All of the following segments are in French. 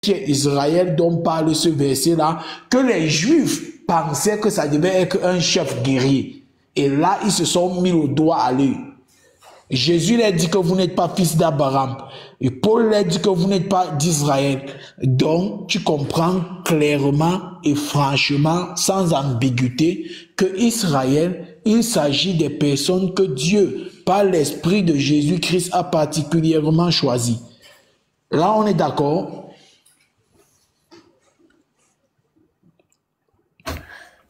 Israël dont parle ce verset-là, que les Juifs pensaient que ça devait être un chef guerrier. Et là, ils se sont mis le doigt à l'œil. Jésus leur dit que vous n'êtes pas fils d'Abraham. Et Paul leur dit que vous n'êtes pas d'Israël. Donc, tu comprends clairement et franchement, sans ambiguïté, que Israël, il s'agit des personnes que Dieu, par l'Esprit de Jésus-Christ, a particulièrement choisies. Là, on est d'accord?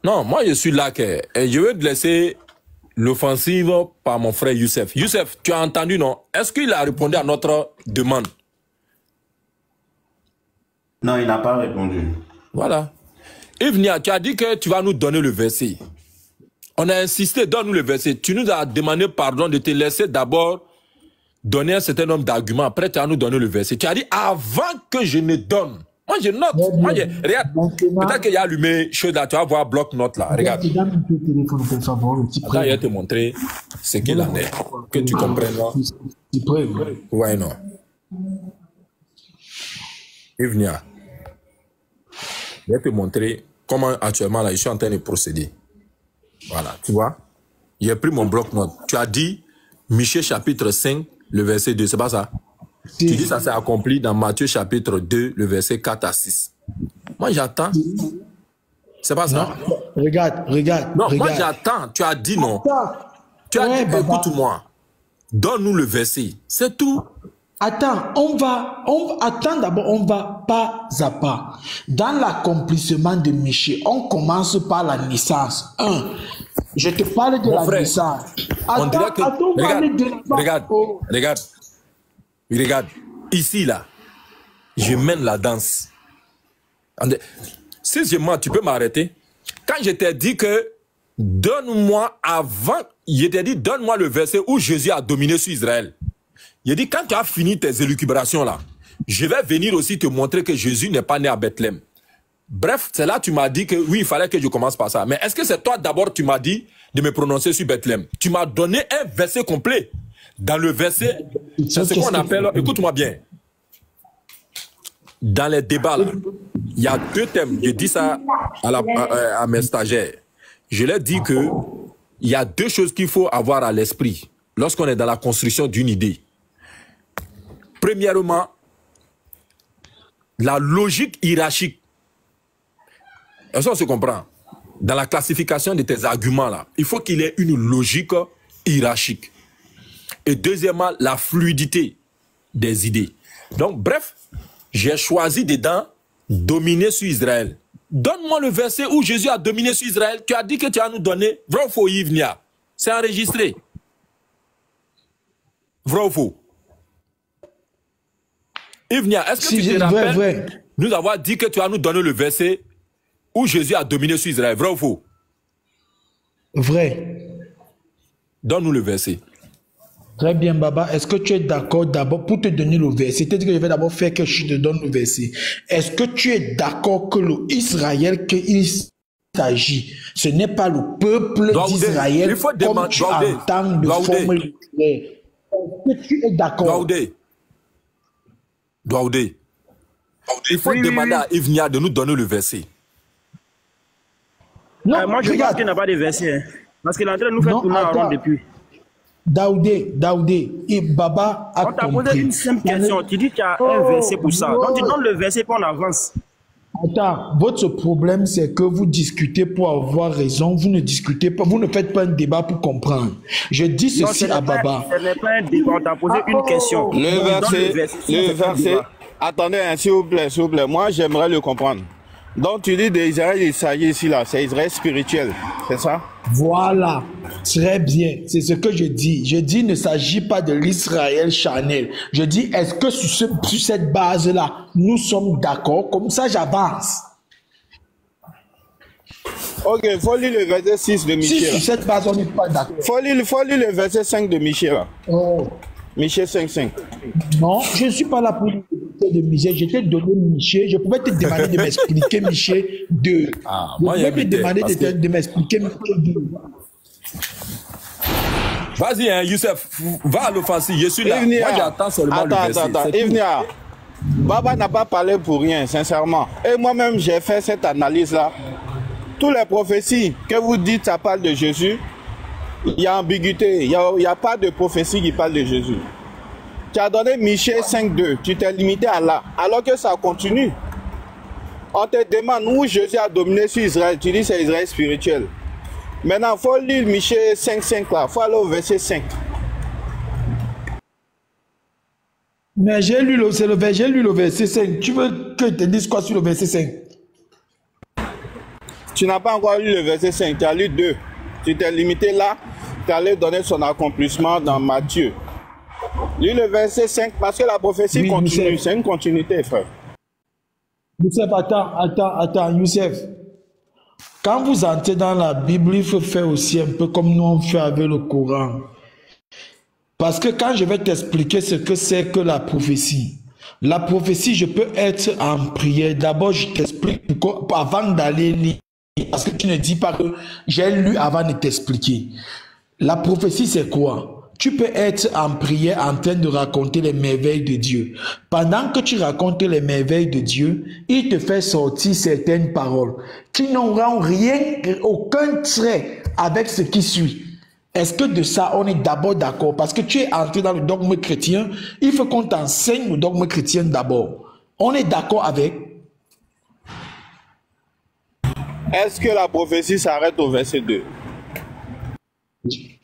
Non, moi je suis là que je vais te laisser l'offensive par mon frère Youssef. Youssef, tu as entendu, non? Est-ce qu'il a répondu à notre demande? Non, il n'a pas répondu. Voilà. Yves, tu as dit que tu vas nous donner le verset. On a insisté, donne-nous le verset. Tu nous as demandé pardon de te laisser d'abord donner un certain nombre d'arguments. Après, tu as nous donné le verset. Tu as dit avant que je ne donne. Moi, je note. Moi, regarde. Peut-être qu'il y a allumé chose là. Tu vas voir bloc-notes là. Regarde. Attends, je vais te montrer ce qu'il en est. Que tu comprennes. Ouais, non. Yves, je vais te montrer comment actuellement là, je suis en train de procéder. Voilà, tu vois. J'ai pris mon bloc-notes. Tu as dit Michée chapitre 5, le verset 2. C'est pas ça? Tu dis ça s'est accompli dans Matthieu chapitre 2, le verset 4 à 6. Moi, j'attends. C'est pas ça? Non. Regarde. Non, regarde. moi, j'attends. Tu as dit non. Tu as dit, écoute-moi. Donne-nous le verset. C'est tout. Attends, attends d'abord, on va pas à pas. Dans l'accomplissement de Michée, on commence par la naissance. Je te parle de Mon la frère, naissance. On dirait que... Regarde. Ici, là, je mène la danse. Si je mens, tu peux m'arrêter. Quand je t'ai dit que donne-moi avant, je t'ai dit donne-moi le verset où Jésus a dominé sur Israël. Il dit, quand tu as fini tes élucubrations là, je vais venir aussi te montrer que Jésus n'est pas né à Bethléem. Bref, c'est là que tu m'as dit que oui, il fallait que je commence par ça. Mais est-ce que c'est toi d'abord tu m'as dit de me prononcer sur Bethléem? Tu m'as donné un verset complet. Dans le verset, c'est ce qu'on appelle, écoute-moi bien. Dans les débats là, il y a deux thèmes. Je dis ça à mes stagiaires. Je leur dis que il y a deux choses qu'il faut avoir à l'esprit lorsqu'on est dans la construction d'une idée. Premièrement, la logique hiérarchique. Est-ce qu'on se comprend? Dans la classification de tes arguments, là, il faut qu'il y ait une logique hiérarchique. Et deuxièmement, la fluidité des idées. Donc, bref, j'ai choisi dedans dominer sur Israël. Donne-moi le verset où Jésus a dominé sur Israël. Tu as dit que tu vas nous donner. Vrai ou faux, Yves Nia? C'est enregistré. Vrai ou faux? Yves Nia, est-ce que tu te rappelles nous avoir dit que tu vas nous donner le verset où Jésus a dominé sur Israël? Vrai ou faux? Vrai. Donne-nous le verset. Très bien, Baba. Est-ce que tu es d'accord d'abord pour te donner le verset? C'est-à-dire que je vais d'abord faire que je te donne le verset. Est-ce que tu es d'accord que l'Israël qu'il s'agit, ce n'est pas le peuple d'Israël comme tu entends de formuler? Est-ce que tu es d'accord? Douaoudé. Il faut demander à Yves Nia de nous donner le verset. Non, moi je pense qu'il n'a pas de verset. Hein, parce qu'il est en train de nous faire tourner en rond depuis. Daoudé, et Baba a compris. On t'a posé une simple question. Tu dis qu'il y a un verset pour ça. Donc tu donnes le verset pour on avance. Attends, votre problème c'est que vous discutez pour avoir raison, vous ne discutez pas, vous ne faites pas un débat pour comprendre. Je dis ceci à Baba. Ce n'est pas un débat, on t'a posé une question. Le verset, attendez, s'il vous plaît, moi j'aimerais le comprendre. Donc tu dis d'Israël, il s'agit ici là, c'est Israël spirituel, c'est ça? Voilà, très bien, c'est ce que je dis. Je dis, il ne s'agit pas de l'Israël charnel. Je dis, est-ce que sur cette base-là, nous sommes d'accord? Comme ça, j'avance. Ok, il faut lire le verset 6 de Michée. Si sur cette base, on n'est pas d'accord. Il faut lire le verset 5 de Michée là. Michée 5. Non, je ne suis pas là pour lire le verset de Michée. Je t'ai donné Michée. Je pouvais te demander de m'expliquer Michée 2. Moi, je pouvais te demander de m'expliquer Michée 2. Vas-y, hein, Youssef, va à l'offensive. Je suis là. Moi, j'attends seulement le verset. Attends, Yves Nia, Baba n'a pas parlé pour rien, sincèrement. Et moi-même, j'ai fait cette analyse-là. Toutes les prophéties que vous dites, ça parle de Jésus. Il y a ambiguïté. Il n'y a pas de prophétie qui parle de Jésus. Tu as donné Michée 5.2. Tu t'es limité à là. Alors que ça continue. On te demande où Jésus a dominé sur Israël. Tu dis c'est Israël spirituel. Maintenant, il faut lire Michée 5.5 là. Il faut aller au verset 5. Mais j'ai lu le verset 5. Tu veux que je te dise quoi sur le verset 5? Tu n'as pas encore lu le verset 5. Tu as lu 2. Tu t'es limité là. Tu allais donner son accomplissement dans Matthieu. Lis le verset 5 parce que la prophétie continue. C'est une continuité, frère. Youssef, attends, Youssef. Quand vous entrez dans la Bible, il faut faire aussi un peu comme nous on fait avec le Coran. Parce que quand je vais t'expliquer ce que c'est que la prophétie, je peux être en prière. D'abord, je t'explique avant d'aller lire. Parce que tu ne dis pas que j'ai lu avant de t'expliquer. La prophétie, c'est quoi? Tu peux être en prière en train de raconter les merveilles de Dieu. Pendant que tu racontes les merveilles de Dieu, il te fait sortir certaines paroles qui n'auront rien, aucun trait avec ce qui suit. Est-ce que de ça, on est d'abord d'accord? Parce que tu es entré dans le dogme chrétien, il faut qu'on t'enseigne le dogme chrétien d'abord. On est d'accord avec? Est-ce que la prophétie s'arrête au verset 2?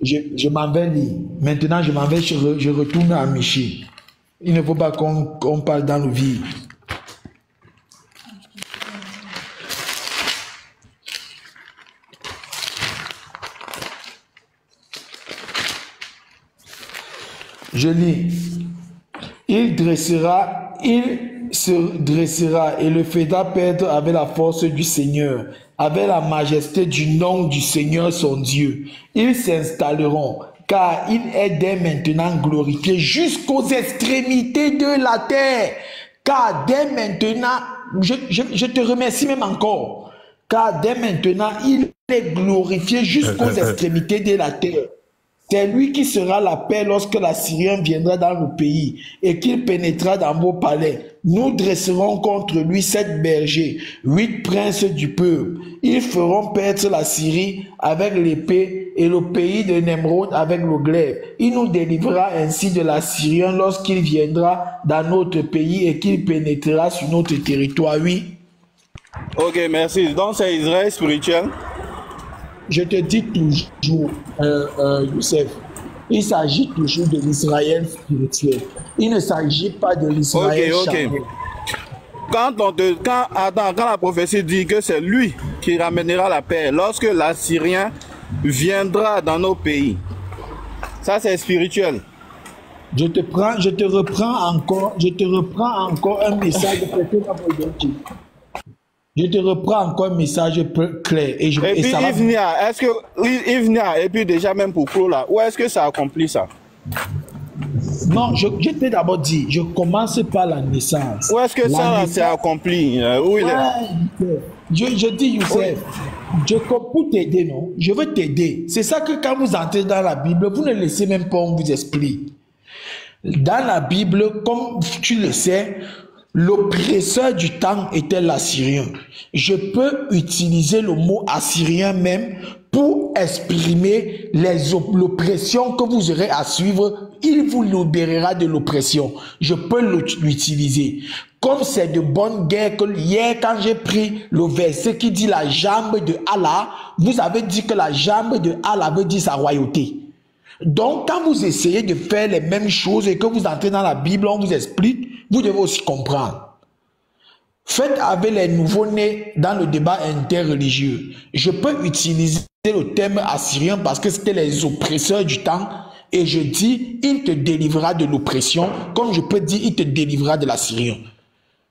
Je m'en vais lire. Maintenant, je m'en vais, je retourne à Michée. Il ne faut pas qu'on parle dans le vide. Je lis. Il se dressera et le fera perdre avec la force du Seigneur, avec la majesté du nom du Seigneur son Dieu. Ils s'installeront, car il est dès maintenant glorifié jusqu'aux extrémités de la terre. Car dès maintenant, je te remercie même encore, car dès maintenant, il est glorifié jusqu'aux extrémités de la terre. C'est lui qui sera la paix lorsque l'Assyrien viendra dans le pays et qu'il pénétrera dans vos palais. Nous dresserons contre lui 7 bergers, 8 princes du peuple. Ils feront perdre la Syrie avec l'épée et le pays de Nemrod avec le glaive. Il nous délivrera ainsi de l'Assyrien lorsqu'il viendra dans notre pays et qu'il pénétrera sur notre territoire. Oui. Ok, merci. Donc c'est Israël spirituel. Je te dis toujours, Youssef, il s'agit toujours de l'Israël spirituel. Il ne s'agit pas de l'Israël charnel. Quand la prophétie dit que c'est lui qui ramènera la paix, lorsque l'Assyrien viendra dans nos pays, ça c'est spirituel. Je te reprends encore un message de Je te reprends encore un message clair. Et puis Ivnia, est-ce que Ivnia, et puis déjà même pour Claude là, où est-ce que ça accomplit ça? Non, je t'ai d'abord dit, je commence par la naissance. Où est-ce que ça s'est accompli? Où il est? Je dis, Youssef, pour t'aider, non? Je veux t'aider. C'est ça que quand vous entrez dans la Bible, vous ne laissez même pas on vous explique. Dans la Bible, comme tu le sais, l'oppresseur du temps était l'Assyrien. Je peux utiliser le mot assyrien même pour exprimer l'oppression que vous aurez à suivre. Il vous libérera de l'oppression. Je peux l'utiliser. Comme c'est de bonne guerre que hier, quand j'ai pris le verset qui dit la jambe de Allah, vous avez dit que la jambe de Allah veut dire sa royauté. Donc, quand vous essayez de faire les mêmes choses et que vous entrez dans la Bible, on vous explique, vous devez aussi comprendre. Faites avec les nouveaux-nés dans le débat interreligieux. Je peux utiliser le terme assyrien parce que c'était les oppresseurs du temps et je dis, il te délivrera de l'oppression, comme je peux dire, il te délivrera de l'Assyrien.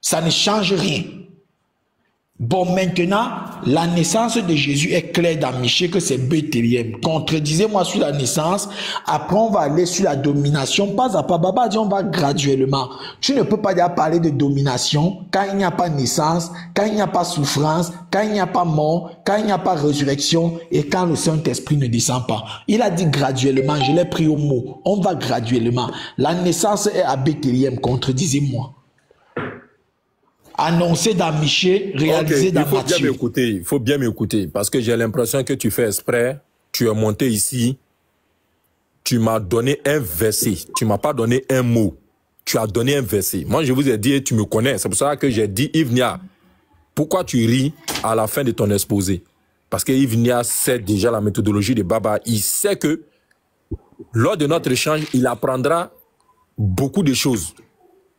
Ça ne change rien. Bon, maintenant, la naissance de Jésus est claire dans Michée que c'est Bethléem. Contredisez-moi sur la naissance. Après, on va aller sur la domination. Pas à pas. Baba dit on va graduellement. Tu ne peux pas déjà parler de domination quand il n'y a pas naissance, quand il n'y a pas souffrance, quand il n'y a pas mort, quand il n'y a pas résurrection et quand le Saint-Esprit ne descend pas. Il a dit graduellement. Je l'ai pris au mot. On va graduellement. La naissance est à Bethléem. Contredisez-moi. annoncé dans Michée, réalisé dans Matthieu. Il faut bien m'écouter, parce que j'ai l'impression que tu fais exprès, tu es monté ici, tu m'as donné un verset, tu m'as pas donné un mot, tu as donné un verset. Moi, je vous ai dit, tu me connais, c'est pour ça que j'ai dit, Yves Nia, pourquoi tu ris à la fin de ton exposé? Parce que Yves Nia sait déjà la méthodologie de Baba, il sait que lors de notre échange, il apprendra beaucoup de choses.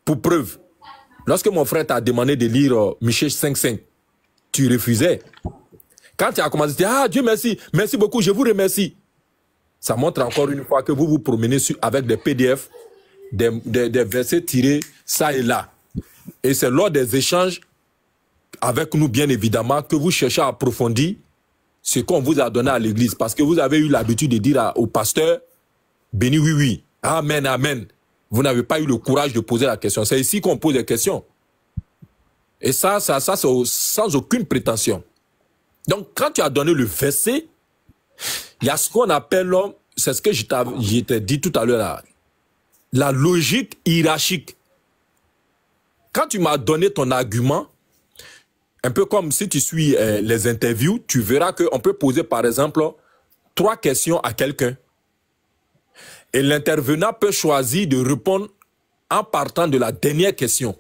Pour preuve, lorsque mon frère t'a demandé de lire Michée 5.5, tu refusais. Quand tu as commencé à dire, ah Dieu merci, merci beaucoup, je vous remercie. Ça montre encore une fois que vous vous promenez avec des PDF, des versets tirés ça et là. Et c'est lors des échanges avec nous, bien évidemment, que vous cherchez à approfondir ce qu'on vous a donné à l'église. Parce que vous avez eu l'habitude de dire au pasteur, béni oui, oui, amen, amen. Vous n'avez pas eu le courage de poser la question. C'est ici qu'on pose des questions. Et ça c'est sans aucune prétention. Donc, quand tu as donné le verset, il y a ce qu'on appelle, c'est ce que je t'ai dit tout à l'heure là, la logique hiérarchique. Quand tu m'as donné ton argument, un peu comme si tu suis les interviews, tu verras qu'on peut poser par exemple 3 questions à quelqu'un. Et l'intervenant peut choisir de répondre en partant de la dernière question.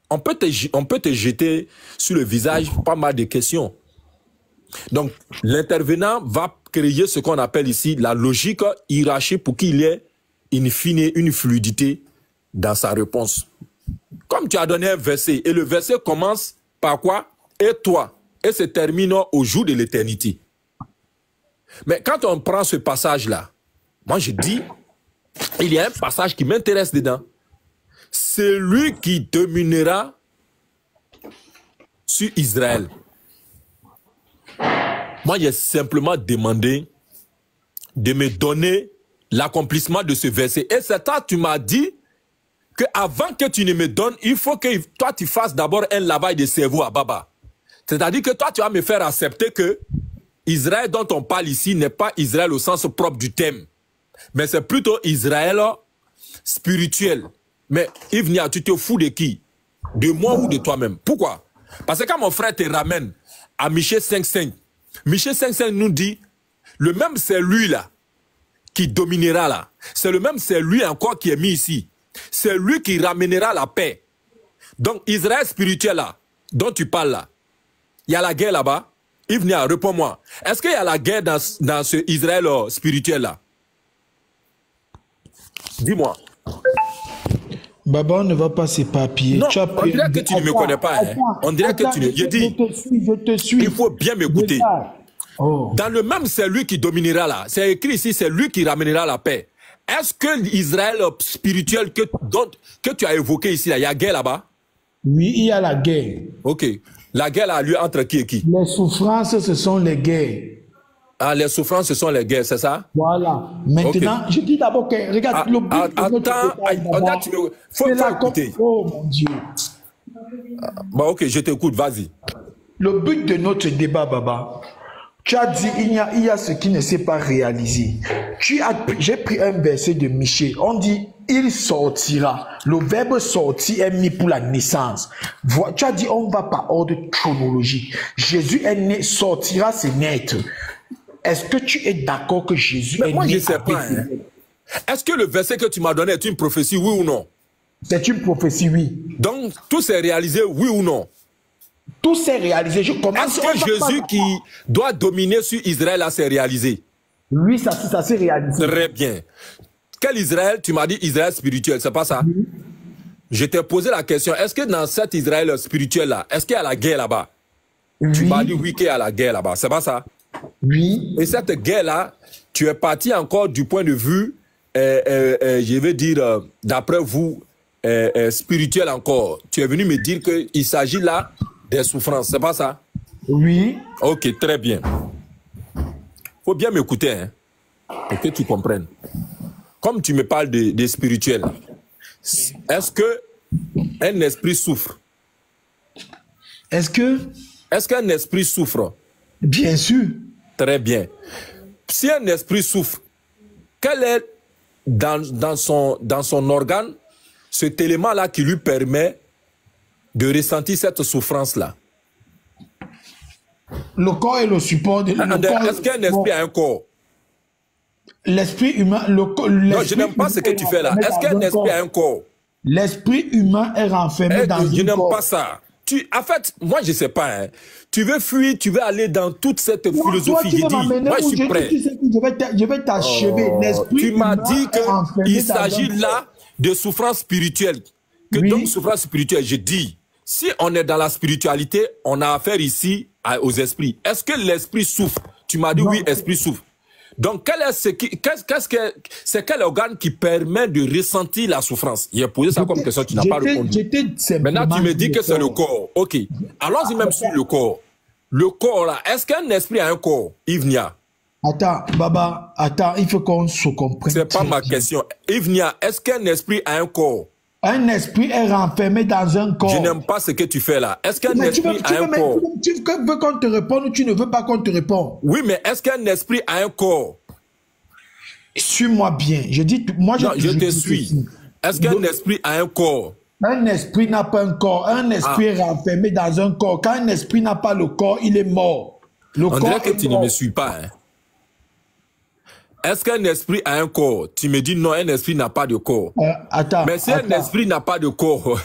On peut te jeter sur le visage pas mal de questions. Donc, l'intervenant va créer ce qu'on appelle ici la logique hiérarchique pour qu'il y ait in fine une fluidité dans sa réponse. Comme tu as donné un verset, et le verset commence par quoi? Et toi, et se termine au jour de l'éternité. Mais quand on prend ce passage-là, moi je dis, il y a un passage qui m'intéresse dedans. C'est lui qui dominera sur Israël. Moi j'ai simplement demandé de me donner l'accomplissement de ce verset. Et c'est toi, tu m'as dit que avant que tu ne me donnes, il faut que toi tu fasses d'abord un lavage de cerveau à Baba. C'est-à-dire que toi tu vas me faire accepter que Israël dont on parle ici n'est pas Israël au sens propre du thème. Mais c'est plutôt Israël spirituel. Mais Yves Nia, tu te fous de qui? De moi ou de toi-même? Pourquoi? Parce que quand mon frère te ramène à Michée 5.5, Michée 5.5 nous dit, le même c'est lui là, qui dominera là. C'est le même c'est lui encore qui est mis ici. C'est lui qui ramènera la paix. Donc Israël spirituel là, dont tu parles là, il y a la guerre là-bas. Yves Nia, réponds-moi. Est-ce qu'il y a la guerre dans ce Israël spirituel là? Dis-moi. Baba, on ne va pas s'éparpiller. Non, on dirait que tu ne me connais pas. Hein. On dirait que tu ne... Je dis, je te suis. Il faut bien m'écouter. Oh. Dans le même, c'est lui qui dominera là. C'est écrit ici, c'est lui qui ramènera la paix. Est-ce que l'Israël spirituel que tu as évoqué ici, là, il y a guerre là-bas? Oui, il y a la guerre. Ok. La guerre a lieu entre qui et qui? Les souffrances, ce sont les guerres. Ah, les souffrances, ce sont les guerres, c'est ça? Voilà. Maintenant, je dis d'abord que, regarde, le but faut écouter. Oh mon Dieu. Bon, ok, je t'écoute, vas-y. Le but de notre débat, Baba, tu as dit, il y a ce qui ne s'est pas réalisé. J'ai pris un verset de Michée. On dit, il sortira. Le verbe sortir est mis pour la naissance. Tu as dit, on va par ordre chronologique. Jésus est né, sortira, c'est naître. Est-ce que tu es d'accord que Jésus est né? Moi, je ne sais pas. Hein. Est-ce que le verset que tu m'as donné est une prophétie, oui ou non? C'est une prophétie, oui. Donc, tout s'est réalisé, oui ou non? Tout s'est réalisé. Je commence. Est-ce que Jésus qui doit dominer sur Israël là s'est réalisé? Oui, ça s'est réalisé. Très bien. Quel Israël? Tu m'as dit Israël spirituel, c'est pas ça? Oui. Je t'ai posé la question, est-ce que dans cet Israël spirituel là, est-ce qu'il y a la guerre là-bas? Oui. Tu m'as dit oui qu'il y a la guerre là-bas, c'est pas ça? Oui. Et cette guerre-là, tu es parti encore du point de vue, je vais dire, d'après vous, spirituel encore. Tu es venu me dire qu'il s'agit là des souffrances, c'est pas ça? Oui. Ok, très bien. Faut bien m'écouter, hein, pour que tu comprennes. Comme tu me parles de spirituel, est-ce que un esprit souffre? Est-ce qu'un esprit souffre? Bien sûr. Très bien. Si un esprit souffre, quel est dans son organe cet élément-là qui lui permet de ressentir cette souffrance-là? Le corps est le support de... Est-ce qu'un esprit a un corps? L'esprit humain... Non, je n'aime pas ce que tu fais là. Est-ce qu'un esprit a un corps? L'esprit humain est renfermé dans un corps. Je n'aime pas ça. En fait, moi, je ne sais pas. Hein. Tu veux fuir, tu veux aller dans toute cette philosophie. J'ai dit, moi, je suis prêt. Je vais t'achever. Tu m'as dit qu'il s'agit là de souffrance spirituelle. Donc, souffrance spirituelle, je dis, si on est dans la spiritualité, on a affaire ici aux esprits. Est-ce que l'esprit souffre? Tu m'as dit oui, l'esprit souffre. Donc, c'est quel organe qui permet de ressentir la souffrance? Il a posé ça comme question, tu n'as pas répondu. Maintenant, tu me dis que c'est le corps. Ok. Allons-y même sur le corps. Le corps, là, est-ce qu'un esprit a un corps, Ivnia? Attends, Baba, attends, il faut qu'on se comprenne. C'est pas ma question. Ivnia, est-ce qu'un esprit a un corps? Un esprit est renfermé dans un corps. Je n'aime pas ce que tu fais là. Est-ce qu'un esprit a un corps? Tu veux qu'on te réponde ou tu ne veux pas qu'on te réponde? Oui, mais est-ce qu'un esprit a un corps? Suis-moi bien. Je dis, moi, je te suis. Est-ce qu'un esprit a un corps? Un esprit n'a pas un corps. Un esprit est renfermé dans un corps. Quand un esprit n'a pas le corps, il est mort. On dirait que tu ne me suis pas. Hein? Est-ce qu'un esprit a un corps? Tu me dis non, un esprit n'a pas de corps. Attends. Mais si un esprit n'a pas de corps,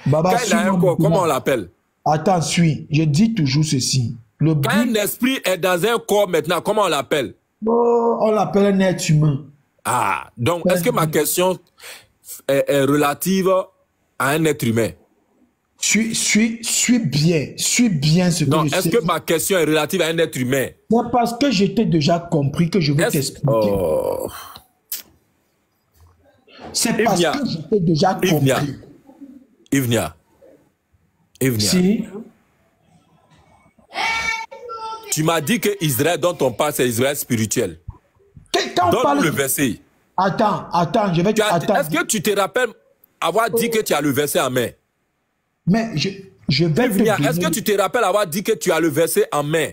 Baba, quand il a un corps, comment on l'appelle? Attends, suis. Je dis toujours ceci. Quand un esprit est dans un corps maintenant, comment on l'appelle? On l'appelle un être humain. Ah, donc est-ce que ma question est relative à un être humain? Suis bien ce que non, je sais. est-ce que ma question est relative à un être humain? C'est parce que je t'ai déjà compris que je veux t'expliquer. C'est parce que je t'ai déjà compris. Ivnia. Si. Tu m'as dit que Israël dont on parle, c'est Israël spirituel. Donne-nous le verset. Attends, je vais... Est-ce que tu te rappelles avoir dit que tu as le verset en main? Mais je vais te donner... Est-ce que tu te rappelles avoir dit que tu as le verset en main?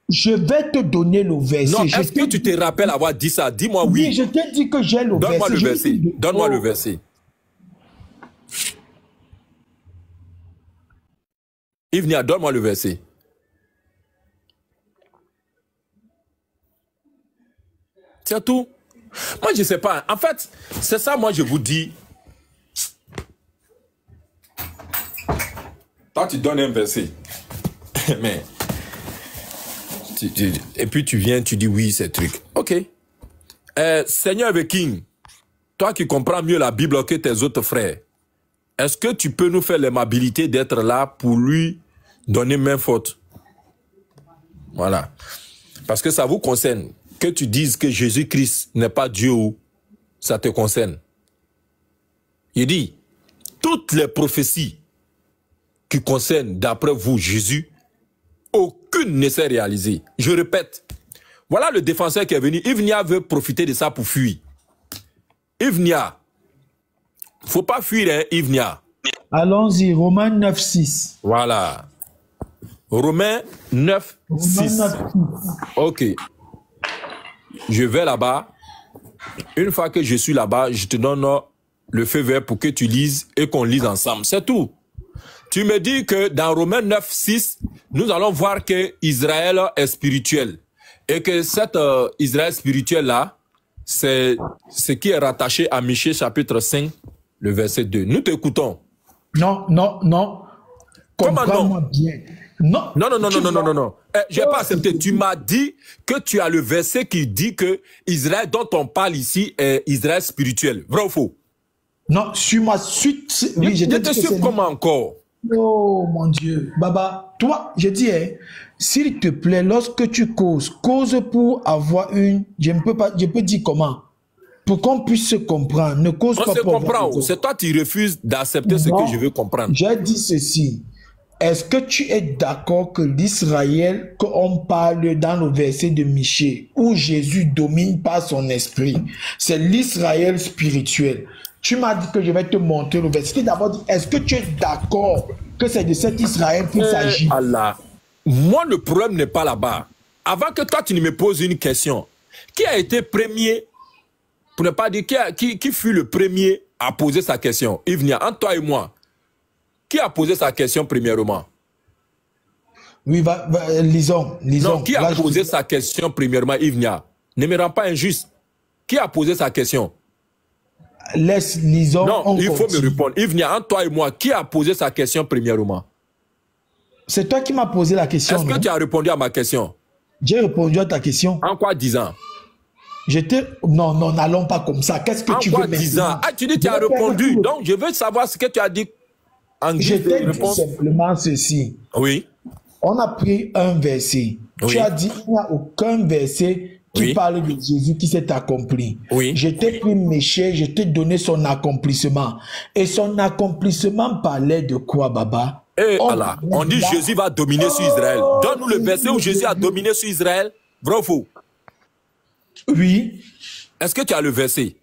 Je vais te donner le verset. Non, est-ce que tu te rappelles avoir dit ça? Dis-moi oui. Oui, je t'ai dit que j'ai le verset. Donne-moi le verset. Donne-moi le verset. Ivnia, donne-moi le verset. C'est tout. Moi, je ne sais pas. En fait, c'est ça, moi, je vous dis. Toi, tu donnes un verset. Mais... et puis, tu viens, tu dis oui, c'est truc. OK. Seigneur the King, toi qui comprends mieux la Bible que tes autres frères, est-ce que tu peux nous faire l'aimabilité d'être là pour lui donner main forte? Voilà. Parce que ça vous concerne. Que tu dises que Jésus-Christ n'est pas Dieu, ça te concerne. Il dit, toutes les prophéties qui concernent, d'après vous, Jésus, aucune ne s'est réalisée. Je répète, voilà le défenseur qui est venu. Ivnia veut profiter de ça pour fuir. Ivnia, faut pas fuir, hein, Ivnia. Allons-y, Romains 9:6. Voilà. Romains 9:6. Ok. Je vais là-bas. Une fois que je suis là-bas, je te donne le feu vert pour que tu lises et qu'on lise ensemble. C'est tout. Tu me dis que dans Romains 9:6, nous allons voir que Israël est spirituel. Et que cet Israël spirituel-là, c'est ce qui est rattaché à Michée chapitre 5, le verset 2. Nous t'écoutons. Non. Comment non? Bien. Non. Je n'ai pas accepté. Tu m'as dit que tu as le verset qui dit que Israël dont on parle ici est Israël spirituel. Vrai ou faux? Non, suis-moi. Oui, je te suis comment encore? Oh mon Dieu. Baba, toi, je dis, hein, s'il te plaît, lorsque tu cause pour avoir une... Je peux dire comment? Pour qu'on puisse se comprendre. Ne cause pas pour... On se comprend. C'est toi qui refuses d'accepter ce que je veux comprendre. J'ai dit ceci. Est-ce que tu es d'accord que l'Israël qu'on parle dans le verset de Michée, où Jésus domine par son esprit, c'est l'Israël spirituel? Tu m'as dit que je vais te montrer le verset. D'abord dit, est-ce que tu es d'accord que c'est de cet Israël qu'il s'agit? Allah. Moi, le problème n'est pas là-bas. Avant que toi, tu ne me poses une question. Qui a été premier, pour ne pas dire qui fut le premier à poser sa question? Ivnia, entre toi et moi, Qui a posé sa question premièrement? Oui, lisons. Non, qui a posé sa question premièrement, Yves? Ne me rends pas injuste. Qui a posé sa question? Lisons. Non, il faut me répondre. Yves, entre toi et moi, qui a posé sa question premièrement? C'est toi qui m'as posé la question. Est-ce que tu as répondu à ma question? J'ai répondu à ta question. En quoi disant? Non, n'allons pas comme ça. Qu'est-ce que tu veux maintenant? 10 ans. Ah, tu dis que tu as répondu. Donc, je veux savoir ce que tu as dit. Je t'ai dit simplement ceci. Oui. On a pris un verset. Oui. Tu as dit qu'il n'y a aucun verset qui parle de Jésus qui s'est accompli. Oui. Je t'ai pris Michel, je t'ai donné son accomplissement. Et son accomplissement parlait de quoi, Baba? Allah, on dit Jésus va dominer sur Israël. Donne-nous le verset où Jésus a dominé sur Israël. Vrai ou faux? Oui. Est-ce que tu as le verset?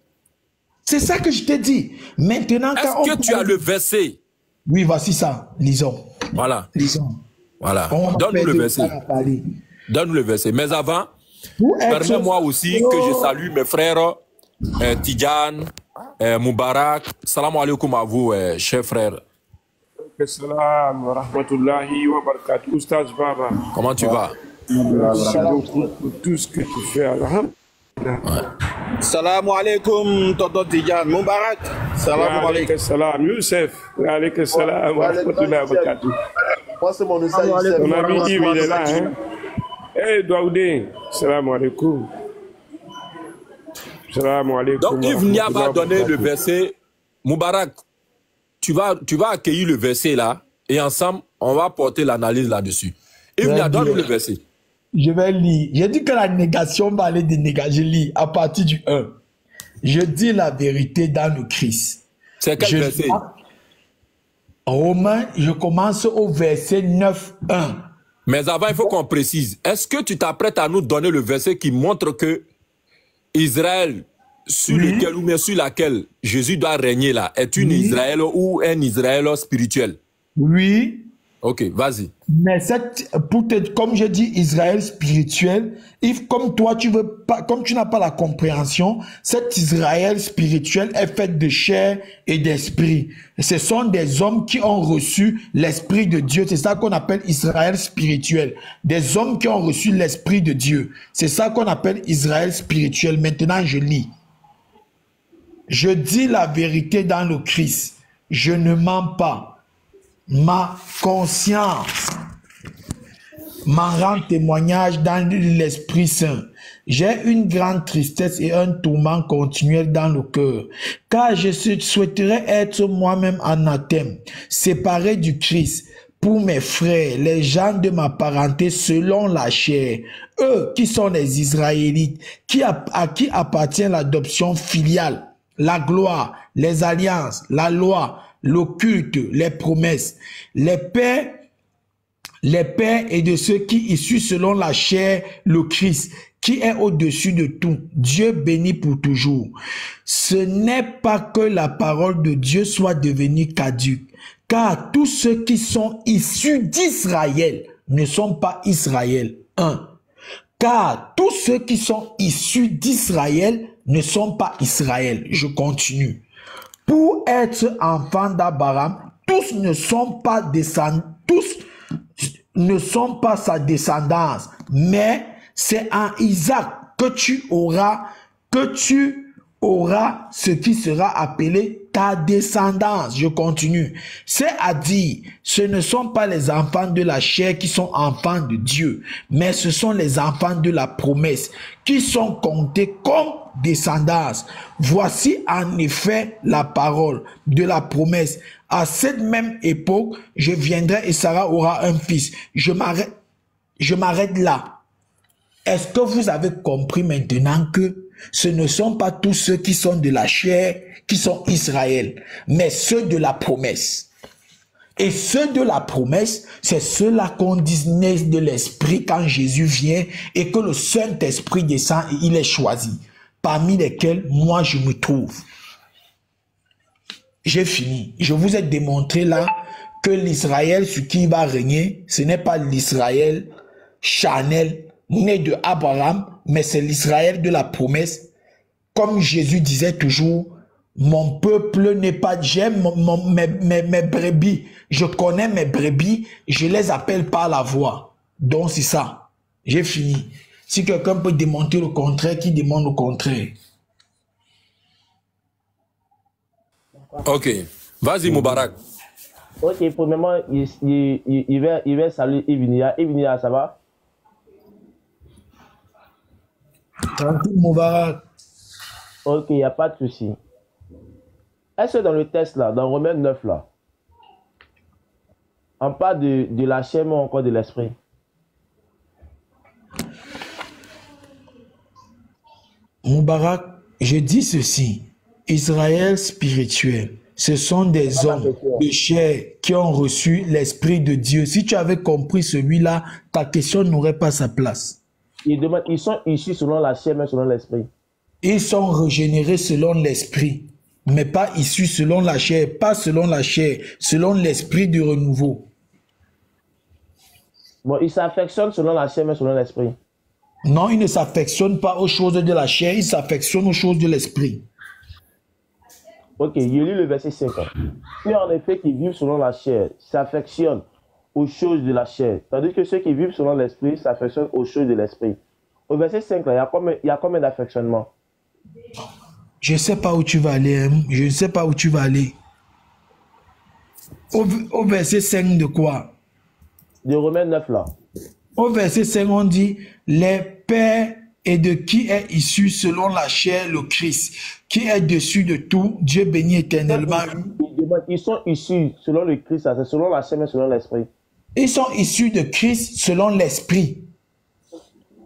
C'est ça que je t'ai dit. Maintenant, est-ce que tu as le verset? Oui, voici ça. Lisons. Voilà. Lisons. Voilà. Donne-nous le verset. Donne-nous le verset. Mais avant, permets-moi aussi que je salue mes frères Tidjane, Moubarak. Salam alaikum à vous, chers frères. Salam wa rahmatullahi wa barakatuh. Oustaz Baba. Comment tu vas? Pour tout ce que tu fais. Salam alaikum, Tonton Tidjane. Moubarak. Salam alaikum. Salam. Youssef. Alaikum salam wa rahmatullahi wa barakatuh. Moi, c'est mon Youssef. Ton ami Yves, il est là, hein? Hey, Daoudé. Salam alaikum. Salam alaikum. Donc, Yves Nia va donner le verset. Moubarak, tu vas accueillir le verset là, et ensemble, on va porter l'analyse là-dessus. Yves Nia, donne-nous le verset. Je vais lire. J'ai dit que la négation va aller de négation. Je lis à partir du 1. Je dis la vérité dans le Christ. C'est quel verset? Romains, je commence au verset 9, 1. Mais avant, il faut qu'on précise. Est-ce que tu t'apprêtes à nous donner le verset qui montre que Israël, sur lequel ou bien sur laquelle Jésus doit régner là, est une Israël ou un Israël spirituel? Oui. Ok, vas-y. Mais comme je dis, Israël spirituel, comme toi, comme tu n'as pas la compréhension, cet Israël spirituel est fait de chair et d'esprit. Ce sont des hommes qui ont reçu l'esprit de Dieu. C'est ça qu'on appelle Israël spirituel. Des hommes qui ont reçu l'esprit de Dieu. C'est ça qu'on appelle Israël spirituel. Maintenant, je lis. Je dis la vérité dans le Christ. Je ne mens pas. Ma conscience m'en rend témoignage dans l'Esprit Saint. J'ai une grande tristesse et un tourment continuel dans le cœur, car je souhaiterais être moi-même anathème, séparé du Christ, pour mes frères, les gens de ma parenté selon la chair, eux qui sont les Israélites, à qui appartient l'adoption filiale, la gloire, les alliances, la loi, le culte, les promesses, les pères et de ceux qui issus selon la chair, le Christ, qui est au-dessus de tout, Dieu béni pour toujours. Ce n'est pas que la parole de Dieu soit devenue caduque, car tous ceux qui sont issus d'Israël ne sont pas Israël. 1. Car tous ceux qui sont issus d'Israël ne sont pas Israël. Je continue. Pour être enfants d'Abraham, tous ne sont pas sa descendance, mais c'est en Isaac que tu auras ce qui sera appelé ta descendance. Je continue. C'est-à-dire, ce ne sont pas les enfants de la chair qui sont enfants de Dieu, mais ce sont les enfants de la promesse qui sont comptés comme descendance. Voici en effet la parole de la promesse. À cette même époque, je viendrai et Sarah aura un fils. Je m'arrête là. Est-ce que vous avez compris maintenant que ce ne sont pas tous ceux qui sont de la chair qui sont Israël, mais ceux de la promesse? Et ceux de la promesse, c'est ceux-là qu'on dit naissent de l'esprit quand Jésus vient et que le Saint-Esprit descend et il est choisi, parmi lesquels moi je me trouve. J'ai fini. Je vous ai démontré là que l'Israël sur qui il va régner, ce n'est pas l'Israël charnel, né de Abraham, mais c'est l'Israël de la promesse. Comme Jésus disait toujours, Mon peuple n'est pas... J'aime mes brebis. Je connais mes brebis. Je les appelle par la voix. Donc, c'est ça. J'ai fini. Si quelqu'un peut démontrer le contraire, qui demande le contraire. Ok. Vas-y, Moubarak. Ok, premièrement, il va saluer Ivnia. Ivnia, ça va? Tranquille, Moubarak. Ok, il n'y a pas de souci. Est-ce que dans le test, là, dans Romains 9, là, on parle de la chair, mais encore de l'esprit? Moubarak, je dis ceci. Israël spirituel, ce sont des hommes de chair qui ont reçu l'Esprit de Dieu. Si tu avais compris celui-là, ta question n'aurait pas sa place. Il demande, ils sont issus selon la chair, mais selon l'esprit. Ils sont régénérés selon l'Esprit, mais pas issus selon la chair, pas selon la chair, selon l'Esprit du renouveau. Bon, ils s'affectionnent selon la chair, mais selon l'esprit. Non, ils ne s'affectionnent pas aux choses de la chair, ils s'affectionnent aux choses de l'Esprit. Ok, je lis le verset 5. Ceux en effet qui vivent selon la chair s'affectionnent aux choses de la chair, tandis que ceux qui vivent selon l'esprit s'affectionnent aux choses de l'esprit. Au verset 5, là, il y a combien d'affectionnement? Je ne sais pas où tu vas aller, hein? Je ne sais pas où tu vas aller. Au verset 5 de quoi? De Romains 9, là. Au verset 5, on dit, les pères et de qui est issu selon la chair le Christ, qui est dessus de tout, Dieu béni éternellement. Ils sont issus selon le Christ, c'est selon la chair, mais selon l'esprit. Ils sont issus de Christ selon l'esprit.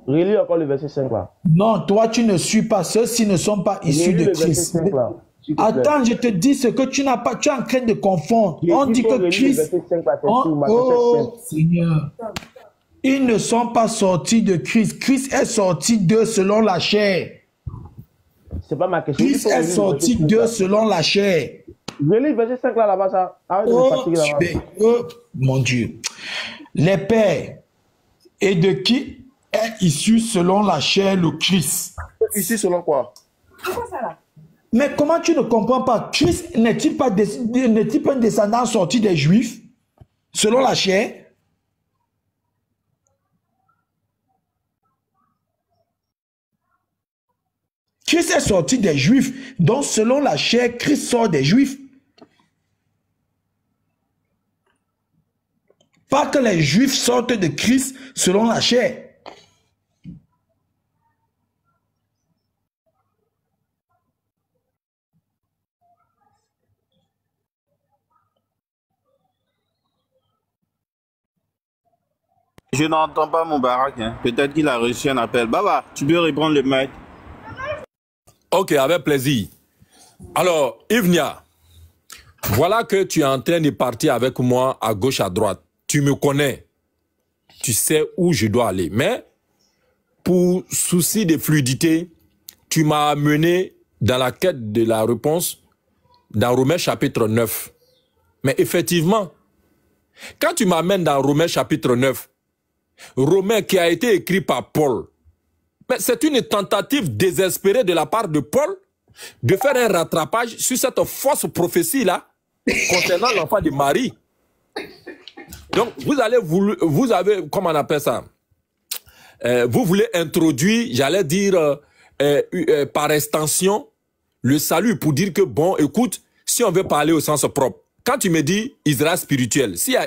Relis encore le verset 5 là. Non, toi tu ne suis pas, ceux-ci ne sont pas issus de Christ. 5, là, attends, je te dis ce que tu n'as pas, tu es en train de confondre. On dit que Christ... Oh Seigneur. Ils ne sont pas sortis de Christ. Christ est sorti d'eux selon la chair. C'est pas ma question. Christ est sorti d'eux selon la chair. Je lis le verset 5 là-bas, ça. Arrête de me fatiguer là-bas. Oh, mon Dieu. Les pères et de qui est issu selon la chair le Christ. Issu selon quoi? Mais comment tu ne comprends pas? Christ n'est-il pas un descendant sorti des Juifs selon la chair? Christ est sorti des Juifs, donc selon la chair, Christ sort des Juifs. Pas que les Juifs sortent de Christ selon la chair. Je n'entends pas mon baraque. Hein. Peut-être qu'il a reçu un appel. Baba, tu peux reprendre le mic. Ok, avec plaisir. Alors, Ivnia, voilà que tu es en train de partir avec moi à gauche, à droite. Tu me connais. Tu sais où je dois aller. Mais, pour souci de fluidité, tu m'as amené dans la quête de la réponse dans Romains chapitre 9. Mais effectivement, quand tu m'amènes dans Romains chapitre 9, Romains qui a été écrit par Paul, mais c'est une tentative désespérée de la part de Paul de faire un rattrapage sur cette fausse prophétie-là concernant l'enfant de Marie. Donc, vous avez, comment on appelle ça? Vous voulez introduire, j'allais dire, par extension, le salut pour dire que, bon, écoute, si on veut parler au sens propre, quand tu me dis Israël spirituel, s'il y a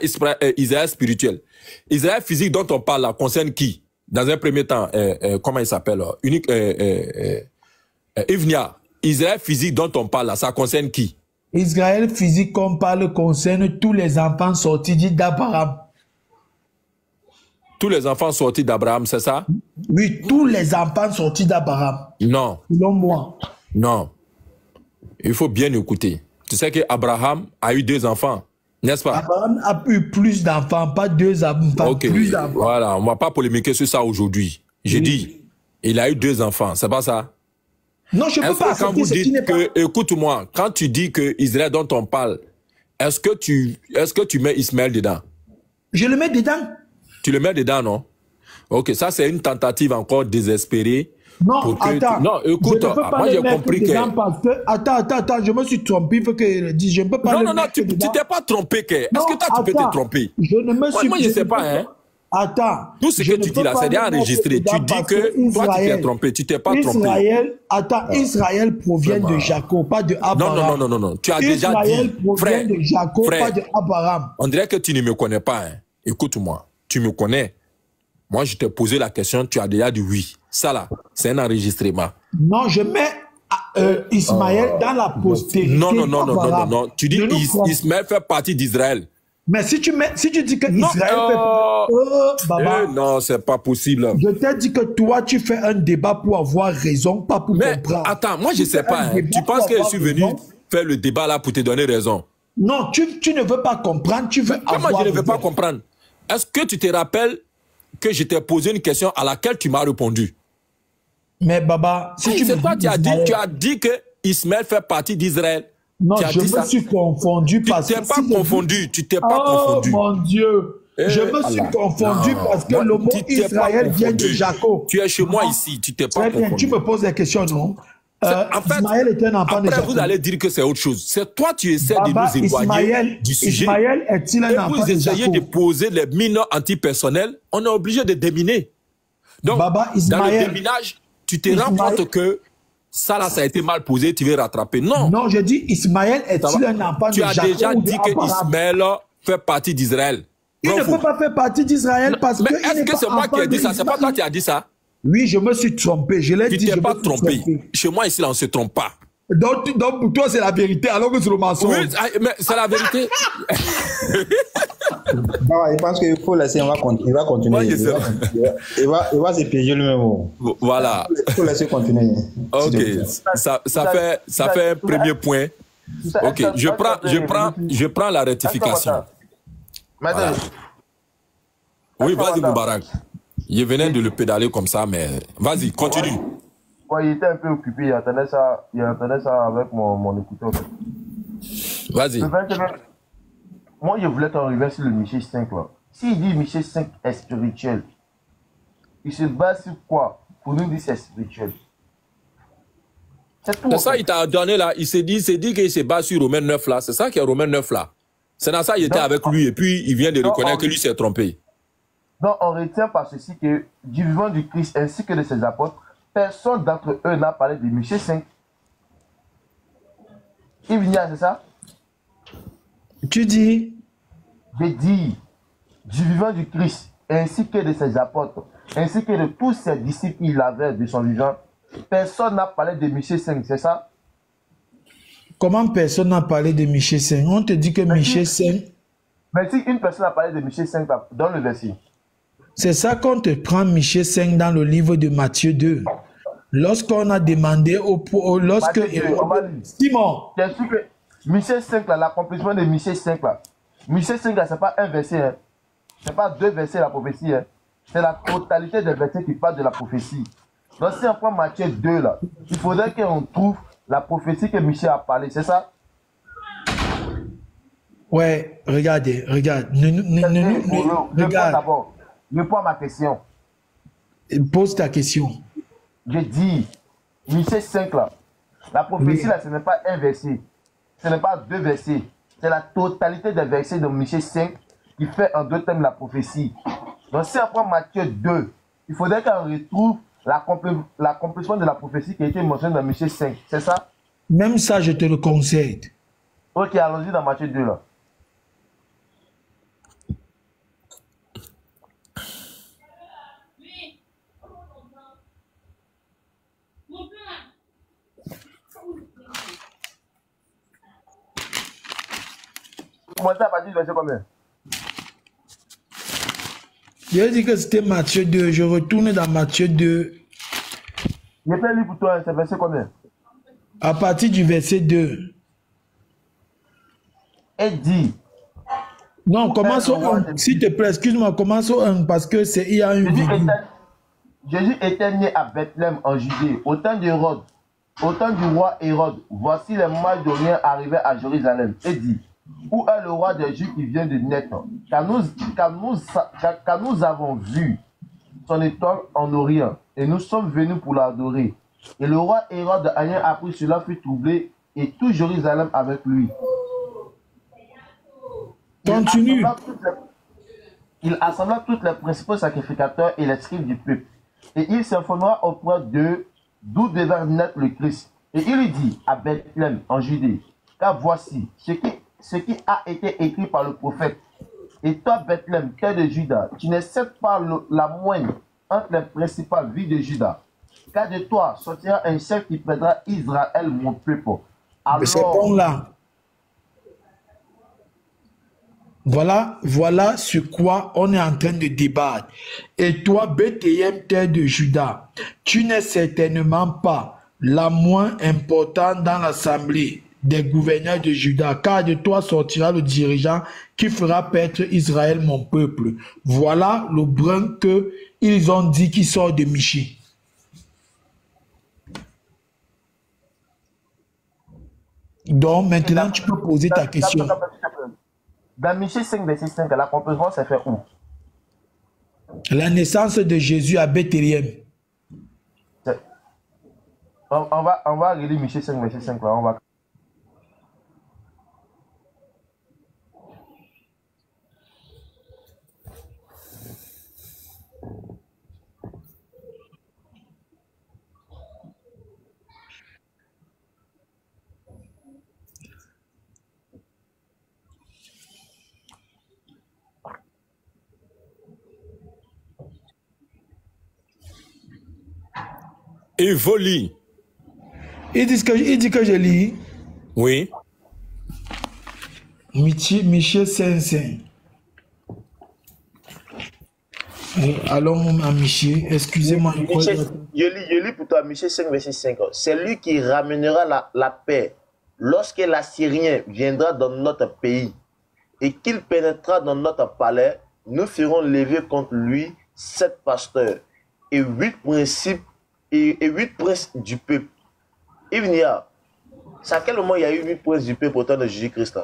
Israël spirituel, Israël physique dont on parle là, concerne qui? Dans un premier temps, comment il s'appelle? Ivnia, Israël physique dont on parle là, ça concerne qui? Israël physique qu'on parle concerne tous les enfants sortis d'Abraham. Tous les enfants sortis d'Abraham, c'est ça? Oui, tous les enfants sortis d'Abraham. Non. Selon moi. Non. Il faut bien écouter. Tu sais qu'Abraham a eu 2 enfants, n'est-ce pas? Abraham a eu plus d'enfants, pas 2 enfants, okay. Plus d'enfants. Voilà, on ne va pas polémiquer sur ça aujourd'hui. J'ai dit, il a eu 2 enfants, c'est pas ça? Non, je ne peux pas quand vous dites que, écoute-moi, quand tu dis que Israël dont on parle, est-ce que tu mets Ismaël dedans? Je le mets dedans. Tu le mets dedans, non? Ok, ça c'est une tentative encore désespérée Non, pour que... attends. Non, écoute, moi j'ai compris que... Parce que... Attends, je me suis trompé, il faut que je dise, je ne peux pas... Non, tu t'es pas trompé, que... Est-ce que toi, tu peux te tromper? Je ne me suis... Moi, je ne sais pas, hein. Attends. Tout ce que tu dis là, c'est déjà enregistré. Tu dis que toi, tu t'es trompé. Tu t'es pas trompé. Israël provient de Jacob, pas de Abraham. Non. Tu as déjà dit. Israël provient de Jacob, pas de Abraham. On dirait que tu ne me connais pas. Hein. Écoute-moi. Tu me connais. Moi, je t'ai posé la question. Tu as déjà dit oui. Ça là, c'est un enregistrement. Non, je mets Ismaël dans la postérité. Non. Tu dis Ismaël fait partie d'Israël. Mais si tu dis que Israël fait... Baba, non, c'est pas possible. Je t'ai dit que toi, tu fais un débat pour avoir raison, pas pour comprendre. Attends, moi, je sais pas. Hein. Tu penses que je suis venu faire le débat là pour te donner raison? Non, tu ne veux pas comprendre, tu veux avoir... Comment je ne veux pas comprendre? Est-ce que tu te rappelles que je t'ai posé une question à laquelle tu m'as répondu? Mais Baba, si tu sais pas, tu as dit que Ismaël fait partie d'Israël. Non, je me suis confondu parce que... Tu t'es pas confondu. Oh mon Dieu, je me suis confondu parce que le mot Israël vient de Jacob. Tu es chez moi ici, tu t'es pas confondu. Tu me poses des questions, non? En fait, Ismaël est un enfant de Jacob. Après, vous allez dire que c'est autre chose. C'est toi, tu essaies de nous éloigner du sujet. Ismaël est-il un enfant de Jacob? Vous essayez de poser les mines antipersonnelles, on est obligé de déminer. Donc, Baba, dans le déminage, tu te rends compte que ça là, ça a été mal posé, tu veux rattraper. Non, je dis Ismaël est-il un enfant de Jacob? Tu as déjà dit que Ismaël fait partie d'Israël. Il ne peut pas faire partie d'Israël parce que... Mais est-ce que c'est moi qui ai dit ça? C'est pas toi qui as dit ça? Oui, je me suis trompé. Je l'ai dit. Tu t'es pas trompé. Chez moi, ici, là, on ne se trompe pas. Donc pour toi, c'est la vérité, alors que c'est le mensonge. Oui, mais c'est la vérité. Non, je pense qu'il faut laisser, il va continuer. Moi, il va se piéger lui-même. Voilà. Il faut laisser continuer. Ok, ça fait un premier point. Ok, je prends la rectification. Voilà. Oui, vas-y, Moubarak. Je venais de le pédaler comme ça, mais vas-y, continue. Ouais, il était un peu occupé, il entendait ça avec mon écouteur. Vas-y. Moi, je voulais t'arriver sur le Michée 5 là. S'il dit Michée 5 est spirituel, il se base sur quoi pour nous dire c'est spirituel? C'est ça, il t'a donné là. Il s'est dit qu'il se base sur Romains 9 là. C'est ça qui est Romains 9 là. C'est dans ça qu'il était avec lui et puis il vient de reconnaître que lui s'est trompé. Donc on retient par ceci que du vivant du Christ ainsi que de ses apôtres, personne d'entre eux n'a parlé de Michée 5. Yves Nia, c'est ça? Tu dis? Je dis du vivant du Christ ainsi que de ses apôtres, ainsi que de tous ses disciples qu'il avait de son vivant, personne n'a parlé de Michée 5, c'est ça? Comment personne n'a parlé de Michée 5? On te dit que Michée 5... Mais si une personne a parlé de Michée 5 dans le verset. C'est ça qu'on te prend Michée 5 dans le livre de Matthieu 2. Lorsqu'on a demandé lorsque... Simon! Bien sûr que Michée 5 là, l'accomplissement de Michée 5 là. Michée 5 là, c'est pas un verset, hein. C'est pas deux versets la prophétie, hein. C'est la totalité des versets qui parlent de la prophétie. Donc si on prend Matthieu 2 là, il faudrait qu'on trouve la prophétie que Michée a parlé, c'est ça? Ouais, regarde. Regarde. D'abord, réponds à ma question. Pose ta question. Je dis, Michée 5 là, la prophétie là, ce n'est pas un verset, ce n'est pas deux versets, c'est la totalité des versets de Michée 5 qui fait en deux thèmes la prophétie. Donc si on prend Matthieu 2, il faudrait qu'on retrouve l'accomplissement de la prophétie qui a été mentionnée dans Michée 5, c'est ça? Même ça, je te le concède. Ok, allons-y dans Matthieu 2 là. Commencez à partir du verset combien? Je dis que c'était Matthieu 2. Je retourne dans Matthieu 2. Je peux lire pour toi, c'est verset combien? À partir du verset 2. Et dit. Non, commence au 1. S'il te plaît, excuse-moi, commence au 1 parce que il y a une virgule. Jésus était né à Bethléem en Judée, au temps d'Hérode, au temps du roi Hérode. Voici les Macédoniens arrivaient à Jérusalem et dit: où est le roi des Juifs qui vient de naître? Car nous avons vu son étoile en Orient, et nous sommes venus pour l'adorer. Et le roi Hérode, ayant appris cela, fut troublé, et tout Jérusalem avec lui. Continue. Il assembla tous les principaux sacrificateurs et les scribes du peuple. Et il s'informa auprès d'eux d'où devait naître le Christ. Et il lui dit à Bethléem, en Judée, car voici ce qui a été écrit par le prophète. Et toi, Bethléem, terre de Juda, tu ne sais pas la moindre entre les principales villes de Juda. Car de toi sortira un chef qui plaidera Israël, mon peuple. Alors, c'est bon là. Voilà sur quoi on est en train de débattre. Et toi, Bethléem, terre de Juda, tu n'es certainement pas la moins importante dans l'assemblée des gouverneurs de Juda, car de toi sortira le dirigeant qui fera paître Israël, mon peuple. Voilà le brin qu'ils ont dit qui sort de Michée. Donc, maintenant, tu peux poser ta question. Dans Michée 5, verset 5, l'accomplissement s'est fait où? La naissance de Jésus à Bethléem. On va relire Michée 5, verset 5. Là, on va... Il faut lire. Il dit que je lis. Oui. Michée 5. Allons à Michée. Excusez-moi. Je lis pour toi Michée 5, verset 5. C'est lui qui ramènera la paix lorsque l'Assyrien viendra dans notre pays et qu'il pénétrera dans notre palais. Nous ferons lever contre lui 7 pasteurs et 8 principes et 8 princes du peuple. Ivnia, c'est à quel moment il y a eu 8 princes du peuple au temps de Jésus-Christ?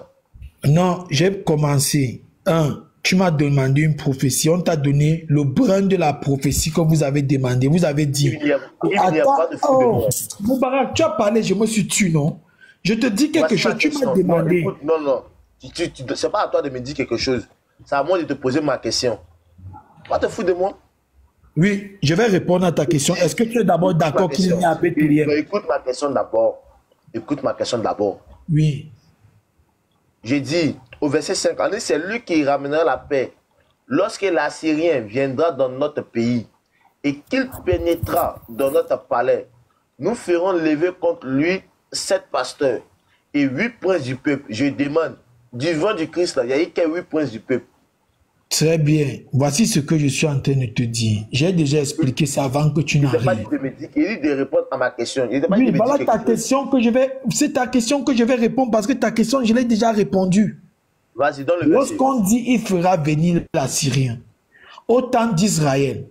Non, j'ai commencé. 1. Tu m'as demandé une prophétie. On t'a donné le brin de la prophétie que vous avez demandé. Vous avez dit. Moubarak, tu as parlé, je me suis tué, non? Je te dis quelque chose, tu m'as demandé. Non, écoute, non. C'est pas à toi de me dire quelque chose. C'est à moi de te poser ma question. Pas te foutre de moi. Oui, je vais répondre à ta question. Est-ce que tu es d'abord d'accord qu'il n'y a pas de Écoute ma question d'abord. Écoute ma question d'abord. Oui. J'ai dit, au verset 5, c'est lui qui ramènera la paix lorsque l'Assyrien viendra dans notre pays et qu'il pénétrera dans notre palais. Nous ferons lever contre lui 7 pasteurs et 8 princes du peuple. Je demande, du vent du Christ, là, il y a eu que 8 princes du peuple. Très bien. Voici ce que je suis en train de te dire. J'ai déjà expliqué ça avant que tu n'arrives. Il dit de répondre à ma question. Oui, voilà ta question que je vais... C'est ta question que je vais répondre parce que ta question, je l'ai déjà répondu. Vas-y, dans le verset. Lorsqu'on dit il fera venir l'Assyrien, au temps d'Israël,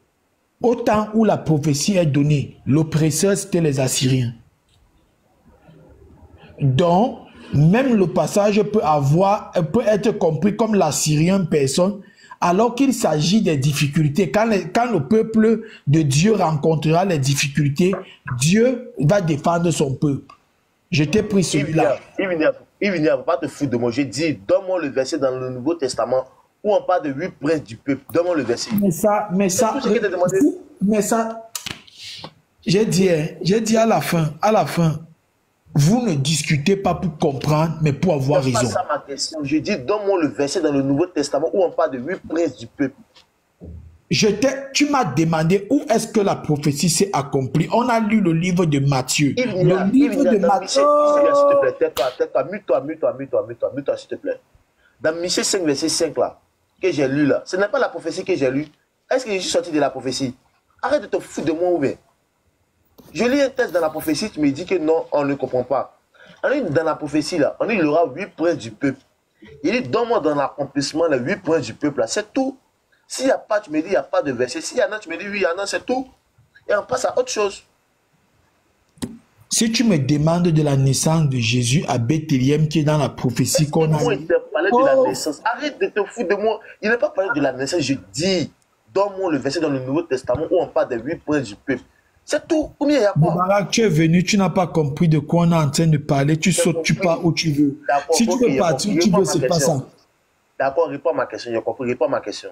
au temps où la prophétie est donnée, l'oppresseur c'était les Assyriens. Donc, même le passage peut être compris comme l'Assyrien personne, alors qu'il s'agit des difficultés. Quand le peuple de Dieu rencontrera les difficultés, Dieu va défendre son peuple. Je t'ai pris celui-là. Il ne va pas te foutre de moi. J'ai dit, donne-moi le verset dans le Nouveau Testament où on parle de 8 princes du peuple. Donne-moi le verset. Mais ça, j'ai dit à la fin, vous ne discutez pas pour comprendre, mais pour avoir raison. C'est pas ça ma question. Je dis, donne-moi le verset dans le Nouveau Testament où on parle de 8 princes du peuple. Tu m'as demandé où est-ce que la prophétie s'est accomplie. On a lu le livre de Matthieu. Le livre de Matthieu. S'il te plaît, tais-toi, mute-toi, s'il te plaît. Dans Michée 5, verset 5, là, que j'ai lu là, ce n'est pas la prophétie que j'ai lue. Est-ce que je suis sorti de la prophétie? Arrête de te foutre de moi ou bien. Je lis un texte dans la prophétie, tu me dis que non, on ne comprend pas. On dit dans la prophétie, là, on dit il y aura 8 princes du peuple. Il dit, donne-moi dans l'accomplissement les 8 princes du peuple, là, c'est tout. S'il n'y a pas, tu me dis, il n'y a pas de verset. S'il y en a, tu me dis, oui, il y en a, c'est tout. Et on passe à autre chose. Si tu me demandes de la naissance de Jésus à Bethléem, qui est dans la prophétie qu'on a... Moi, il t'a parlé de la naissance. Arrête de te foutre de moi. Il n'a pas parlé de la naissance, je dis... donne-moi le verset dans le Nouveau Testament où on parle des 8 princes du peuple. C'est tout. Combien il y a quoi? Moubarak, tu es venu, tu n'as pas compris de quoi on est en train de parler. Tu sautes, tu pars où tu veux. Si tu veux partir où tu veux, c'est pas ça. D'accord, réponds à ma question. J'ai compris. Réponds à ma question.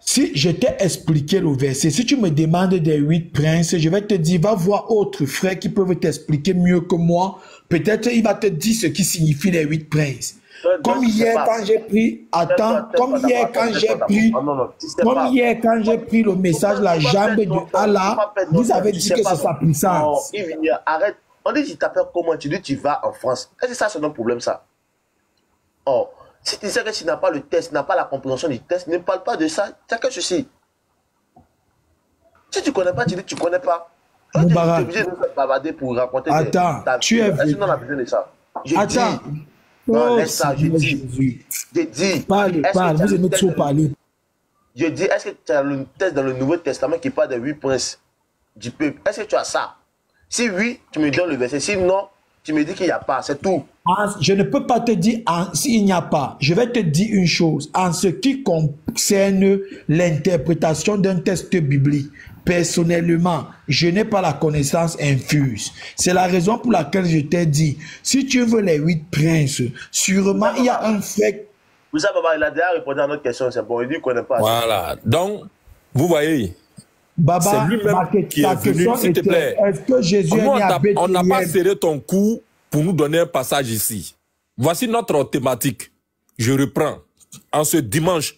Si je t'ai expliqué le verset, si tu me demandes des 8 princes, je vais te dire, va voir autres frères qui peuvent t'expliquer mieux que moi. Peut-être il va te dire ce qui signifie les 8 princes. Comme hier quand j'ai pris, attends, comme hier quand j'ai pris, le message, la jambe de Allah, vous avez dit que c'est sa puissance. Arrête. On dit, tu t'appelles comment? Tu dis, tu vas en France. Est-ce que ça, c'est notre problème, ça? Oh. Si tu sais que tu n'as pas le test, tu n'as pas la compréhension du test, ne parle pas de ça. Tu as que ceci. Si tu ne connais pas, tu dis tu ne connais pas. Tu es obligé de faire bavarder pour raconter. Attends, tu es venu. Est-ce qu'on a besoin de ça? Attends. Non, laisse ça, je dis. Parle, vous aimez trop parler. Je dis, est-ce que tu as le test dans le Nouveau Testament qui parle des 8 princes du peuple? Est-ce que tu as ça? Si oui, tu me donnes le verset. Si non, tu me dis qu'il n'y a pas, c'est tout. Je ne peux pas te dire s'il n'y a pas. Je vais te dire une chose. En ce qui concerne l'interprétation d'un texte biblique, personnellement, je n'ai pas la connaissance infuse. C'est la raison pour laquelle je t'ai dit, si tu veux les 8 princes, sûrement il y a un frère... Vous savez, Baba, il a déjà répondu à notre question, c'est bon, il dit qu'il ne connaît pas. Voilà. Donc, vous voyez... Baba, c'est lui-même qui est venu, s'il te plaît. Est-ce que Jésus est né à Bethléem? On n'a pas serré ton cou pour nous donner un passage ici. Voici notre thématique. Je reprends. En ce dimanche,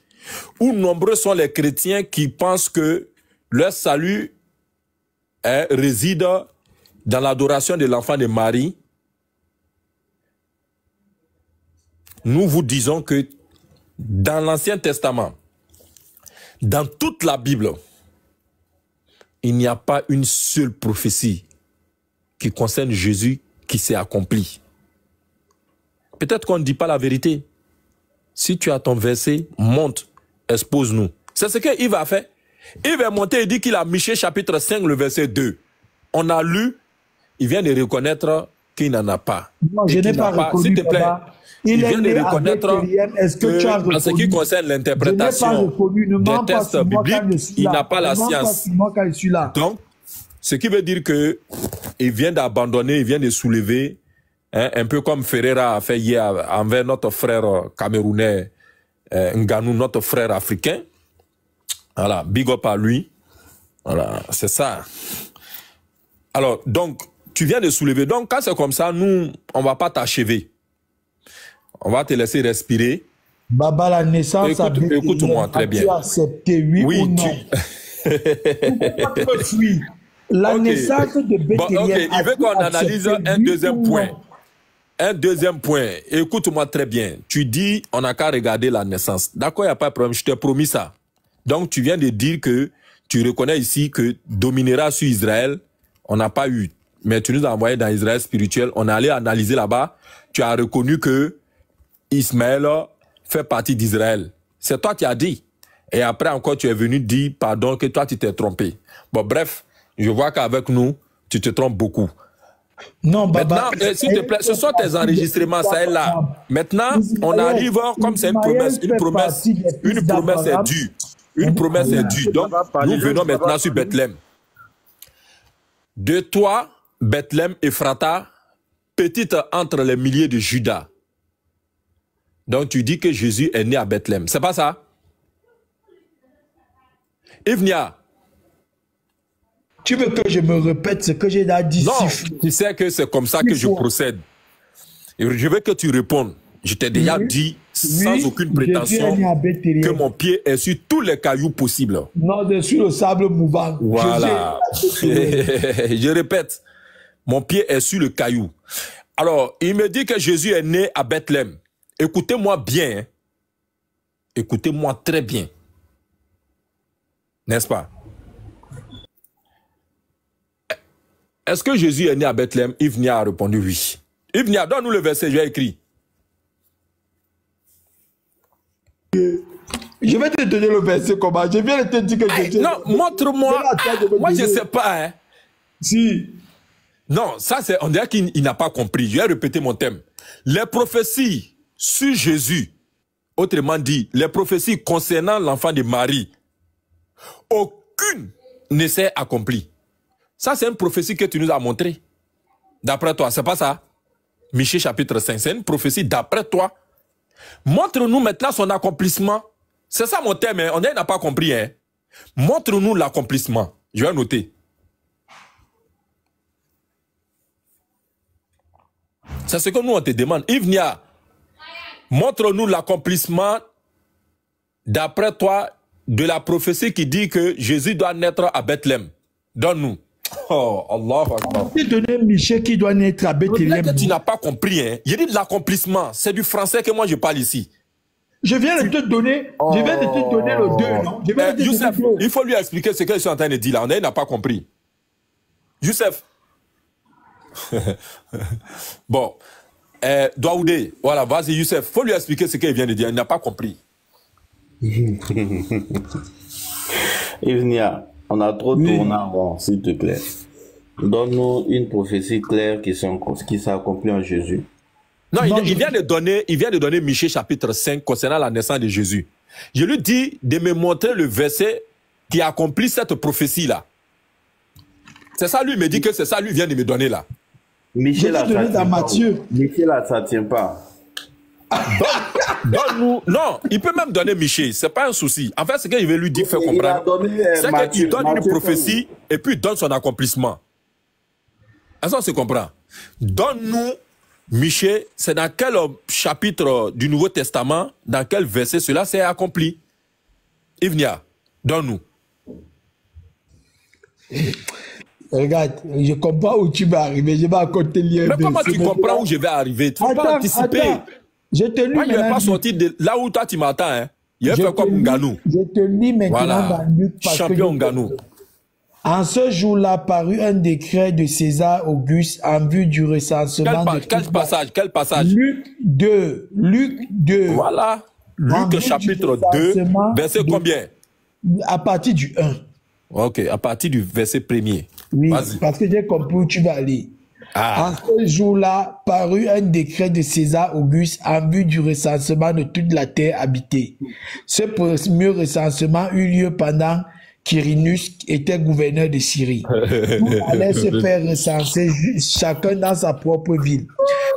où nombreux sont les chrétiens qui pensent que leur salut réside dans l'adoration de l'enfant de Marie, nous vous disons que dans l'Ancien Testament, dans toute la Bible, il n'y a pas une seule prophétie qui concerne Jésus qui s'est accomplie. Peut-être qu'on ne dit pas la vérité. Si tu as ton verset, monte, expose-nous. C'est ce que Yves a fait. Yves est monté et dit qu'il a Michée chapitre 5, le verset 2. On a lu, il vient de reconnaître qu'il n'en a pas. Non, je n'ai pas reconnu, s'il te plaît. Il vient de reconnaître que en ce qui concerne l'interprétation des textes bibliques, il n'a pas la science. Donc, ce qui veut dire que il vient d'abandonner, il vient de soulever, un peu comme Ferreira a fait hier envers notre frère camerounais, Nganou, notre frère africain. Voilà, big up à lui. Voilà, c'est ça. Alors, donc, tu viens de soulever. Donc, quand c'est comme ça, nous, on ne va pas t'achever. On va te laisser respirer. Baba, la naissance écoute-moi très bien. Tu accepté, oui ou non? La naissance de Bethléem. Il veut qu'on analyse un deuxième point. Un deuxième point. Écoute-moi très bien. Tu dis, on n'a qu'à regarder la naissance. D'accord, il n'y a pas de problème. Je t'ai promis ça. Donc, tu viens de dire que tu reconnais ici que dominera sur Israël, on n'a pas eu. Mais tu nous as envoyé dans Israël spirituel. On est allé analyser là-bas. Tu as reconnu que Ismaël fait partie d'Israël. C'est toi qui as dit. Et après encore, tu es venu dire, pardon, que toi, tu t'es trompé. Bon, bref, je vois qu'avec nous, tu te trompes beaucoup. Non, Baba. Maintenant, s'il te plaît, ce sont tes enregistrements, ça est là. Maintenant, on arrive, comme c'est une promesse est due. Une promesse est due. Donc, nous venons maintenant sur Bethléem. De toi, Bethléem, Ephrata, petite entre les milliers de Judas. Donc, tu dis que Jésus est né à Bethléem. C'est pas ça? Ivnia. Tu veux que je me répète ce que j'ai dit? Non, tu sais que c'est comme ça que je procède. Et je veux que tu répondes. Je t'ai déjà dit, sans aucune prétention, que mon pied est sur tous les cailloux possibles. Non, je suis le sable mouvant. Voilà. Je répète, mon pied est sur le caillou. Alors, il me dit que Jésus est né à Bethléem. Écoutez-moi bien. Hein. Écoutez-moi très bien. N'est-ce pas? Est-ce que Jésus est né à Bethléem? Ivnia a répondu oui. Ivnia, donne-nous le verset, j'ai écrit. Je vais te donner le verset comment? Je viens de te dire que Jésus... Non, montre-moi. Moi, je ne sais pas. Hein. Si. Non, ça, c'est... On dirait qu'il n'a pas compris. Je vais répéter mon thème. Les prophéties sur Jésus, autrement dit, les prophéties concernant l'enfant de Marie, aucune ne s'est accomplie. Ça, c'est une prophétie que tu nous as montrée. D'après toi, c'est pas ça? Michée chapitre 5, c'est une prophétie d'après toi. Montre-nous maintenant son accomplissement. C'est ça mon thème, hein. On n'a pas compris. Hein. Montre-nous l'accomplissement. Je vais noter. C'est ce que nous on te demande. Yves Nia, montre-nous l'accomplissement d'après toi de la prophétie qui dit que Jésus doit naître à Bethléem. Donne-nous. Oh, Allah Akbar. Tu donné Michel qui doit naître à Bethléem. Tu n'as pas compris. Hein. Il dit de l'accomplissement. C'est du français que moi je parle ici. Je viens de te donner, je viens de te donner le 2, non? Je viens de te Youssef, donner il faut lui expliquer ce que je suis en train de dire là. On n'a pas compris. Youssef. Bon. Daoudé, voilà, vas-y Youssef. Il faut lui expliquer ce qu'il vient de dire. Il n'a pas compris. Ivnia, on a trop tourné en rond, s'il te plaît. Donne-nous une prophétie claire qui s'est accomplie en Jésus. Non, il vient de donner Michée chapitre 5 concernant la naissance de Jésus. Je lui dis de me montrer le verset qui accomplit cette prophétie-là. C'est ça, lui me dit que c'est ça, lui vient de me donner là. Michel, là, ça ne tient pas. Donne-nous. Non, il peut même donner Michée, c'est pas un souci. En fait, ce qu'il veut lui dire, faire comprendre, c'est qu'il donne une prophétie et puis il donne son accomplissement. Est-ce qu'on se comprend? Donne-nous Michée, c'est dans quel chapitre du Nouveau Testament, dans quel verset cela s'est accompli? Ivnia, donne-nous. Regarde, je comprends où tu vas arriver, je vais raconter l'IRB. Mais comment tu comprends où je vais arriver? Tu ne peux pas anticiper. Attends. Je te lis. Moi, je ne vais pas sortir de là où toi tu m'attends. Hein. Je vais faire comme Nganou. Je te lis maintenant voilà. dans Luc. Champion Nganou. En ce jour-là, parut un décret de César Auguste en vue du recensement. Quel passage? Luc 2. Voilà. Luc chapitre 2, verset combien? À partir du 1. Ok, à partir du verset 1er. Oui, parce que j'ai compris où tu vas aller. En ce jour-là, parut un décret de César Auguste en vue du recensement de toute la terre habitée. Ce premier recensement eut lieu pendant Quirinus était gouverneur de Syrie. Tout allait se faire recenser, chacun dans sa propre ville.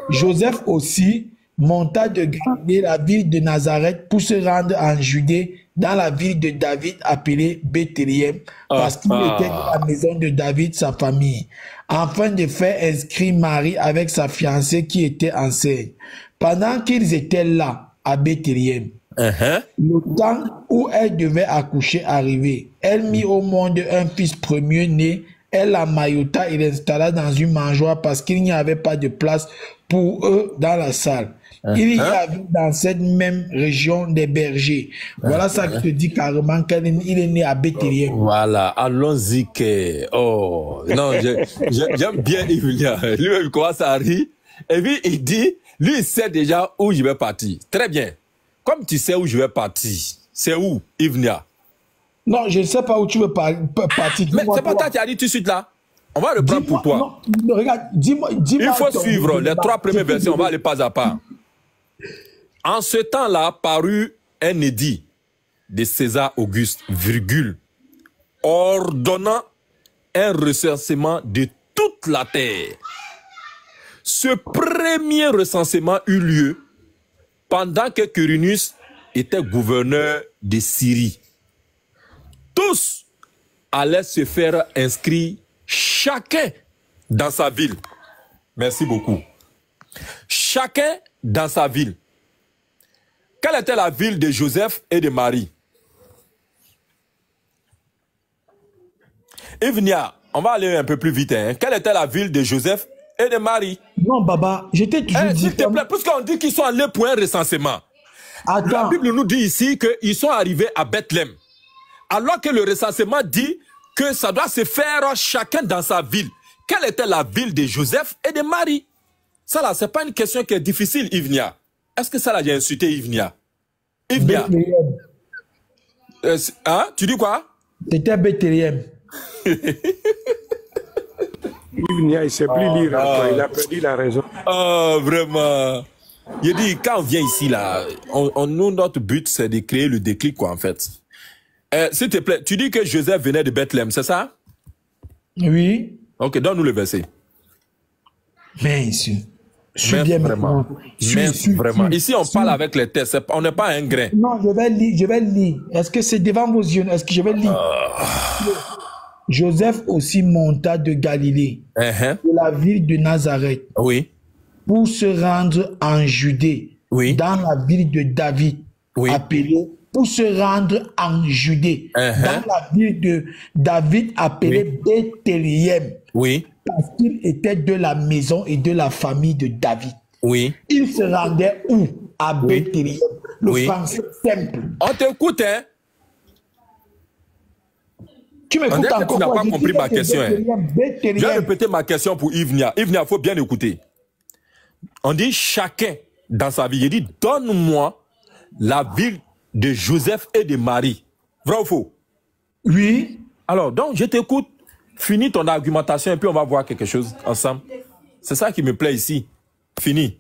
Joseph aussi monta de Galilée, la ville de Nazareth, pour se rendre en Judée, dans la ville de David appelée Bethléem, parce qu'il était dans la maison de David, sa famille, afin de faire inscrire Marie avec sa fiancée qui était enceinte. Pendant qu'ils étaient là, à Bethléem, le temps où elle devait accoucher arrivait. Elle mit au monde un fils premier-né. Elle l'emmaillota et l'installa dans une mangeoire parce qu'il n'y avait pas de place pour eux dans la salle. Il y avait dans cette même région des bergers. Voilà ça qui te dit carrément qu'il est né à Bethléem. Voilà, allons-y que... Oh, non, j'aime bien Ivlia. Lui, il commence à rire. Et puis, il dit, lui, il sait déjà où je vais partir. Très bien. Comme tu sais où je vais partir, c'est où, Ivnia? Non, je ne sais pas où tu veux partir. Mais c'est pas toi qui as dit tout de suite là. On va le prendre pour toi. Non, regarde, dis-moi. Il faut suivre les 3 premiers versets, on va aller pas à pas. En ce temps-là, parut un édit de César Auguste, virgule, ordonnant un recensement de toute la terre. Ce premier recensement eut lieu pendant que Quirinus était gouverneur de Syrie. Tous allaient se faire inscrire, chacun dans sa ville. Merci beaucoup. Chacun dans sa ville. Quelle était la ville de Joseph et de Marie? Ivnia, on va aller un peu plus vite. Hein. Quelle était la ville de Joseph et de Marie? Non, Baba, j'étais toujours dit... S'il te plaît, puisqu'on dit qu'ils sont allés pour un recensement. Attends. La Bible nous dit ici qu'ils sont arrivés à Bethléem. Alors que le recensement dit que ça doit se faire chacun dans sa ville. Quelle était la ville de Joseph et de Marie? Ça là, c'est pas une question qui est difficile, Ivnia. Est-ce que ça là, j'ai insulté Ivnia? Ivnia. Hein? Tu dis quoi? C'était Bethléem. Ivnia, il ne sait plus lire. Il a perdu la raison. Oh, vraiment. Je dis, quand on vient ici, là, nous, notre but, c'est de créer le déclic, quoi, en fait. S'il te plaît, tu dis que Joseph venait de Bethléem, c'est ça? Oui. Ok, donne-nous le verset. Mais ici, je suis bien vraiment. Vraiment. Ici, on parle avec les textes. On n'est pas un grain. Non, je vais lire. Est-ce que c'est devant vos yeux? Est-ce que je vais lire? Joseph aussi monta de Galilée, de la ville de Nazareth, oui, pour se rendre en Judée, oui, dans la ville de David, oui, appelée, pour se rendre en Judée, dans la ville de David, appelée Bethléem, oui, parce qu'il était de la maison et de la famille de David. Oui. Il se rendait où? À Bethléem. Le français simple. On t'écoute, hein? Tu m'écoutes encore. Tu n'as pas compris ma question. Hein? Je vais répéter ma question pour Yvnia. Yvnia, il faut bien écouter. On dit chacun dans sa vie. Il dit, donne-moi la ville de Joseph et de Marie. Vrai ou faux? Oui. Alors, donc, je t'écoute. Finis ton argumentation et puis on va voir quelque chose ensemble. C'est ça qui me plaît ici. Fini.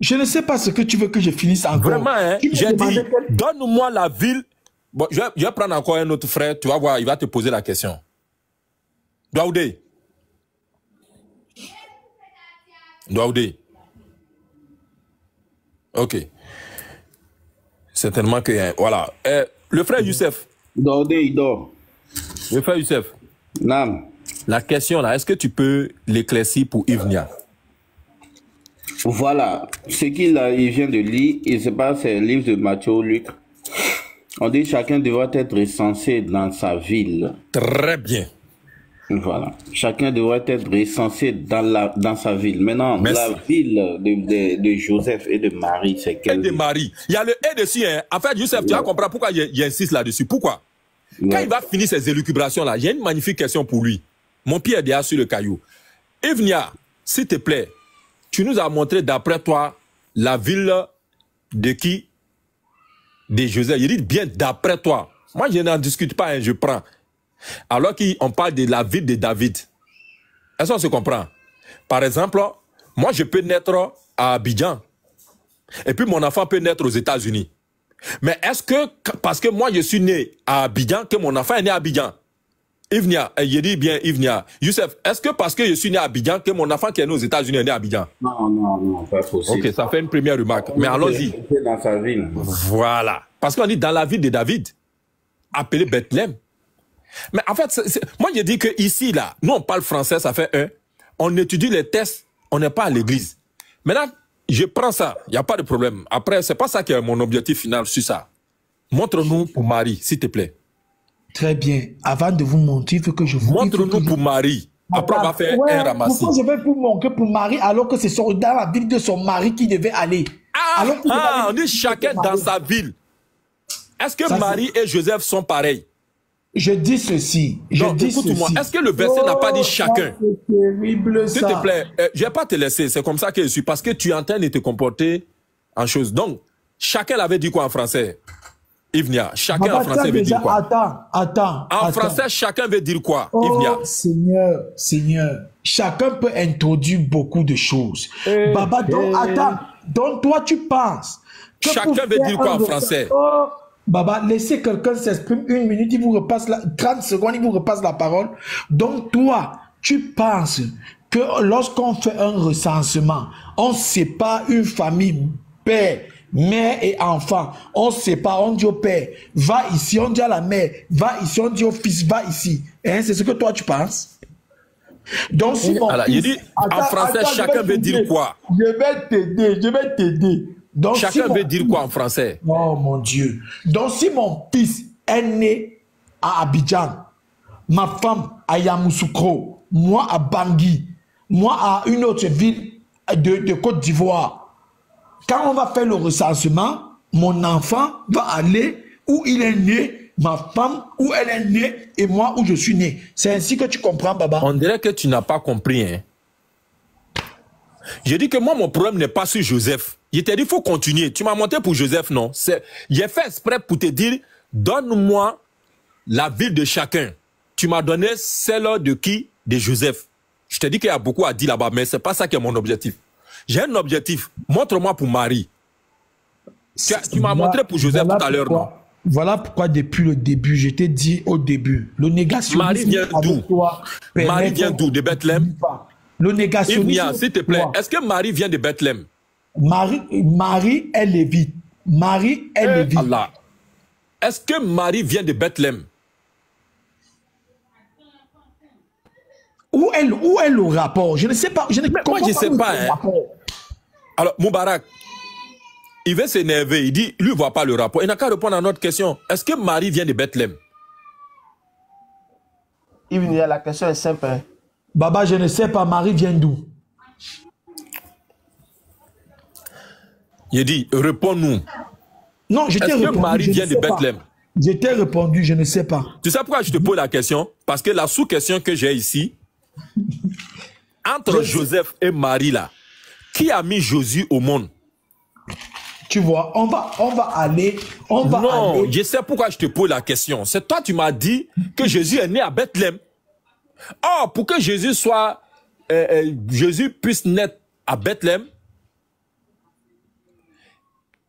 Je ne sais pas ce que tu veux que je finisse encore. Vraiment, hein? J'ai dit, donne-moi la ville. Bon, je vais prendre encore un autre frère. Tu vas voir, il va te poser la question. Daoudé. Daoudé. Ok. Certainement que... Voilà. Le frère Youssef. Daoudé, il dort. Le frère Youssef. Non. La question là, est-ce que tu peux l'éclaircir pour Yvnia? Voilà. Ce qu'il vient de lire, il se passe, c'est le livre de Matthieu, Luc. On dit chacun devrait être recensé dans sa ville. Très bien. Voilà. Chacun devrait être recensé dans sa ville. Maintenant, la ville de Joseph et de Marie, c'est quelle ville? Et de Marie. Il y a le et dessus. Hein. En fait, Youssef, tu vas comprendre pourquoi il insiste là-dessus. Pourquoi? Quand il va finir ses élucubrations-là, j'ai une magnifique question pour lui. Mon pied est déjà sur le caillou. Yvnia, s'il te plaît, tu nous as montré d'après toi la ville de qui? De Joseph. Il dit bien d'après toi. Moi, je n'en discute pas, hein, je prends. Alors qu'on parle de la ville de David. Est-ce qu'on se comprend? Par exemple, moi, je peux naître à Abidjan. Et puis, mon enfant peut naître aux États-Unis. Mais est-ce que, parce que moi, je suis né à Abidjan, que mon enfant est né à Abidjan? Yvnia, je dis bien Yvnia. Youssef, est-ce que parce que je suis né à Abidjan, que mon enfant qui est né aux États-Unis est né à Abidjan? Non, pas possible. Ok, ça fait une première remarque. Mais allons-y. Dans sa ville. Voilà. Parce qu'on dit dans la ville de David, appelé Bethléem. Mais en fait, moi, je dis que ici, là, nous, on parle français, ça fait un. On étudie les tests, on n'est pas à l'église. Maintenant, je prends ça, il n'y a pas de problème. Après, c'est pas ça qui est mon objectif final sur ça. Montre-nous pour Marie, s'il te plaît. Très bien. Avant de vous montrer, il faut que je vous... Montre-nous pour Marie. Après, on va faire un ramassis. Pourquoi je vais vous montrer pour Marie alors que c'est dans la ville de son mari qui devait aller? On dit chacun dans sa ville. Est-ce que ça, Marie et Joseph sont pareils? Je dis ceci. Écoute-moi. Est-ce que le verset n'a pas dit chacun? C'est terrible, ça. S'il te plaît, je ne vais pas te laisser. C'est comme ça que je suis. Parce que tu es en train de te comporter en chose. Donc, chacun l'avait dit quoi en français? Yvnia, chacun en français veut dire quoi? Attends. En français, chacun veut dire quoi, Yvnia? Seigneur, chacun peut introduire beaucoup de choses. Baba, donc, attends. Donc, toi, tu penses que chacun veut dire quoi en français? Baba, laissez quelqu'un s'exprimer 1 minute, il vous repasse 30 secondes, il vous repasse la parole. Donc, toi, tu penses que lorsqu'on fait un recensement, on sépare une famille, père, mère et enfant. On sépare, on dit au père, va ici, on dit à la mère, va ici, on dit au fils, va ici. Hein, c'est ce que toi, tu penses? Donc, si mon alors, fils... il dit, en français, chacun veut dire quoi? Je vais t'aider. Donc, chacun veut dire quoi en français? Oh mon Dieu. Donc, si mon fils est né à Abidjan, ma femme à Yamoussoukro, moi à Bangui, moi à une autre ville de Côte d'Ivoire, quand on va faire le recensement, mon enfant va aller où il est né, ma femme où elle est née et moi où je suis né. C'est ainsi que tu comprends, Baba? On dirait que tu n'as pas compris, hein? J'ai dit que moi, mon problème n'est pas sur Joseph. Je t'ai dit, il faut continuer. Tu m'as monté pour Joseph, non? J'ai fait exprès pour te dire, donne-moi la ville de chacun. Tu m'as donné celle de qui? De Joseph. Je t'ai dit qu'il y a beaucoup à dire là-bas, mais ce n'est pas ça qui est mon objectif. J'ai un objectif. Montre-moi pour Marie. Tu m'as montré pour Joseph tout à l'heure, non? Voilà pourquoi depuis le début, je t'ai dit au début, le négationnisme Marie vient d'où? Marie vient d'où? De Bethléem? Le négationnisme... S'il te plaît, est-ce que Marie vient de Bethléem? Marie est lévite. Marie est lévite. Allah. Est-ce que Marie vient de Bethléem? Où est le rapport? Je ne sais pas. Moi, je ne sais pas. Hein. Alors, Moubarak, il veut s'énerver. Il dit, lui, ne voit pas le rapport. Il n'a qu'à répondre à notre question. Est-ce que Marie vient de Bethléem? La question est simple. Hein. Baba, je ne sais pas. Marie vient d'où? Il dit, réponds-nous. Non, je t'ai répondu. Est-ce que Marie vient de Bethléem? Je t'ai répondu, je ne sais pas. Tu sais pourquoi je te pose la question? Parce que la sous-question que j'ai ici, entre Joseph et Marie, là, qui a mis Jésus au monde? Tu vois, on va aller... Non, je sais pourquoi je te pose la question. C'est toi, tu m'as dit que Jésus est né à Bethléem. Or, pour que Jésus soit... Jésus puisse naître à Bethléem,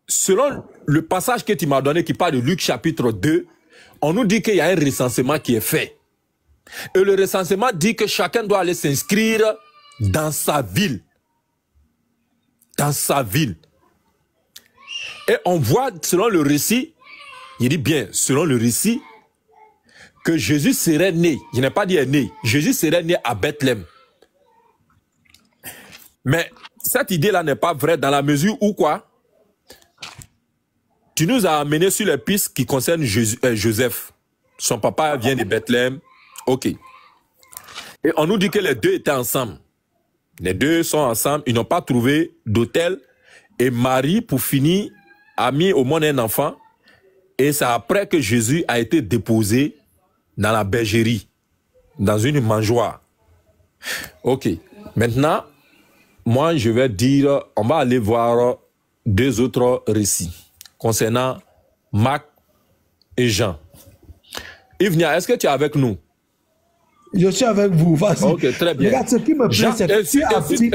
selon le passage que tu m'as donné qui parle de Luc chapitre 2, on nous dit qu'il y a un recensement qui est fait. Et le recensement dit que chacun doit aller s'inscrire dans sa ville. Dans sa ville. Et on voit, selon le récit, il dit bien, selon le récit, que Jésus serait né. Je n'ai pas dit né. Jésus serait né à Bethléem. Mais cette idée-là n'est pas vraie dans la mesure où quoi? Tu nous as amené sur les pistes qui concernent Joseph. Son papa vient de Bethléem. Ok. Et on nous dit que les deux étaient ensemble. Les deux sont ensemble. Ils n'ont pas trouvé d'hôtel. Et Marie, pour finir, a mis au monde un enfant. Et c'est après que Jésus a été déposé dans la bergerie, dans une mangeoire. Ok. Maintenant, moi, je vais dire, on va aller voir deux autres récits concernant Marc et Jean. Ivnia, est-ce que tu es avec nous? Je suis avec vous, vas-y. Ok, très bien. Regarde, ce qui me plaît, c'est que tu as dit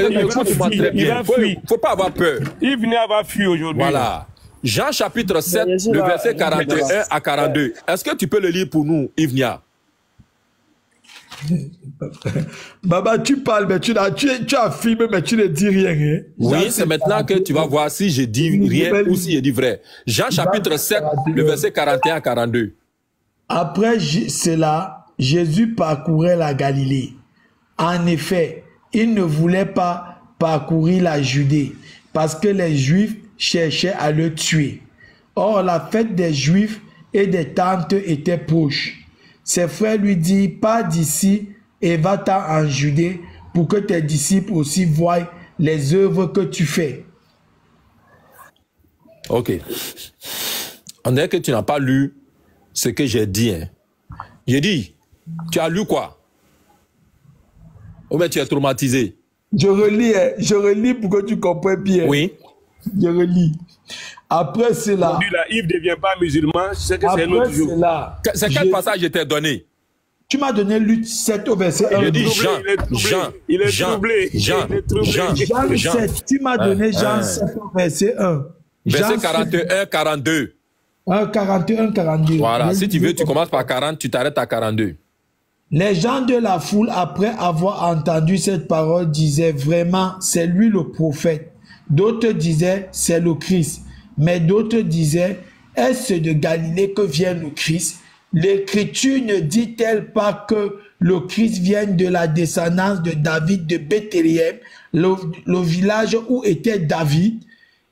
il faut pas avoir peur. Ivnia va fuir aujourd'hui. Voilà. Jean chapitre 7, le verset 41 à 42. Est-ce que tu peux le lire pour nous, Ivnia? Baba, tu parles, mais tu affirmes, mais tu ne dis rien. Hein? Oui, c'est maintenant que tu vas voir si je dis rien ou si je dis vrai. Jean chapitre 7, le verset 41 à 42. Après cela, Jésus parcourait la Galilée. En effet, il ne voulait pas parcourir la Judée, parce que les Juifs cherchaient à le tuer. Or, la fête des Juifs et des tentes était proche. Ses frères lui dirent, pars d'ici et va-t'en en Judée pour que tes disciples aussi voient les œuvres que tu fais. Ok. On dirait que tu n'as pas lu ce que j'ai dit. Hein. J'ai dit, tu as lu quoi? Ou bien tu es traumatisé? Je relis pour que tu comprennes bien. Oui. Je relis. Après cela... Aujourd'hui, là, Yves ne devient pas musulman, c'est que c'est un autre jour. C'est quel passage je t'ai donné? Tu m'as donné Luc 7 au verset 1. Je dis Jean 7. Tu m'as donné Jean 7 au verset 1. Verset 41, 42. 41, 42. Voilà, si tu veux, tu commences par 40, tu t'arrêtes à 42. Les gens de la foule, après avoir entendu cette parole, disaient vraiment, c'est lui le prophète. D'autres disaient, c'est le Christ. Mais d'autres disaient, est-ce de Galilée que vient le Christ? L'Écriture ne dit-elle pas que le Christ vient de la descendance de David de Bethléem, le village où était David?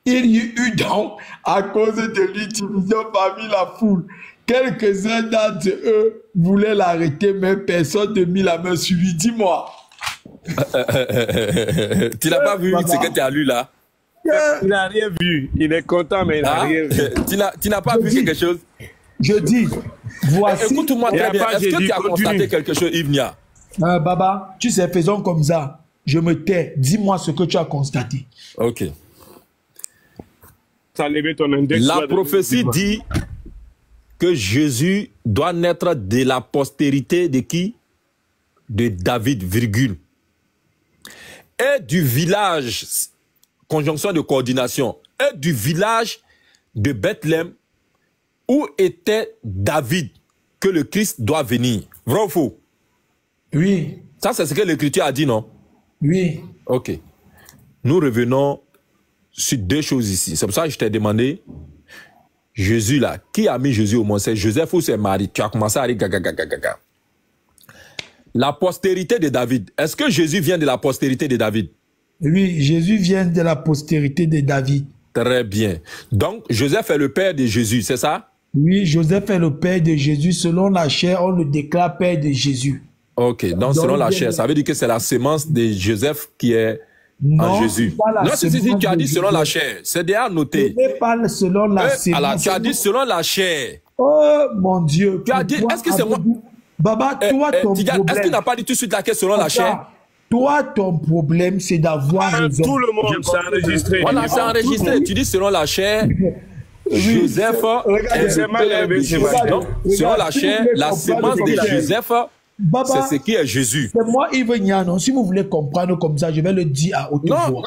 Il y eut donc, à cause de l'utilisation parmi la foule, quelques-uns d'entre eux voulaient l'arrêter, mais personne ne mit la main sur lui. Dis-moi. Tu n'as pas vu ce que tu as lu là? Il n'a rien vu. Il est content, mais il n'a rien vu. Tu n'as pas vu quelque chose? Je dis, voici... Écoute-moi très bien. Est-ce que tu as constaté quelque chose, Ivnia? Baba, tu sais, faisons comme ça. Je me tais. Dis-moi ce que tu as constaté. Ok. Ton index, la prophétie dit que Jésus doit naître de la postérité de qui? De David, virgule. Et du village, conjonction de coordination, et du village de Bethléem, où était David que le Christ doit venir? Vrai ou faux? Oui. Ça, c'est ce que l'Écriture a dit, non? Oui. Ok. Nous revenons sur deux choses ici. C'est pour ça que je t'ai demandé, Jésus là, qui a mis Jésus au monde? C'est Joseph ou c'est Marie? Tu as commencé à dire gaga. La postérité de David. Est-ce que Jésus vient de la postérité de David? Oui, Jésus vient de la postérité de David. Très bien. Donc, Joseph est le père de Jésus, c'est ça? Oui, Joseph est le père de Jésus. Selon la chair, on le déclare père de Jésus. Ok, donc selon la chair, ça veut dire que c'est la sémence de Joseph qui est en Jésus. Non, si, tu as dit selon la chair, c'est déjà noté. Je parle selon la sémence. Alors, tu as dit selon la chair. Oh mon Dieu. Tu as dit, est-ce que c'est moi? Baba, toi, ton problème. Est-ce qu'il n'a pas dit tout de suite la question selon la chair? Toi, ton problème, c'est d'avoir raison. Tout le monde s'est enregistré. Voilà, c'est enregistré. Tu dis selon la chair, Joseph est le père de Jésus. Donc, selon la chair, la sémence de Joseph, c'est ce qui est Jésus. C'est moi, Yves Nianon. Si vous voulez comprendre comme ça, je vais le dire à haute voix.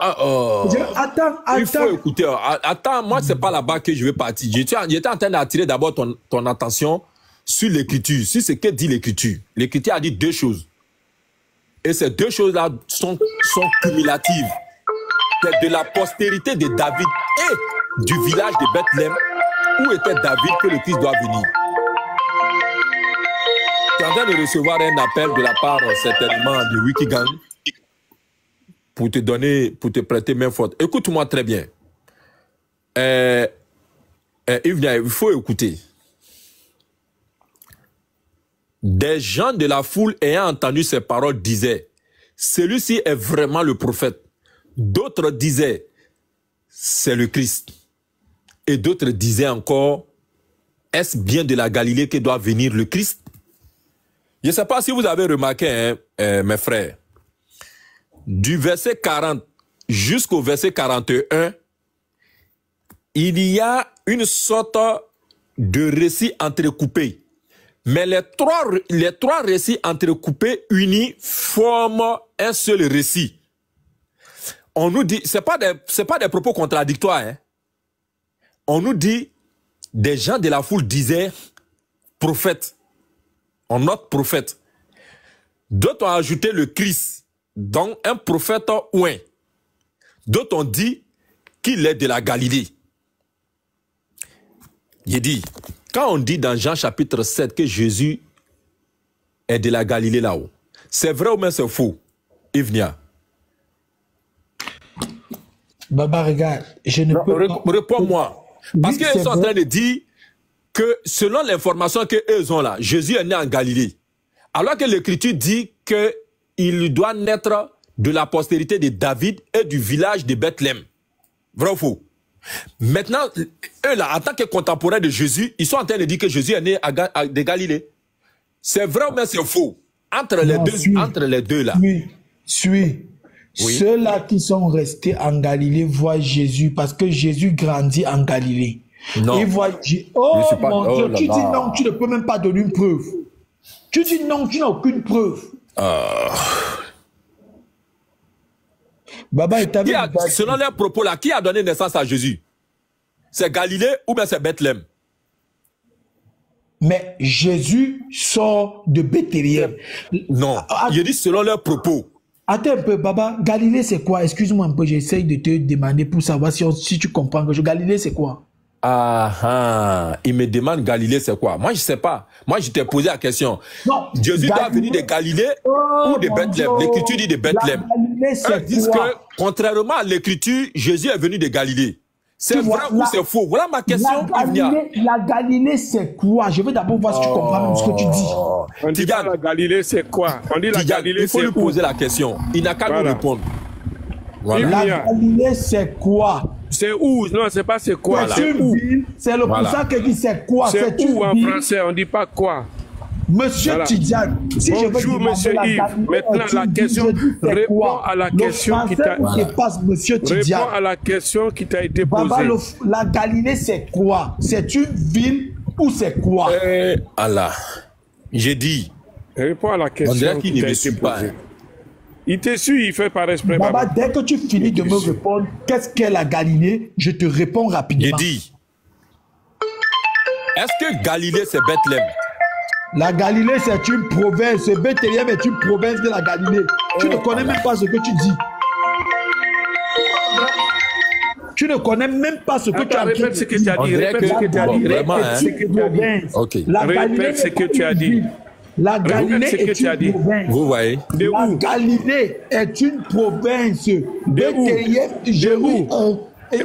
Attends. Il faut écouter. Attends, moi, c'est pas là-bas que je vais partir. J'étais en train d'attirer d'abord ton attention sur l'écriture, sur ce que dit l'écriture. L'écriture a dit deux choses. Et ces deux choses-là sont cumulatives. C'est de la postérité de David et du village de Bethléem où était David que le Christ doit venir. Tu es en train de recevoir un appel de la part certainement de Wikigang pour te prêter main forte. Écoute-moi très bien. Il faut écouter. Des gens de la foule ayant entendu ces paroles disaient, celui-ci est vraiment le prophète. D'autres disaient, c'est le Christ. Et d'autres disaient encore, est-ce bien de la Galilée que doit venir le Christ? Je ne sais pas si vous avez remarqué, mes frères, du verset 40 jusqu'au verset 41, il y a une sorte de récit entrecoupé. Mais les trois récits entrecoupés unis forment un seul récit. On nous dit, c'est pas des propos contradictoires. Hein. On nous dit, des gens de la foule disaient prophète. On note prophète. D'autres ont ajouté le Christ, donc un prophète ouin. D'autres ont dit qu'il est de la Galilée. Il dit, quand on dit dans Jean chapitre 7 que Jésus est de la Galilée là-haut, c'est vrai ou bien c'est faux? Ivnia. Baba, regarde, je ne peux pas... Réponds-moi. Parce Oui, qu'ils sont en train de dire que selon l'information qu'eux ont là, Jésus est né en Galilée. Alors que l'Écriture dit qu'il doit naître de la postérité de David et du village de Bethléem. Vrai ou faux? Maintenant, eux là, en tant que contemporains de Jésus, ils sont en train de dire que Jésus est né de Galilée. C'est vrai ou bien c'est faux? Entre les deux là. Oui. Ceux-là qui sont restés en Galilée voient Jésus parce que Jésus grandit en Galilée. Non. Ils voient... Oh mon Dieu, tu dis non, tu ne peux même pas donner une preuve. Tu dis non, tu n'as aucune preuve. Baba, selon leurs propos là, qui a donné naissance à Jésus? C'est Galilée ou bien c'est Bethléem? Mais Jésus sort de Bethléem. Non, je dis selon leurs propos. Attends un peu, Baba. Galilée, c'est quoi? Excuse-moi un peu, j'essaye de te demander pour savoir si tu comprends que Galilée, c'est quoi? Il me demande Galilée, c'est quoi? Moi, je ne sais pas. Moi, je t'ai posé la question. Non, Jésus doit venir de Galilée ou de Bethléem? L'Écriture dit de Bethléem. Ils disent que, contrairement à l'Écriture, Jésus est venu de Galilée. C'est vrai ou c'est faux? Voilà ma question. La Galilée, c'est quoi? Je veux d'abord voir si tu comprends même ce que tu dis. On dit pas la Galilée, c'est quoi? On dit la Galilée, il faut lui poser la question. Il n'a qu'à nous répondre. Voilà. La Galilée, c'est quoi? C'est où? Non, c'est pas c'est quoi là. C'est une ville. C'est le cousin qui dit c'est quoi? C'est où en français? On dit pas quoi. Monsieur Tidiane, si bonjour, je veux monsieur Yves. Maintenant, la question, réponds à la question qui t'a réponds à la question qui t'a été posée. Baba, la Galilée, c'est quoi? C'est une ville ou c'est quoi? Allah, j'ai dit. Réponds à la question qui t'a été posée. Il te suit, il fait par esprit. Baba, dès que tu finis de me répondre, qu'est-ce qu'est la Galilée? Je te réponds rapidement. J'ai dit. Est-ce que Galilée, c'est Bethléem? La Galilée, c'est une province. Bethléem est une province de la Galilée. Tu ne connais même pas ce que tu dis. Tu ne connais même pas ce que tu as dit. Répète ce que tu as dit. Répète ce que tu as dit. Vraiment, C'est une province. Ok. La Galilée Répète ce que tu as dit. La Galilée ce que est tu as une dit. province. Vous voyez? De La où? Galilée est une province. De où?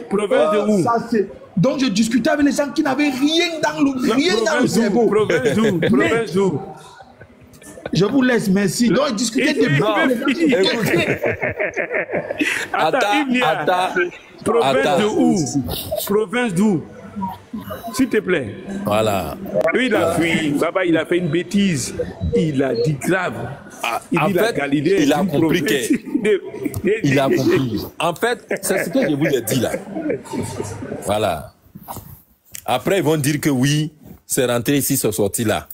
Province de où? Donc je discutais avec les gens qui n'avaient rien dans le cerveau. Province d'où? Province d'où? Je vous laisse, merci. Donc discuter de Province de où? Province d'où? S'il te plaît. Voilà. Lui, il a fui. Baba, il a fait une bêtise. Il a dit grave. Il En dit la fait, Galilée. il a compris il a compris. En fait, c'est ce que je vous ai dit là. Voilà. Après, ils vont dire que oui, c'est rentré ici, c'est sorti là.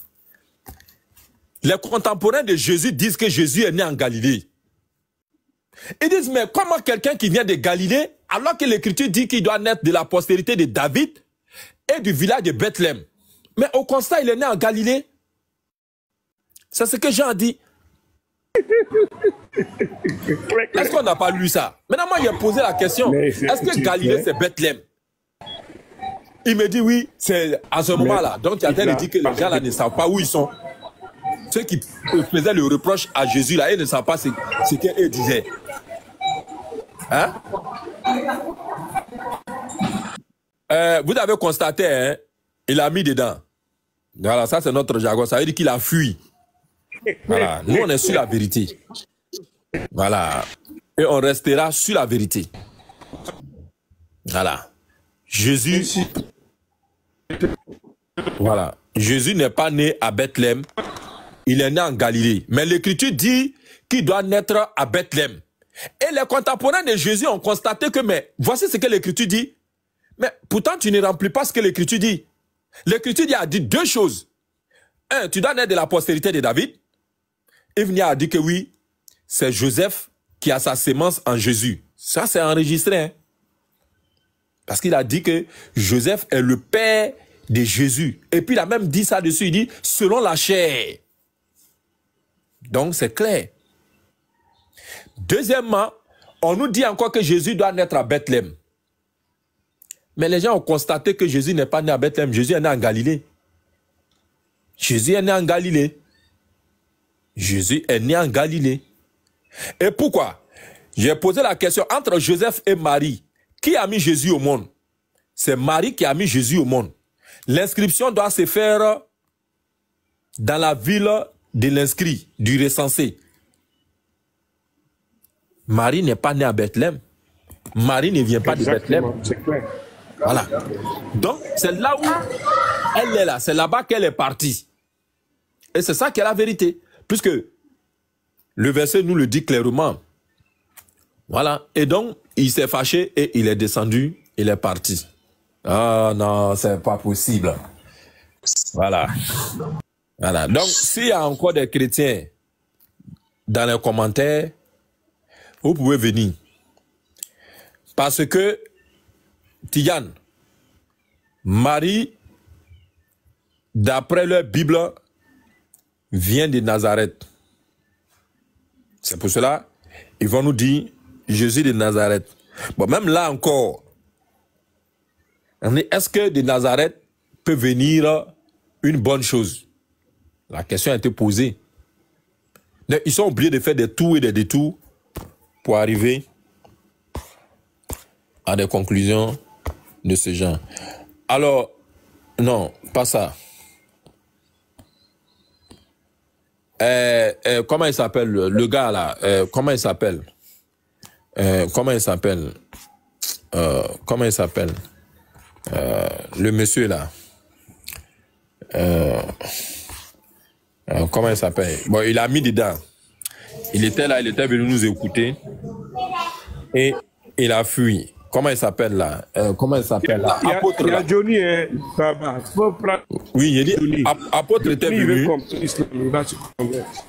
Les contemporains de Jésus disent que Jésus est né en Galilée. Ils disent, mais comment quelqu'un qui vient de Galilée, alors que l'Écriture dit qu'il doit naître de la postérité de David et du village de Bethléem? Mais au constat, il est né en Galilée. C'est ce que Jean a dit. Est-ce qu'on n'a pas lu ça? Maintenant, moi, j'ai posé la question. Est-ce que Galilée, c'est Bethléem? Il me dit oui, c'est à ce moment-là. Donc, il y a quelqu'un qui dit que les gens là ne savent pas où ils sont. Ceux qui faisaient le reproche à Jésus là, ils ne savent pas ce qu'ils disaient. Hein? Vous avez constaté, hein, il a mis dedans. Voilà, ça c'est notre jargon. Ça veut dire qu'il a fui. Voilà. Nous, on est sur la vérité. Voilà. Et on restera sur la vérité. Voilà. Jésus. Voilà. Jésus n'est pas né à Bethléem. Il est né en Galilée. Mais l'Écriture dit qu'il doit naître à Bethléem. Et les contemporains de Jésus ont constaté que, mais voici ce que l'Écriture dit. Mais pourtant, tu ne remplis pas ce que l'Écriture dit. L'Écriture a dit deux choses. Un, tu dois naître de la postérité de David. Ibn a dit que oui, c'est Joseph qui a sa sémence en Jésus. Ça, c'est enregistré. Hein? Parce qu'il a dit que Joseph est le père de Jésus. Et puis il a même dit ça dessus, il dit, selon la chair. Donc c'est clair. Deuxièmement, on nous dit encore que Jésus doit naître à Bethléem. Mais les gens ont constaté que Jésus n'est pas né à Bethléem, Jésus est né en Galilée. Jésus est né en Galilée. Jésus est né en Galilée. Et pourquoi? J'ai posé la question entre Joseph et Marie. Qui a mis Jésus au monde? C'est Marie qui a mis Jésus au monde. L'inscription doit se faire dans la ville de l'inscrit, du recensé. Marie n'est pas née à Bethléem. Marie ne vient pas de Bethléem. C'est clair. Voilà. Donc, c'est là où elle est là. C'est là-bas qu'elle est partie. Et c'est ça qui est la vérité. Puisque le verset nous le dit clairement. Voilà. Et donc, il s'est fâché et il est descendu. Il est parti. Ah non, c'est pas possible. Voilà. Voilà. Donc, s'il y a encore des chrétiens dans les commentaires, vous pouvez venir. Parce que, Tidiane, Marie, d'après leur Bible, vient de Nazareth. C'est pour cela, ils vont nous dire Jésus de Nazareth. Bon, même là encore, est-ce que de Nazareth peut venir une bonne chose? La question a été posée. Ils sont obligés de faire des tours et des détours pour arriver à des conclusions de ce genre. Alors, non, pas ça. Comment il s'appelle le gars là? Comment il s'appelle? Comment il s'appelle? Le monsieur là. Comment il s'appelle? Bon, il a mis dedans. Il était là, il était venu nous écouter. Et il a fui. Comment il s'appelle là? Comment il s'appelle là? Apôtre Il y là. a Johnny, hein, Baba. Oui, il dit, apôtre était Il venu. va se convertir.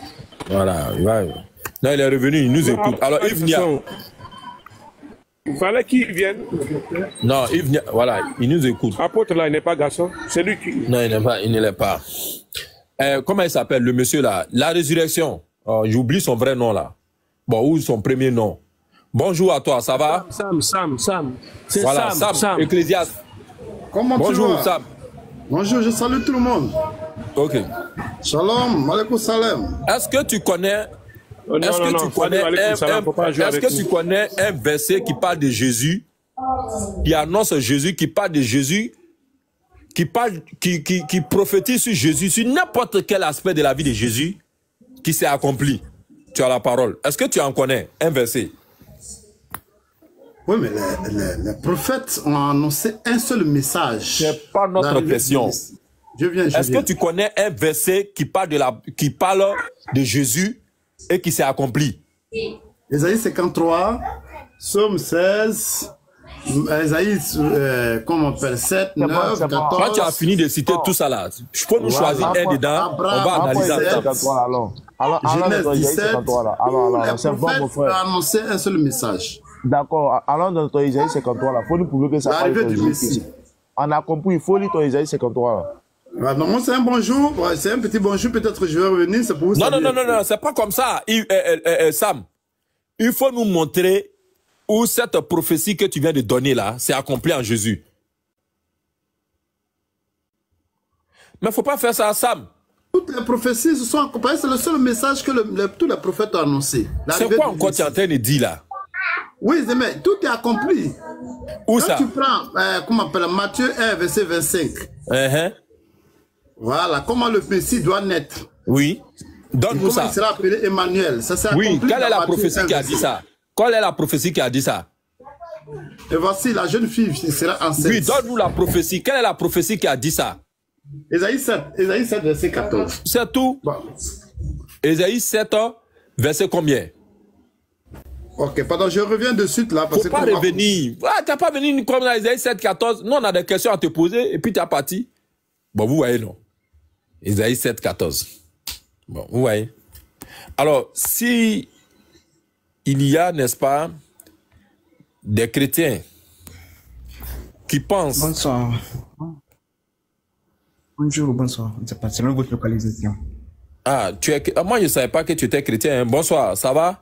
Voilà, il va. Non, il est revenu, il nous écoute. Alors, Yves Nia. Il fallait qu'il vienne. Non, il vient, voilà, il nous écoute. Apôtre là, il n'est pas garçon. C'est lui qui. Non, il ne l'est pas. Comment il s'appelle, le monsieur là? La résurrection. Oh, j'oublie son vrai nom là. Bon, ou son premier nom. Bonjour à toi, ça va? Sam. C'est Voilà, Sam. Ecclésiaste. Comment Bonjour, tu vas? Sam. Bonjour, je salue tout le monde. Ok. Shalom, alaikum salam. Est-ce que tu connais Oh, non, Est-ce non, que non, tu connais tu connais un verset qui parle de Jésus, qui annonce Jésus, qui parle de Jésus, qui prophétise sur Jésus, sur n'importe quel aspect de la vie de Jésus qui s'est accompli? Tu as la parole. Est-ce que tu en connais un verset? Oui, mais les prophètes ont annoncé un seul message. C'est pas notre question. Je viens. Est-ce que tu connais un verset qui parle de Jésus et qui s'est accompli? Ésaïe 53, Psaume 16, Ésaïe, comment on appelle, 7, 9, 14. Quand tu as fini de citer tout ça là, je peux nous choisir un dedans, on va analyser ensemble. Genèse 17, c'est bon, mon frère. a annoncé un seul message. D'accord, allons dans ton Ésaïe 53 là, il faut nous prouver que ça parle de Jésus. On a compris, il faut lire ton Ésaïe 53 là. Non, c'est un bonjour, c'est un petit bonjour, peut-être je vais revenir, c'est pour vous. Non, c'est pas comme ça. Sam, il faut nous montrer où cette prophétie que tu viens de donner là, s'est accomplie en Jésus. Mais il ne faut pas faire ça à Sam. Toutes les prophéties se sont accomplies, c'est le seul message que tous les prophètes ont annoncé. C'est quoi encore tu es en train de dire là? Oui, mais tout est accompli. Où Quand ça? tu prends, comment on appelle, Matthieu 1, verset 25. Voilà, comment le Messie doit naître. Oui. Donne-nous ça. Il sera appelé Emmanuel. Oui, quelle est la prophétie qui a dit ça? Quelle est la prophétie qui a dit ça? Et voici, la jeune fille sera enceinte. Oui, donne-nous la prophétie. Quelle est la prophétie qui a dit ça? Ésaïe 7, verset 14. C'est tout. Bon. Ésaïe 7, verset combien? Ok, pardon, je reviens de suite là. Faut pas revenir. Ah, tu n'as pas venu comme dans Ésaïe 7, 14. Nous, on a des questions à te poser et puis tu es parti. Bon, vous voyez, non? Ésaïe 7, 14. Bon, vous voyez. Alors, si il y a, n'est-ce pas, des chrétiens qui pensent... Bonsoir. Bonjour, bonsoir. C'est pas selon votre localisation. Ah, moi, je ne savais pas que tu étais chrétien. Hein. Bonsoir, ça va?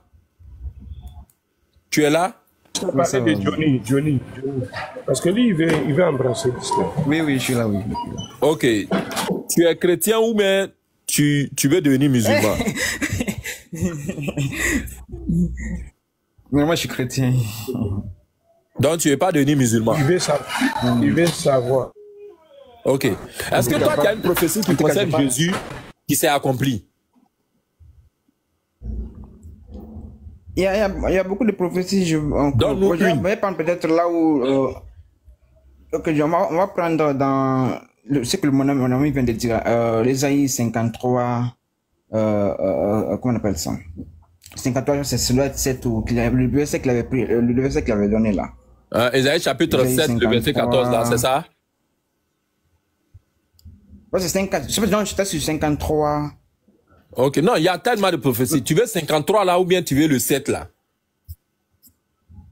Tu es là? Je vais parler de Johnny. Parce que lui, il veut embrasser l'islam. Oui, je suis là, oui. Ok. Tu es chrétien ou bien tu veux devenir musulman? Mais moi, je suis chrétien. Donc, tu ne veux pas devenir musulman? Il veut savoir. Ok. Est-ce que toi, tu as une prophétie qui concerne Jésus qui s'est accomplie? Il y a beaucoup de prophéties. Donne-nous une. On va prendre peut-être là où... Ok, on va prendre dans... ce que mon ami vient de dire. Ésaïe 53... comment on appelle ça? 53, c'est doit être 7 ou... Le verset qu'il avait pris, le verset qu'il avait donné là. Ésaïe chapitre 7, le verset 14 là, c'est ça? Ouais, c'est 54. Je suis sur 53... Ok, non, il y a tellement de prophéties. Tu veux 53 là ou bien tu veux le 7 là?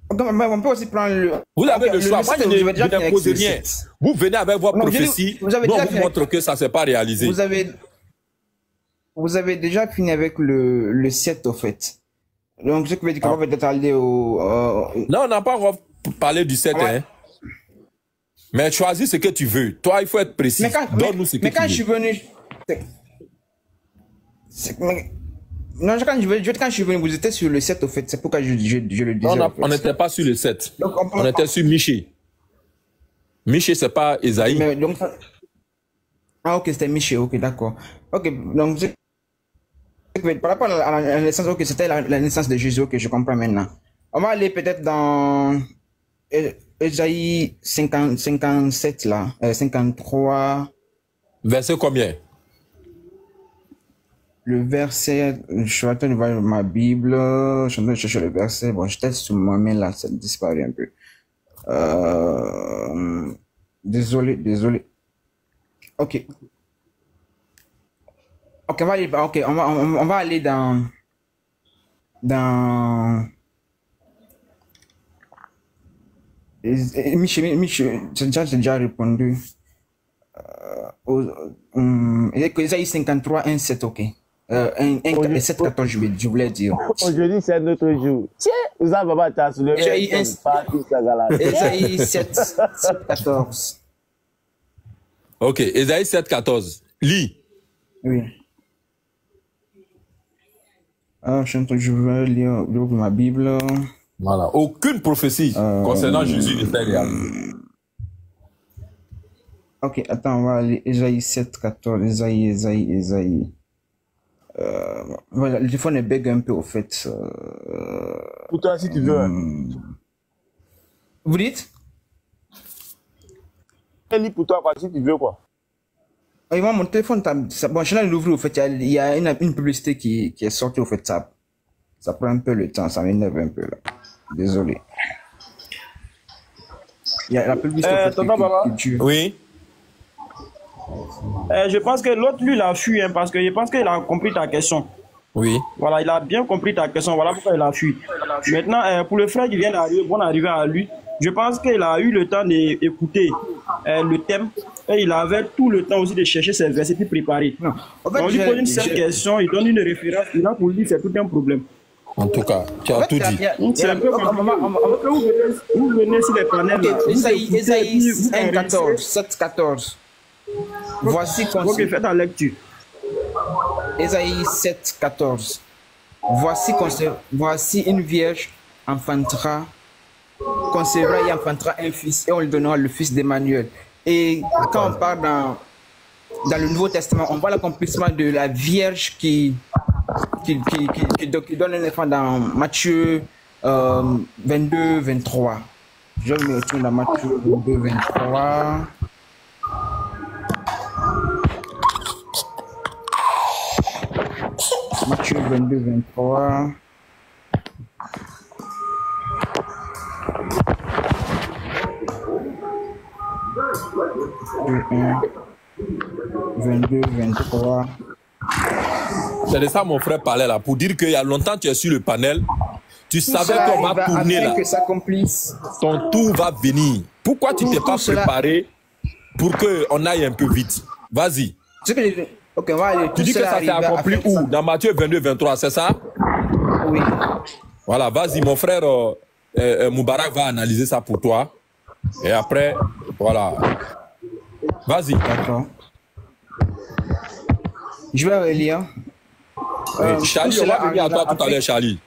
On peut aussi prendre le... Vous avez le choix. Moi, je n'impose rien. Vous venez avec vos prophéties. Nous, on vous montre que ça ne s'est pas réalisé. Vous avez déjà fini avec le 7 au fait. Donc, ce qui veut dire qu'on va peut-être aller au... Non, on n'a pas encore parlé du 7. Hein. Mais choisis ce que tu veux. Toi, il faut être précis. Donne-nous ce que tu veux. Mais quand je suis venu... Non, quand je suis venu, vous étiez sur le 7 au fait, c'est pourquoi je le disais. On n'était pas sur le 7. Donc, on était sur Michée. Michée, c'est pas Esaïe. Ah, ok, c'était Michée, ok, d'accord. Ok, donc, par rapport à la naissance, ok, c'était la naissance de Jésus, ok, je comprends maintenant. On va aller peut-être dans Esaïe 57, là, 53. Verset combien? Le verset, je suis en train de voir ma Bible, je suis en train de chercher le verset, bon, je teste sur ma main là, ça disparaît un peu. Désolé. Ok. Ok, on va aller dans Michel, j'ai déjà répondu. Isaïe 53, 1, 7, ok. 7, 14, je voulais dire. Aujourd'hui, c'est un autre jour. Tiens, vous avez pas ta sur le Isaïe 7, 14. Ok, Isaïe 7, 14. Lis. Oui. Je vais lire ma Bible. Voilà. Aucune prophétie concernant Jésus ne fait réalité. Ok, attends, on va aller Isaïe 7, 14. Isaïe. Voilà, le téléphone est bug un peu au fait. Pour toi, si tu veux. Vous dites? Lis pour toi, quoi, si tu veux, quoi. Et moi, mon téléphone, bon, je l'ai l'ouvrir, au fait, il y a une publicité qui est sortie, au fait, ça prend un peu le temps, ça m'énerve un peu, là. Désolé. Il y a la publicité, Oui. Je pense que l'autre, lui, il a fui, hein, parce que je pense qu'il a compris ta question. Oui. Voilà, il a bien compris ta question, voilà pourquoi il a fui. Maintenant, pour le frère qui vient d'arriver, bon arrivé à lui, je pense qu'il a eu le temps d'écouter le thème et il avait tout le temps aussi de chercher ses versets préparés. Non. En fait, on lui pose une seule question, il donne une référence, il a pour lui, c'est tout un problème. En tout cas, tu as tout dit. C'est un peu comme vous venez sur les panels. Isaïe 1, 14, 7, 14. Voici ok, fais ta lecture. Isaïe 7, 14. Voici une vierge enfantera, concevra et enfantera un fils, et on lui donnera le fils d'Emmanuel. Et quand on parle dans le Nouveau Testament, on voit l'accomplissement de la vierge qui donne un enfant dans Matthieu 22, 23. Je me retourne dans Matthieu 22, 23. Matthieu 22, 23. C'est de ça mon frère parlait là, pour dire qu'il y a longtemps tu es sur le panel, tu savais qu'on va tourner là. Que s'accomplisse. Ton tour va venir. Pourquoi tu t'es pas préparé pour qu'on aille un peu vite? Vas-y. Okay, on va aller. Tu dis que ça s'est accompli où? Dans Matthieu 22, 23, c'est ça? Oui. Voilà, vas-y, mon frère Moubarak va analyser ça pour toi. Et après, voilà. Vas-y. D'accord. Je vais relire. Charlie, on va venir à toi tout à l'heure, Charlie.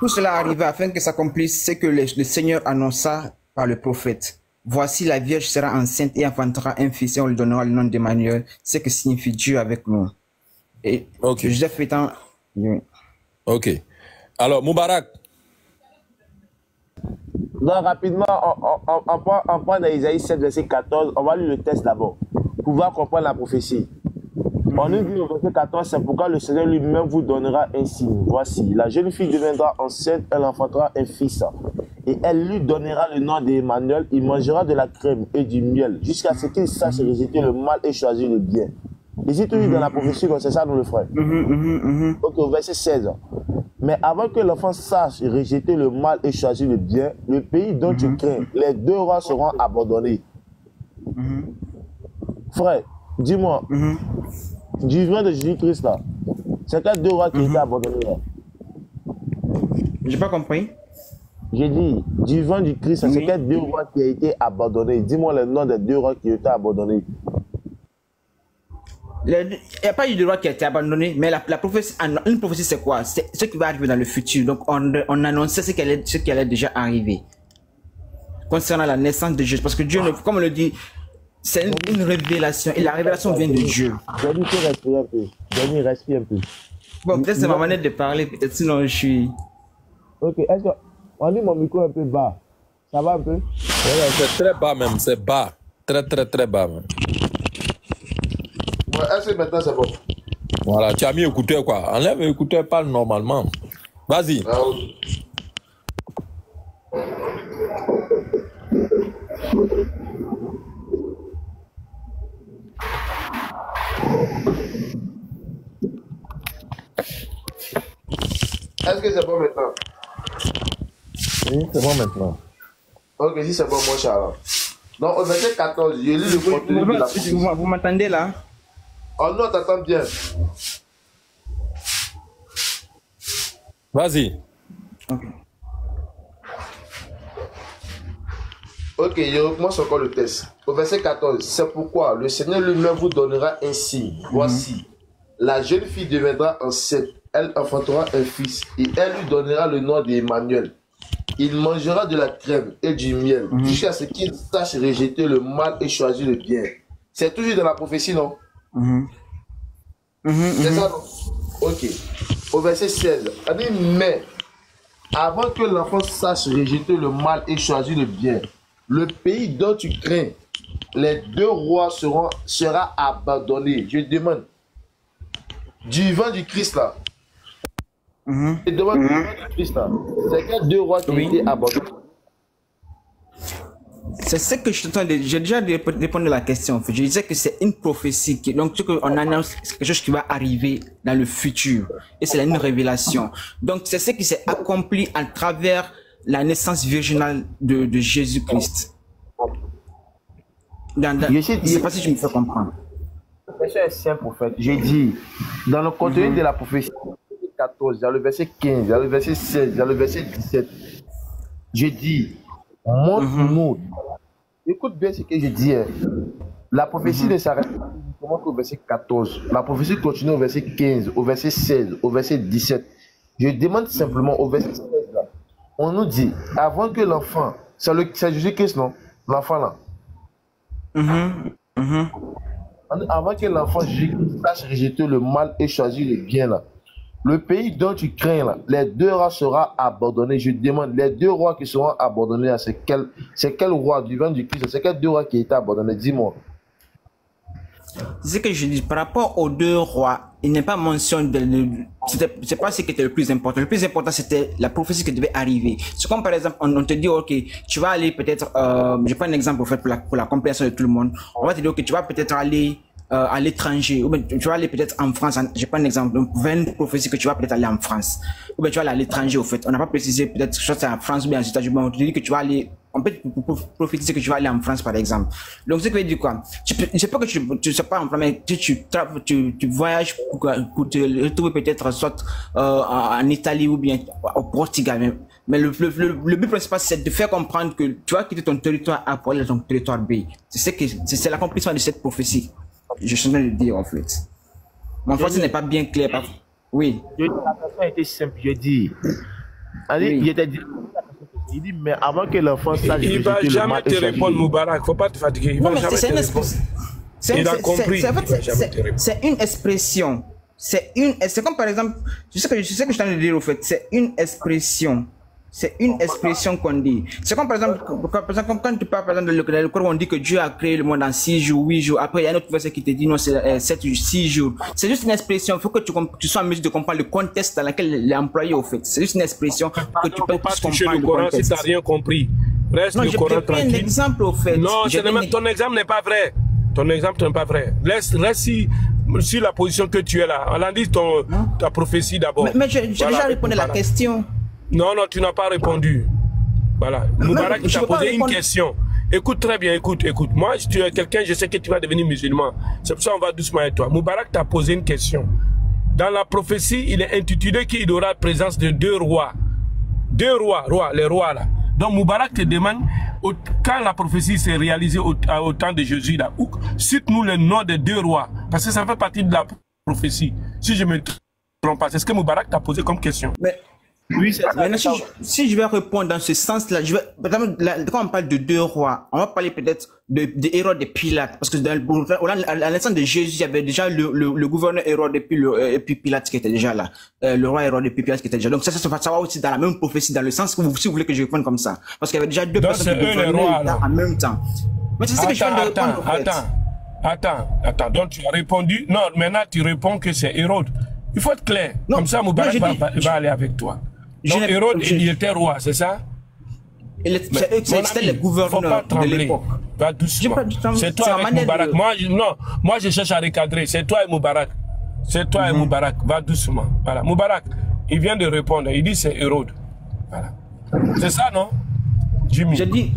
Tout cela arriva afin que s'accomplisse ce que le Seigneur annonça par le prophète. Voici la Vierge sera enceinte et enfantera un fils et on lui donnera le nom d'Emmanuel, ce que signifie Dieu avec nous. Et Joseph étant... Ok. Alors, Moubarak. Donc, rapidement, on prend dans Isaïe 7, verset 14, on va lire le texte d'abord, pour pouvoir comprendre la prophétie. On nous dit au verset 14, c'est pourquoi le Seigneur lui-même vous donnera un signe. Voici, la jeune fille deviendra enceinte, elle enfantera un fils. Et elle lui donnera le nom d'Emmanuel. Il mangera de la crème et du miel jusqu'à ce qu'il sache rejeter le mal et choisir le bien. Et si tu lis dans la prophétie, c'est ça, nous le frère. Ok, au verset 16. Mais avant que l'enfant sache rejeter le mal et choisir le bien, le pays dont tu crains, les deux rois seront abandonnés. Frère, dis-moi, du vivant de Jésus-Christ là, c'est quels deux rois qui étaient abandonnés là? J'ai pas compris. J'ai dit, du vivant du Christ, c'est quels deux rois qui ont été abandonnés? Dis-moi le nom des deux rois qui ont été abandonnés. Il n'y a pas eu de roi qui a été abandonné, mais la prophétie, une prophétie c'est quoi? C'est ce qui va arriver dans le futur. Donc on annonçait ce qui allait déjà arriver concernant la naissance de Jésus. Parce que Dieu, comme on le dit, c'est une révélation et la révélation vient de Dieu. Denis, respire un peu. Denis, respire un peu. Bon, peut-être c'est ma manière de parler, peut-être sinon je suis... Ok, est-ce qu'on dit mon micro un peu bas? Ça va un peu? C'est très bas même, c'est bas. Très très très bas même. Ouais, est-ce que maintenant c'est bon? Voilà, tu as mis écouteur quoi. Enlève écouteur, parle normalement. Vas-y. Ah, oui. Est-ce que c'est bon maintenant? Oui, c'est bon maintenant. Ok, si c'est bon, mon Charles. Donc, au verset 14, je lis le contenu de la prophétie. Vous m'entendez là? Oh non, t'entends bien. Vas-y. Ok, je recommence encore le test. Au verset 14, c'est pourquoi le Seigneur lui-même vous donnera un signe. Voici, la jeune fille deviendra enceinte, elle enfantera un fils, et elle lui donnera le nom d'Emmanuel. Il mangera de la crème et du miel, jusqu'à ce qu'il sache rejeter le mal et choisir le bien. C'est toujours dans la prophétie, non? C'est ça, non? Ok. Au verset 16, elle dit, mais avant que l'enfant sache rejeter le mal et choisir le bien, le pays dont tu crains, les deux rois sera abandonné. Je demande, du vent du Christ là, je demande du vent du Christ là, c'est quels deux rois qui ont été abandonnés? C'est ce que je t'entends. J'ai déjà répondu à la question. En fait. Je disais que c'est une prophétie. Donc, on annonce quelque chose qui va arriver dans le futur. Et c'est une révélation. Donc, c'est ce qui s'est accompli à travers la naissance virginale de Jésus-Christ. Je ne sais pas si je me fais comprendre. C'est simple, en fait. J'ai dit, dans le contenu de la prophétie, 14, dans le verset 15, dans le verset 16, dans le verset 17, j'ai dit, montre-nous. Écoute bien ce que je dis. La prophétie ne s'arrête pas au verset 14. La prophétie continue au verset 15, au verset 16, au verset 17. Je demande simplement au verset 16 là. On nous dit, avant que l'enfant, c'est Jésus-Christ, non? L'enfant là. Avant que l'enfant Jésus-Christ sache rejeter le mal et choisir le bien là. Le pays dont tu crains là, les deux rois seront abandonnés. Je demande, les deux rois qui seront abandonnés, c'est quel roi du vent du Christ? C'est quel deux rois qui étaient abandonnés? Dis-moi. C'est ce que je dis par rapport aux deux rois, il n'est pas mention c'est pas ce qui était le plus important. Le plus important, c'était la prophétie qui devait arriver. C'est comme par exemple, on te dit, ok, tu vas aller peut-être, je prends un exemple en fait pour la compréhension de tout le monde. On va te dire, ok, tu vas peut-être aller à l'étranger, ou bien tu vas aller peut-être en France, je prends un exemple, donc 20 prophéties que tu vas peut-être aller en France, ou bien tu vas aller à l'étranger au fait, on n'a pas précisé peut-être soit c'est en France ou bien aux États-Unis, on te dit que tu vas aller, on peut prophétiser que tu vas aller en France par exemple. Donc ce qui veut dire quoi? Je sais pas que tu sais pas en premier, tu voyages pour te retrouver peut-être soit en Italie ou bien au Portugal, mais le but principal c'est de faire comprendre que tu vas quitter ton territoire A pour aller dans ton territoire B. C'est l'accomplissement de cette prophétie. Je suis en train de dire en fait. Mon français n'est pas bien clair. Oui. La question a été simple, je dis. Il dit, mais avant que l'enfant sache. Il ne va jamais te répondre, Moubarak. Il ne faut pas te fatiguer. Il va jamais te répondre. Il a compris. C'est une expression. C'est comme par exemple, je sais que je suis en train de dire au fait, c'est une expression. C'est une expression qu'on dit. C'est comme par exemple, quand tu parles par exemple le Coran, on dit que Dieu a créé le monde en 6 jours, 8 jours. Après, il y a un autre verset qui te dit non, c'est 6 jours. C'est juste une expression. Il faut que tu sois en mesure de comprendre le contexte dans lequel il est employé au fait. C'est juste une expression que tu peux toucher le Coran si tu n'as rien compris. Reste le Coran tranquille. Un exemple au fait. Non, ton exemple n'est pas vrai. Ton exemple n'est pas vrai. Reste sur la position que tu es là. On a dit ta prophétie d'abord. Mais j'ai déjà répondu à la question. Non, tu n'as pas répondu. Voilà. Moubarak t'a posé une question. Écoute très bien, écoute. Moi, si tu es quelqu'un, je sais que tu vas devenir musulman. C'est pour ça qu'on va doucement avec toi. Moubarak t'a posé une question. Dans la prophétie, il est intitulé qu'il aura la présence de deux rois. Deux rois, les rois là. Donc Moubarak te demande, quand la prophétie s'est réalisée au temps de Jésus là, cite-nous le nom des deux rois. Parce que ça fait partie de la prophétie. Si je me trompe pas, c'est ce que Moubarak t'a posé comme question. Mais oui, c'est ça. Maintenant, si je vais répondre dans ce sens-là, quand on parle de deux rois, on va parler peut-être de Hérode et Pilate, parce que à l'instant de Jésus, il y avait déjà le gouverneur Hérode et puis Pilate qui était déjà là, le roi Hérode et puis Pilate qui était déjà. Donc ça va aussi dans la même prophétie, dans le sens que si vous voulez que je réponde comme ça, parce qu'il y avait déjà deux personnes qui gouvernaient en même temps. Mais c'est ce que je viens de répondre. Attends. Donc tu as répondu. Non, maintenant tu réponds que c'est Hérode. Il faut être clair. Non, comme ça, Moubarak va aller avec toi. Donc Hérode, il était roi, c'est ça? C'était le gouverneur de l'époque. Va doucement. C'est toi avec Moubarak. Moi, je cherche à recadrer. C'est toi et Moubarak. C'est toi et Moubarak. Va doucement. Voilà. Moubarak, il vient de répondre. Il dit c'est Hérode. Voilà. C'est ça, non? Je dis,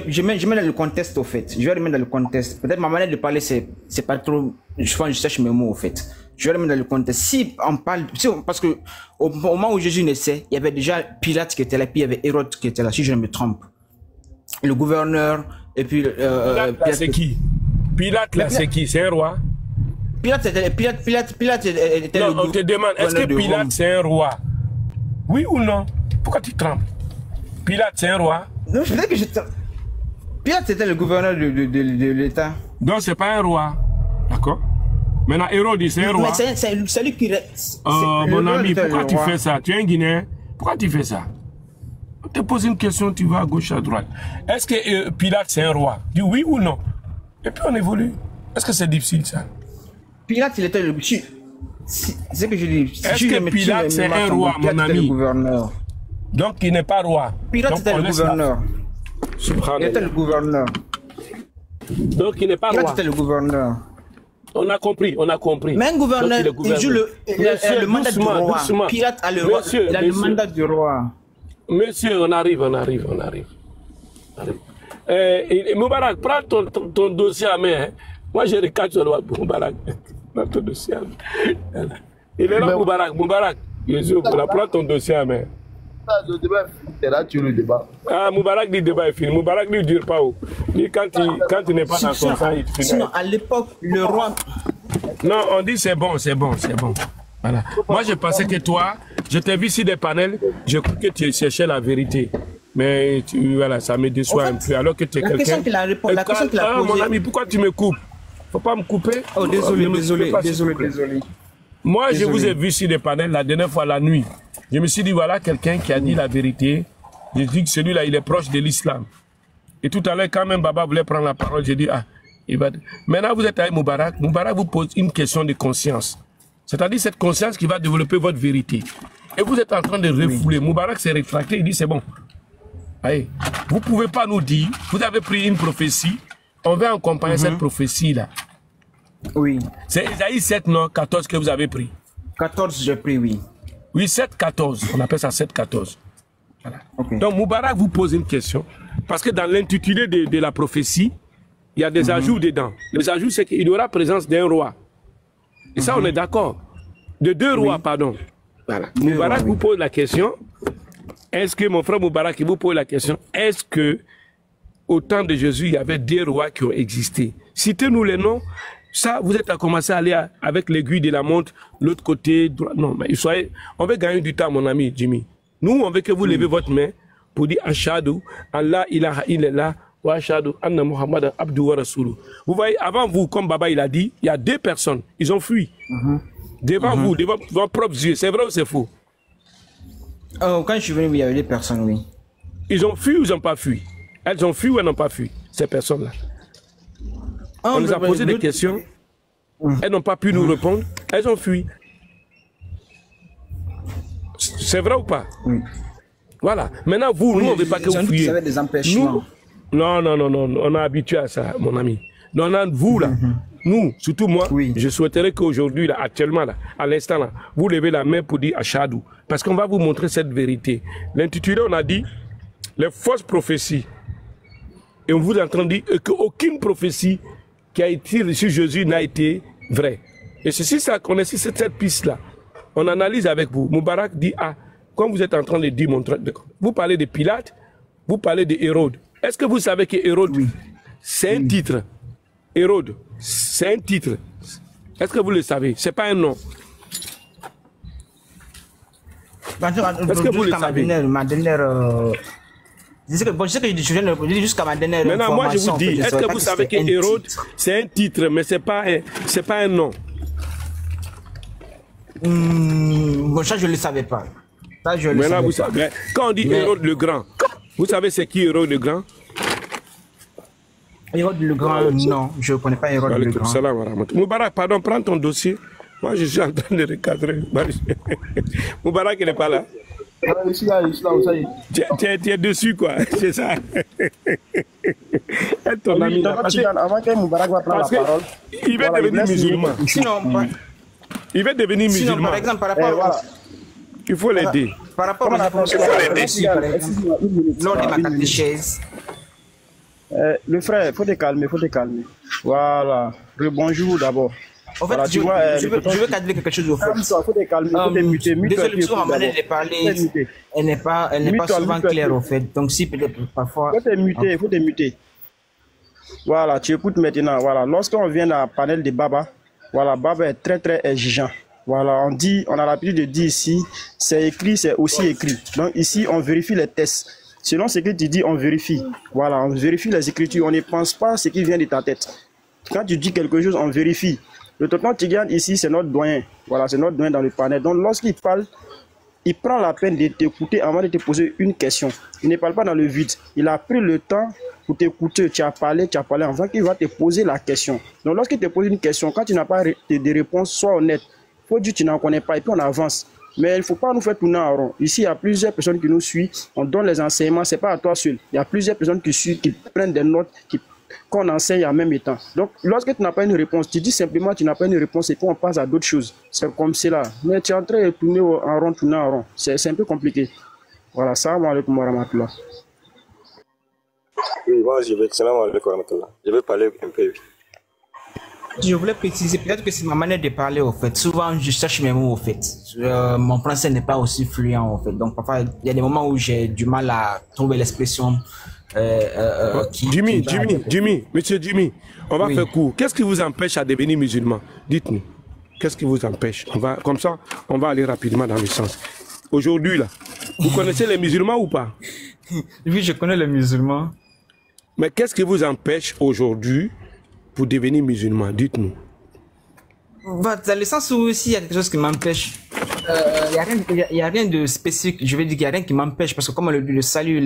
je mets dans le contexte au fait. Je vais remettre dans le contexte. Peut-être ma manière de parler, c'est pas trop. Je pense que je cherche mes mots au fait. Je vais remettre dans le contexte. Si on parle, parce que au moment où Jésus naissait, il y avait déjà Pilate qui était là, puis il y avait Hérode qui était là, si je ne me trompe. Le gouverneur, et puis. Pilate, c'est qui? Pilate, là, c'est qui? C'est un roi? Pilate était non, on te demande, est-ce que Pilate, c'est un roi? Oui ou non? Pourquoi tu trembles? Pilate, c'est un roi? Non, je disais que Pilate était le gouverneur de l'État. Donc, c'est pas un roi. D'accord? Maintenant, Hérode, c'est un roi. Mais c'est lui qui... Oh, mon ami, pourquoi tu fais ça? Tu es un Guinéen? Pourquoi tu fais ça? On te pose une question, tu vas à gauche, à droite. Est-ce que Pilate, c'est un roi? Dis oui ou non? Et puis, on évolue. Est-ce que c'est difficile, ça? Pilate, il était le... C'est ce que je dis. Est-ce que Pilate, c'est un roi, mon ami? Donc, il n'est pas roi. Pilate était le gouverneur. Il était le gouverneur. Donc, il n'est pas roi. Pilate était le gouverneur. On a compris, on a compris. Mais un gouverneur, il joue le mandat du roi. Doucement. Pilate a le mandat du roi. Monsieur, on arrive. Moubarak, prends ton dossier à main. Hein. Moi, je regarde sur le Moubarak. Prends ton dossier à main. Il est là, Moubarak. Jésus, prends ton dossier à main. Le débat est là, tu le débat. Ah, Moubarak dit le débat est fini. Moubarak ne dure pas haut. Quand tu n'es pas dans son sang, il finit. Sinon, à l'époque, le roi. Non, on dit c'est bon. Voilà. Moi, je pensais que toi, je t'ai vu sur des panels, je crois que tu cherchais la vérité. Mais voilà, ça me déçoit un peu. Alors que tu es quelqu'un. La question qu'il a posée. Mon ami, pourquoi tu me coupes? Faut pas me couper. Oh, désolé. Moi, je vous ai vu sur des panels la dernière fois la nuit. Je me suis dit, voilà quelqu'un qui a dit la vérité. Je dis que celui-là, il est proche de l'islam. Et tout à l'heure, quand même Baba voulait prendre la parole, j'ai dit, il va... Maintenant, vous êtes avec Moubarak. Moubarak vous pose une question de conscience. C'est-à-dire cette conscience qui va développer votre vérité. Et vous êtes en train de refouler. Moubarak s'est rétracté, il dit, c'est bon. Allez, vous ne pouvez pas nous dire, vous avez pris une prophétie, on va accompagner cette prophétie-là. Oui. C'est Isaïe 7, non, 14 que vous avez pris. 14, j'ai pris, oui. Oui, 7, 14. On appelle ça 7, 14. Voilà. Okay. Donc, Moubarak vous pose une question. Parce que dans l'intitulé de la prophétie, il y a des ajouts dedans. Les ajouts, c'est qu'il y aura présence d'un roi. Et ça, on est d'accord. De deux rois, pardon. Voilà. Moubarak vous pose la question. Est-ce que, mon frère Moubarak, il vous pose la question, est-ce que, au temps de Jésus, il y avait des rois qui ont existé? Citez-nous les noms. Ça, vous êtes à commencer à aller avec l'aiguille de la montre, l'autre côté, droit. Non, mais on veut gagner du temps, mon ami Jimmy. Nous, on veut que vous levez votre main pour dire Ashadu, Allah ilaha illallah, wa ashadu anna Muhammad abdu wa rasoulou. Vous voyez, avant vous, comme Baba il a dit, il y a deux personnes, ils ont fui. Devant vous, devant vos propres yeux, c'est vrai ou c'est faux? Oh, quand je suis venu, il y avait des personnes, oui. Ils ont fui ou ils n'ont pas fui? Elles ont fui ou elles n'ont pas fui, ces personnes-là? On nous a posé des questions, elles n'ont pas pu nous répondre, elles ont fui. C'est vrai ou pas? Oui. Voilà. Maintenant, vous, nous, on ne veut pas que vous fuyiez. Vous avez des empêchements. Non, on est habitué à ça, mon ami. Non, vous, là, nous, surtout moi, je souhaiterais qu'aujourd'hui, là, actuellement, là, à l'instant, là, vous levez la main pour dire Ashadou. Parce qu'on va vous montrer cette vérité. L'intitulé, on a dit les fausses prophéties. Et on vous est en train de dire qu'aucune prophétie qui a été sur Jésus n'a été vraie. Et c'est ça qu'on est sur cette piste-là. On analyse avec vous. Moubarak dit, comme vous êtes en train de dire, vous parlez de Pilate, vous parlez de Hérode. Est-ce que vous savez que Hérode, c'est un titre? Hérode, c'est un titre. Est-ce que vous le savez? C'est pas un nom. Est-ce que vous le savez? Ma dernière... Je sais que je dis jusqu'à ma dernière Maintenant, moi, je vous dis, est-ce que vous savez que Hérode, c'est un titre, mais c'est pas un nom? Bon, ça, je ne le savais pas. Ça, je le savais vous savez. Quand on dit Hérode le Grand, vous savez c'est qui Hérode le Grand? Hérode le Grand, non, je ne connais pas Hérode le Grand. Moubarak, pardon, prends ton dossier. Moi, je suis en train de recadrer. Moubarak, il n'est pas là. Je suis là, ça y est. Tu es dessus, quoi. C'est ça. Ton ami, avant que Moubarak va prendre la parole, il va devenir musulman. Sinon, il va devenir musulman. Par exemple, par rapport il faut l'aider. Par rapport aux informations que j'ai reçues, par exemple, lors de ma catéchèse. Le frère, il faut te calmer, Voilà. Bonjour d'abord. En fait, voilà, je veux cadrer quelque chose au fait. Il faut te calmer, il faut te muter. Désolé, sur ma manière de parler, elle n'est pas souvent claire au fait. Donc si peut-être parfois... Il faut te muter. Voilà, tu écoutes maintenant. Voilà, lorsqu'on vient dans le panel de Baba, voilà, Baba est très très exigeant. Voilà, on a l'habitude de dire ici, c'est écrit, c'est aussi écrit. Donc ici, on vérifie les tests. Selon ce que tu dis, on vérifie. Voilà, on vérifie les écritures. On ne pense pas ce qui vient de ta tête. Quand tu dis quelque chose, on vérifie. Le tonton Tidiane ici, c'est notre doyen. Voilà, c'est notre doyen dans le panel. Donc lorsqu'il parle, il prend la peine de t'écouter avant de te poser une question. Il ne parle pas dans le vide. Il a pris le temps pour t'écouter. Tu as parlé avant qu'il va te poser la question. Donc lorsqu'il te pose une question, quand tu n'as pas de réponse, sois honnête. Il faut dire que tu n'en connais pas et puis on avance. Mais il ne faut pas nous faire tourner en rond. Ici, il y a plusieurs personnes qui nous suivent. On donne les enseignements, ce n'est pas à toi seul. Il y a plusieurs personnes qui suivent, qui prennent des notes, qu'on enseigne en même temps. Donc, lorsque tu n'as pas une réponse, tu dis simplement que tu n'as pas une réponse et puis on passe à d'autres choses. C'est comme cela. Mais tu es en train de tourner en rond. C'est un peu compliqué. Voilà, salam alaikum wa rahmatullah. Oui, moi je vais, salam alaikum wa rahmatullah. Je vais parler un peu. Je voulais préciser, peut-être que c'est ma manière de parler au fait. Souvent, je cherche mes mots au fait. Mon français n'est pas aussi fluent au fait. Donc, parfois, il y a des moments où j'ai du mal à trouver l'expression. Jimmy, monsieur Jimmy, on va faire court. Qu'est-ce qui vous empêche à devenir musulman? Dites-nous. Qu'est-ce qui vous empêche? Comme ça, on va aller rapidement dans le sens. Aujourd'hui, là, vous connaissez les musulmans ou pas? Oui, je connais les musulmans. Mais qu'est-ce qui vous empêche aujourd'hui pour devenir musulman? Dites-nous. Dans le sens où aussi il y a quelque chose qui m'empêche. Il n'y a rien de spécifique. Je vais dire qu'il n'y a rien qui m'empêche parce que comme on le dit, le salut,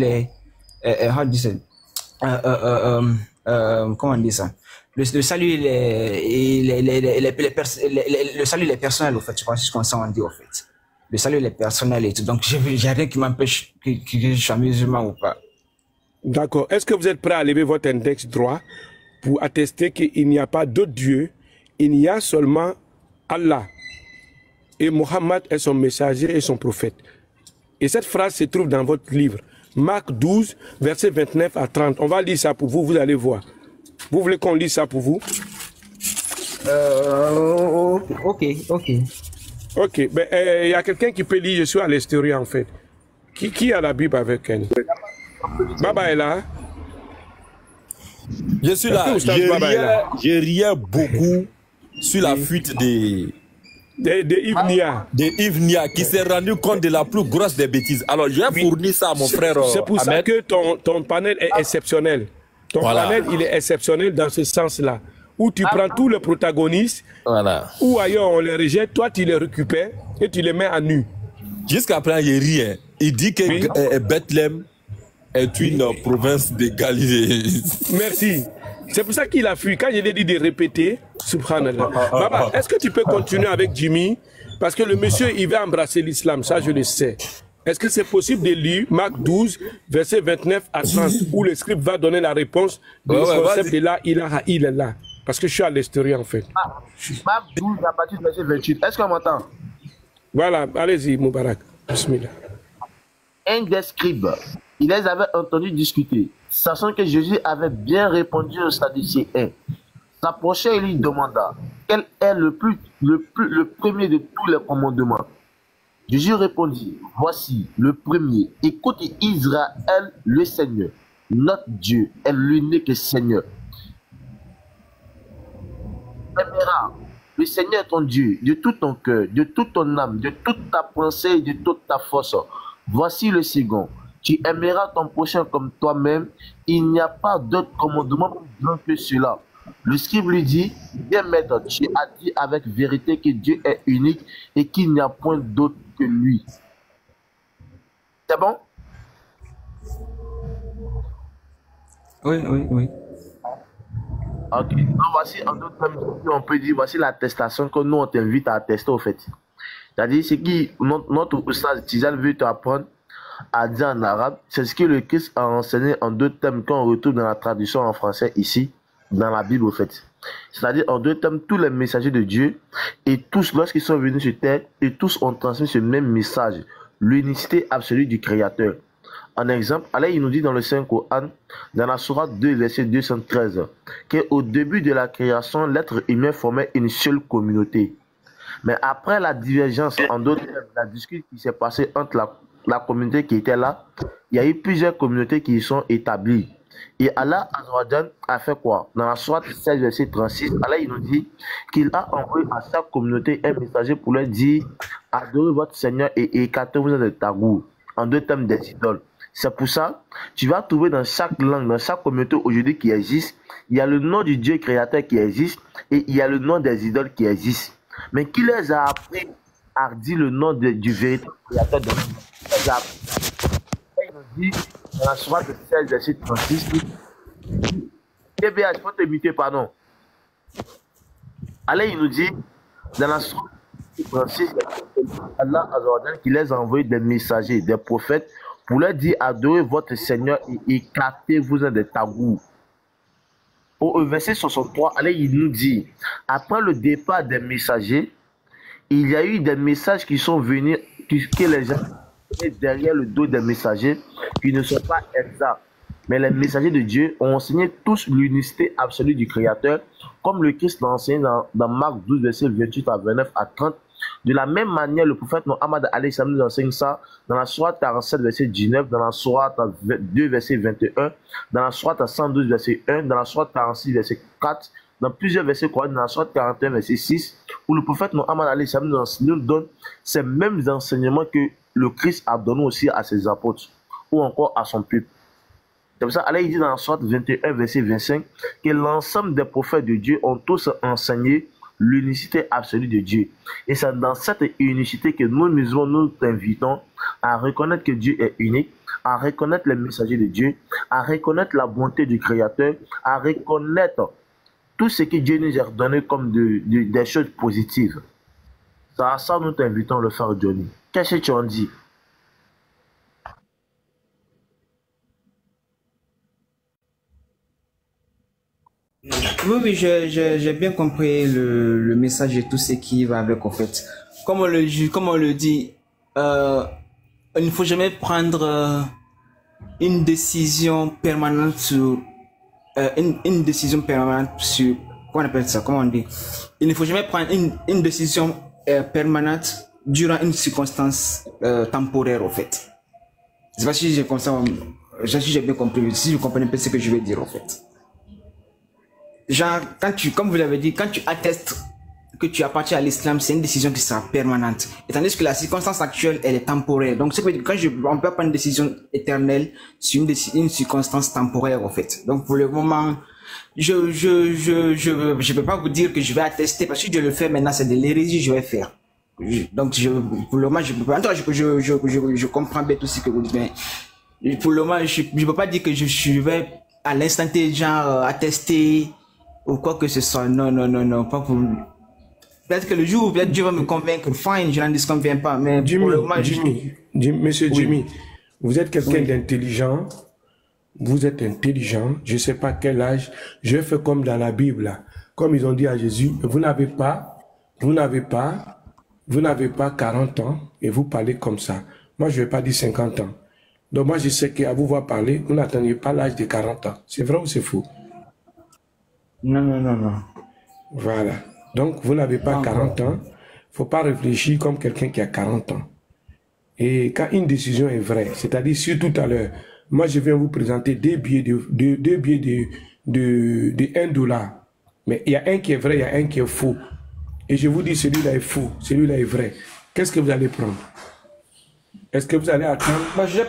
comment on dit ça? Le salut, le salut, il est personnel, au fait. Je pense qu'on s'en dit, au fait. Le salut, il est personnel et tout. Donc, il n'y a rien qui m'empêche que je sois musulman ou pas. D'accord. Est-ce que vous êtes prêt à lever votre index droit pour attester qu'il n'y a pas d'autre Dieu, il y a seulement Allah. Et Mohammed est son messager et son prophète. Et cette phrase se trouve dans votre livre. Marc 12, versets 29 à 30. On va lire ça pour vous, vous allez voir. Vous voulez qu'on lise ça pour vous? Ok. Ok, ben, y a quelqu'un qui peut lire, je suis à l'extérieur en fait. Qui a la Bible avec elle? Baba est là? Je suis là. Je riais beaucoup sur la fuite de Yves Nia qui s'est rendu compte de la plus grosse des bêtises. Alors, j'ai fourni ça à mon frère. C'est pour ça que ton panel est exceptionnel. Ton panel, il est exceptionnel dans ce sens-là. Où tu prends tous les protagonistes, ou ailleurs on les rejette, toi tu les récupères et tu les mets à nu. Jusqu'à présent, il rit. Il dit que Bethléem est une province de Galilée. Merci. C'est pour ça qu'il a fui. Quand je l'ai dit de répéter, subhanallah. Baba, est-ce que tu peux continuer avec Jimmy? Parce que le monsieur, il va embrasser l'islam, ça je le sais. Est-ce que c'est possible de lire Marc 12, verset 29 à 30, où le script va donner la réponse du concept de la ilaha illallah? Parce que je suis à l'extérieur en fait. Marc 12, à partir du verset 28. Est-ce qu'on m'entend? Voilà, allez-y, Moubarak. Bismillah. Un des scribes, il les avait entendus discuter, sachant que Jésus avait bien répondu aux Sadducéens. S'approchait et lui demanda quel est le premier de tous les commandements. Jésus répondit, voici le premier. Écoute Israël, le Seigneur, notre Dieu est l'unique Seigneur. Aimeras le Seigneur ton Dieu de tout ton cœur, de toute ton âme, de toute ta pensée et de toute ta force. Voici le second. Tu aimeras ton prochain comme toi-même. Il n'y a pas d'autre commandement plus grand que cela. Le scribe lui dit, bien maître, tu as dit avec vérité que Dieu est unique et qu'il n'y a point d'autre que lui. C'est bon? Oui. Ok. Donc voici en d'autres termes, on peut dire, voici l'attestation que nous on t'invite à attester au fait. C'est-à-dire, ce qui notre Oustaz Tizal veut t'apprendre à dire en arabe, c'est ce que le Christ a enseigné en deux thèmes qu'on retrouve dans la traduction en français ici, dans la Bible au fait. C'est-à-dire en deux thèmes, tous les messagers de Dieu, et tous, lorsqu'ils sont venus sur terre, et tous ont transmis ce même message. l'unicité absolue du Créateur. En exemple, Allah il nous dit dans le Saint-Coran, dans la sourate 2, verset 213, qu'au début de la création, l'être humain formait une seule communauté. Mais après la divergence, en d'autres termes, la dispute qui s'est passée entre la communauté qui était là, il y a eu plusieurs communautés qui y sont établies. Et Allah Azawajal a fait quoi? Dans la sourate 16, verset 36, Allah il nous dit qu'il a envoyé à chaque communauté un messager pour leur dire adorez votre Seigneur et écartez-vous de tagout. En deux termes des idoles. C'est pour ça, tu vas trouver dans chaque langue, dans chaque communauté aujourd'hui qui existe, il y a le nom du Dieu créateur qui existe et il y a le nom des idoles qui existent. Mais qui les a appris à dire le nom du véritable créateur de l'homme? Qui les a appris? Il nous dit dans la sourate 16, verset 36, TBH, je peux te muter, pardon. Allez, il nous dit dans la sourate 36, Allah Azawajal qui les a envoyé des messagers, des prophètes, pour leur dire adorez votre Seigneur et écartez-vous des tabous. Au verset 63, allez, il nous dit après le départ des messagers, il y a eu des messages qui sont venus, que les gens derrière le dos des messagers qui ne sont pas exacts. Mais les messagers de Dieu ont enseigné tous l'unicité absolue du Créateur, comme le Christ l'a enseigné dans Marc 12, verset 28 à 29 à 30. De la même manière, le prophète Mohammed nous enseigne ça dans la sourate 47, verset 19, dans la sourate 2, verset 21, dans la sourate 112, verset 1, dans la sourate 46, verset 4, dans plusieurs versets coraniques, dans la sourate 41, verset 6, où le prophète Mohammed nous donne ces mêmes enseignements que le Christ a donné aussi à ses apôtres, ou encore à son peuple. C'est pour ça Allah il dit dans la sourate 21, verset 25, que l'ensemble des prophètes de Dieu ont tous enseigné l'unicité absolue de Dieu. Et c'est dans cette unicité que nous musulmans nous t'invitons à reconnaître que Dieu est unique, à reconnaître les messagers de Dieu, à reconnaître la bonté du Créateur, à reconnaître tout ce que Dieu nous a donné comme des choses positives. C'est à ça que nous t'invitons à le faire, Johnny. Qu'est-ce que tu en dis? Oui, j'ai bien compris le message et tout ce qui va avec, en fait. Comme on le dit, il ne faut jamais prendre une décision permanente sur une décision permanente sur comment on appelle ça, comment on dit, il ne faut jamais prendre une décision permanente durant une circonstance temporaire, en fait. C'est pas si j'ai comme ça, si j'ai bien compris, si je comprends un peu ce que je veux dire, en fait. Genre, comme vous l'avez dit, quand tu attestes que tu appartiens à l'islam, c'est une décision qui sera permanente. Et tandis que la circonstance actuelle, elle est temporaire. Donc, on peut prendre une décision éternelle sur une circonstance temporaire, en fait. Donc, pour le moment, je peux pas vous dire que je vais attester, parce que je le fais maintenant, c'est de l'hérésie, je vais faire. Donc, pour le moment, je peux pas, en tout cas, je comprends bien tout ce que vous dites, mais pour le moment, je peux pas dire que je vais à l'instant T, genre, attester, ou quoi que ce soit. Non, pas pour... Peut-être que le jour où peut-être Dieu va me convaincre, fine, je n'en disconviens pas, mais Jimmy, pour le moment, Monsieur oui. Jimmy, vous êtes quelqu'un d'intelligent, vous êtes intelligent, je ne sais pas quel âge, je fais comme dans la Bible, là. Comme ils ont dit à Jésus, vous n'avez pas 40 ans et vous parlez comme ça. Moi, je ne vais pas dire 50 ans. Donc moi, je sais qu'à vous voir parler, vous n'attendez pas l'âge de 40 ans. C'est vrai ou c'est faux? Non. Voilà. Donc, vous n'avez pas 40 ans. Il ne faut pas réfléchir comme quelqu'un qui a 40 ans. Et quand une décision est vraie, c'est-à-dire si tout à l'heure, moi je viens vous présenter deux billets de $1. Mais il y a un qui est vrai, il y a un qui est faux. Et je vous dis, celui-là est faux, celui-là est vrai. Qu'est-ce que vous allez prendre? Est-ce que vous allez attendre? Je vais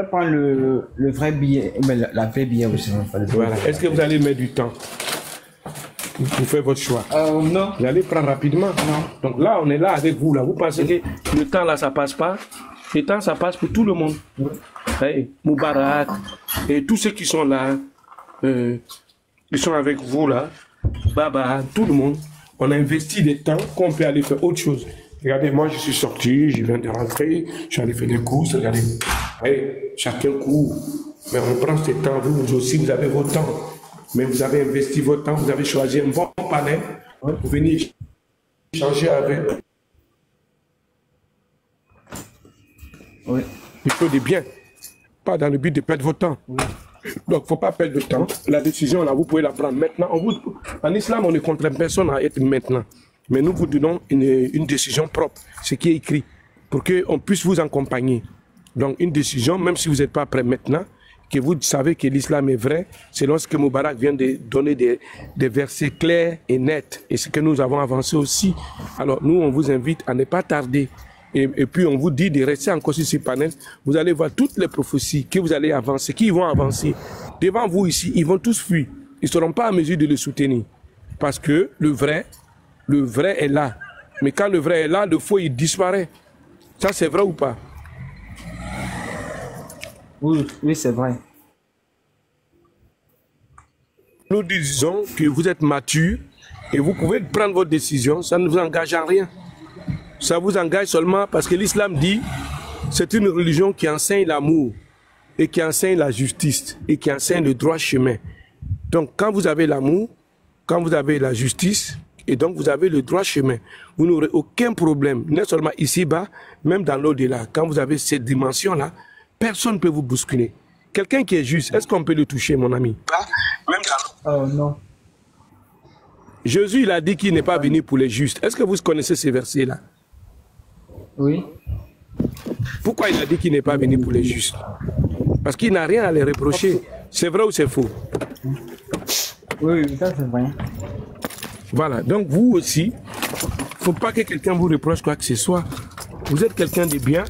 prendre le vrai billet, mais la vraie billet aussi. Voilà. Est-ce que vous allez mettre du temps pour faire votre choix? Non. Vous allez prendre rapidement? Non. Donc là, on est là avec vous. Là. Vous pensez que le temps là, ça passe pas? Le temps, ça passe pour tout le monde. Hey, Moubarak et tous ceux qui sont là, ils sont avec vous là. Baba, tout le monde. On a investi des temps qu'on peut aller faire autre chose. Regardez, moi je suis sorti, je viens de rentrer, je suis allé faire des courses, regardez. Hey, chacun court. Mais on prend ce temps, vous aussi, vous avez votre temps. Mais vous avez investi votre temps, vous avez choisi un bon palais pour venir changer avec. Oui. Plutôt de bien. Pas dans le but de perdre votre temps. Oui. Donc, il ne faut pas perdre de temps. La décision, là, vous pouvez la prendre maintenant. En islam, on ne contraint personne à être maintenant. Mais nous vous donnons une décision propre, ce qui est écrit, pour qu'on puisse vous accompagner. Donc, une décision, même si vous n'êtes pas prêt maintenant, que vous savez que l'islam est vrai, c'est lorsque Moubarak vient de donner des versets clairs et nets. Et ce que nous avons avancé aussi. Alors, nous, on vous invite à ne pas tarder. Et puis, on vous dit de rester encore sur ce panel. Vous allez voir toutes les prophéties que vous allez avancer, qui vont avancer. Devant vous ici, ils vont tous fuir. Ils ne seront pas en mesure de le soutenir. Parce que le vrai est là. Mais quand le vrai est là, le faux, il disparaît. Ça, c'est vrai ou pas? Oui, c'est vrai. Nous disons que vous êtes mature et vous pouvez prendre votre décision. Ça ne vous engage à rien. Ça vous engage seulement parce que l'islam dit c'est une religion qui enseigne l'amour et qui enseigne la justice et qui enseigne le droit chemin. Donc quand vous avez l'amour, quand vous avez la justice et donc vous avez le droit chemin, vous n'aurez aucun problème, non seulement ici-bas, même dans l'au-delà. Quand vous avez cette dimension-là, personne ne peut vous bousculer. Quelqu'un qui est juste, est-ce qu'on peut le toucher, mon ami? Même Oh non. Jésus, il a dit qu'il n'est pas venu pour les justes. Est-ce que vous connaissez ces versets-là? Oui. Pourquoi il a dit qu'il n'est pas venu pour les justes? Parce qu'il n'a rien à les reprocher. C'est vrai ou c'est faux? Oui, ça c'est vrai. Voilà, donc vous aussi, il ne faut pas que quelqu'un vous reproche quoi que ce soit. Vous êtes quelqu'un de bien.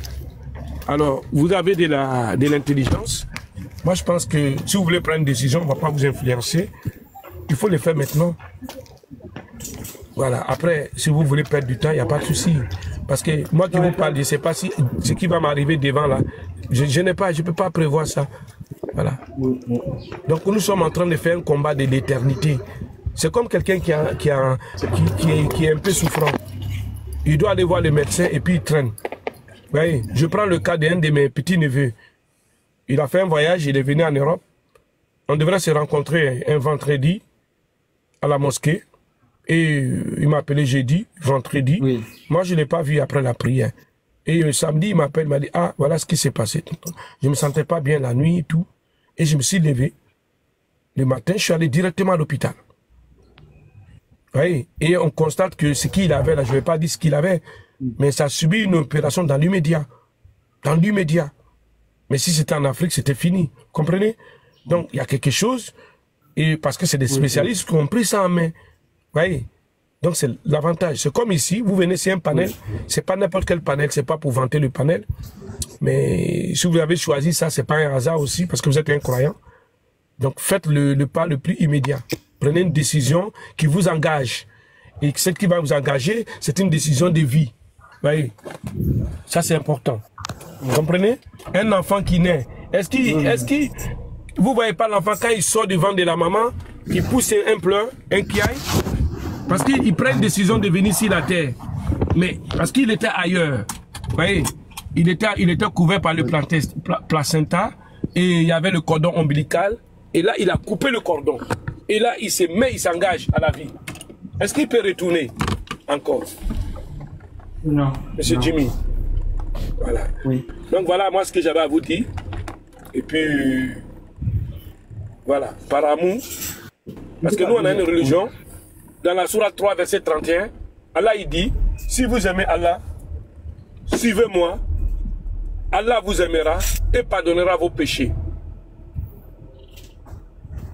Alors, vous avez de l'intelligence. Moi, je pense que si vous voulez prendre une décision, on ne va pas vous influencer. Il faut le faire maintenant. Voilà. Après, si vous voulez perdre du temps, il n'y a pas de souci. Parce que moi qui vous parle, je ne sais pas si ce qui va m'arriver devant là. Je ne peux pas prévoir ça. Voilà. Donc, nous sommes en train de faire un combat de l'éternité. C'est comme quelqu'un qui est un peu souffrant. Il doit aller voir le médecin et puis il traîne. Oui, je prends le cas d'un de mes petits-neveux. Il a fait un voyage, il est venu en Europe. On devrait se rencontrer un vendredi à la mosquée. Et il m'a appelé jeudi, vendredi. Oui. Moi, je ne l'ai pas vu après la prière. Et le samedi, il m'appelle, il m'a dit, ah, voilà ce qui s'est passé. Je ne me sentais pas bien la nuit et tout. Et je me suis levé. Le matin, je suis allé directement à l'hôpital. Oui. Et on constate que ce qu'il avait là, je ne vais pas dire ce qu'il avait, mais ça a subi une opération dans l'immédiat. Dans l'immédiat. Mais si c'était en Afrique, c'était fini. Comprenez? Donc, il y a quelque chose, et parce que c'est des spécialistes qui ont pris ça en main. Voyez? Donc, c'est l'avantage. C'est comme ici, vous venez, c'est un panel. C'est pas n'importe quel panel, c'est pas pour vanter le panel. Mais si vous avez choisi ça, c'est pas un hasard aussi, parce que vous êtes un croyant. Donc, faites le pas le plus immédiat. Prenez une décision qui vous engage. Et ce qui va vous engager, c'est une décision de vie. Voyez? Ça, c'est important. Vous comprenez? Un enfant qui naît, vous voyez pas l'enfant quand il sort devant de la maman, il pousse un pleur, un criaille, parce qu'il prend une décision de venir sur la terre. Mais parce qu'il était ailleurs. Vous voyez? Il était couvert par le placenta et il y avait le cordon ombilical. Et là, il a coupé le cordon. Et là, il s'engage à la vie. Est-ce qu'il peut retourner encore? Non. Monsieur non. Jimmy. Voilà. Oui. Donc voilà moi ce que j'avais à vous dire. Et puis, voilà, par amour. Parce que nous, on a une religion. Dans la Sourate 3, verset 31, Allah, il dit, si vous aimez Allah, suivez-moi, Allah vous aimera et pardonnera vos péchés.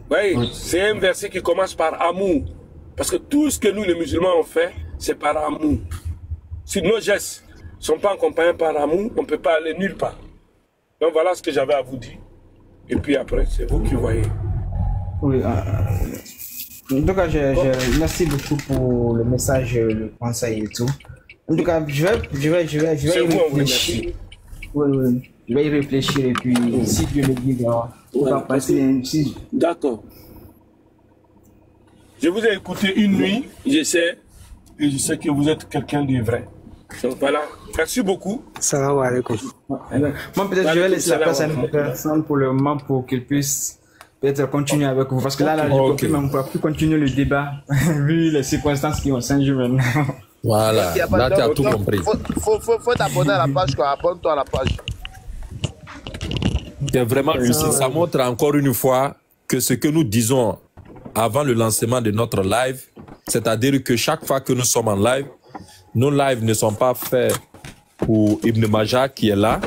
Oui, c'est un verset qui commence par amour. Parce que tout ce que nous, les musulmans, on fait, c'est par amour. Si nos gestes ne sont pas accompagnés par amour, on ne peut pas aller nulle part. Donc voilà ce que j'avais à vous dire. Et puis après, c'est vous qui voyez. Oui, en tout cas, merci beaucoup pour le message, le conseil et tout. En tout cas, je vais y réfléchir. Oui. Je vais y réfléchir et puis si Dieu le dit, on va passer ainsi. D'accord. Je vous ai écouté une nuit, et je sais que vous êtes quelqu'un de vrai. Donc voilà, merci beaucoup. Salam alaikum. Moi peut-être je vais laisser la place à une personne pour le moment pour qu'il puisse peut-être continuer avec vous. Parce que là je ne peux même pas plus continuer le débat vu les circonstances qui ont changé maintenant. Voilà, là tu as tout compris. Faut t'abonner à la page, quoi. Abonne-toi à la page. C'est vraiment réussi. Ça montre encore une fois que ce que nous disons avant le lancement de notre live, c'est-à-dire que chaque fois que nous sommes en live, nos lives ne sont pas faits pour Ibn Majah qui est là.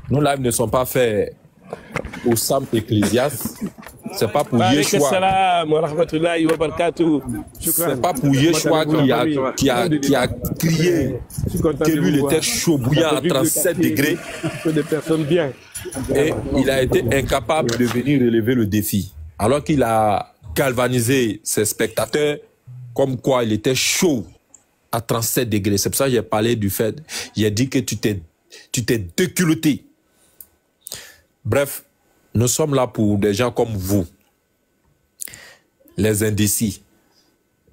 Nos lives ne sont pas faits pour Sam Ecclésias. C'est pas pour Yeshua. C'est pas pour Yeshua qui a crié que lui il était chaud bouillant à 37 degrés. Et il a été incapable de venir relever le défi. Alors qu'il a galvanisé ses spectateurs comme quoi il était chaud à 37 degrés. C'est pour ça que j'ai parlé du fait, il a dit que tu t'es déculotté. Bref, nous sommes là pour des gens comme vous, les indécis.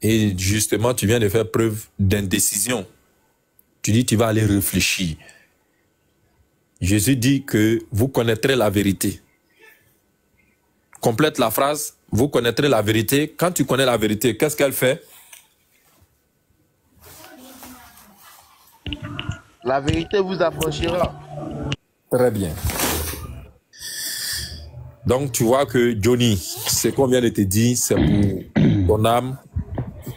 Et justement, tu viens de faire preuve d'indécision. Tu dis, tu vas aller réfléchir. Jésus dit que vous connaîtrez la vérité. Complète la phrase, vous connaîtrez la vérité. Quand tu connais la vérité, qu'est-ce qu'elle fait? La vérité vous affranchira. Très bien. Donc, tu vois que Johnny, ce qu'on vient de te dire, c'est pour ton âme.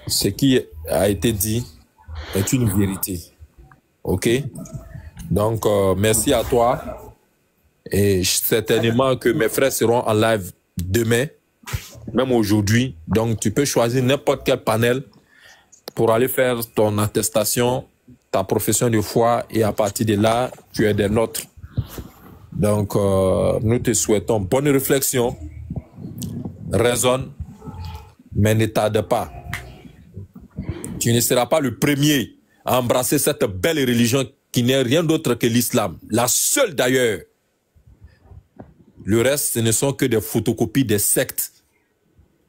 Ce qui a été dit est une vérité. OK? Donc, merci à toi. Et certainement que mes frères seront en live demain, même aujourd'hui. Donc, tu peux choisir n'importe quel panel pour aller faire ton attestation, ta profession de foi, et à partir de là, tu es des nôtres. Donc, nous te souhaitons bonne réflexion, raisonne, mais ne tarde pas. Tu ne seras pas le premier à embrasser cette belle religion qui n'est rien d'autre que l'islam. La seule d'ailleurs. Le reste, ce ne sont que des photocopies des sectes.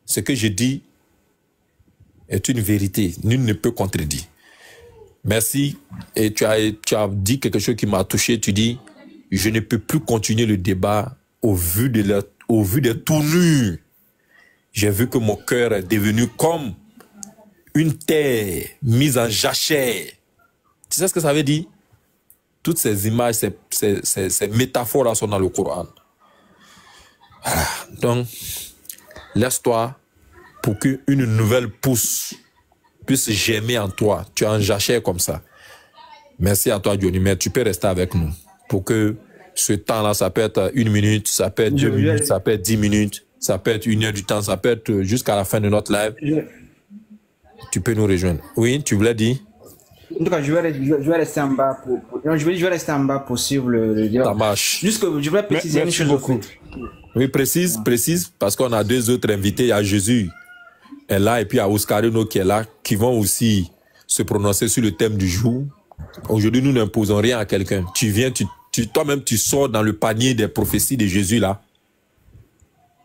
Ce que je dis est une vérité. Nul ne peut contredire. Merci. Et tu as dit quelque chose qui m'a touché. Tu dis, je ne peux plus continuer le débat au vu des tournures. J'ai vu que mon cœur est devenu comme une terre mise en jachère. Tu sais ce que ça veut dire? Toutes ces images, ces métaphores-là sont dans le Coran. Voilà. Donc, laisse-toi pour qu'une nouvelle pousse puisse germer en toi. Tu es en jachère comme ça. Merci à toi, Johnny, mais tu peux rester avec nous pour que ce temps-là, ça peut être 1 minute, ça peut être 2 minutes, ça peut être 10 minutes, ça peut être 1 heure du temps, ça peut être jusqu'à la fin de notre live. Tu peux nous rejoindre. Oui, tu voulais dire? En tout cas, je vais rester en bas je vais rester en bas pour suivre le dialogue. Ça marche. Juste que je voulais préciser une chose beaucoup. Oui, précise, parce qu'on a 2 autres invités. Il y a Jésus est là et puis il y a Oscarino qui est là, qui vont aussi se prononcer sur le thème du jour. Aujourd'hui, nous n'imposons rien à quelqu'un. Tu viens, toi-même, tu sors dans le panier des prophéties de Jésus là,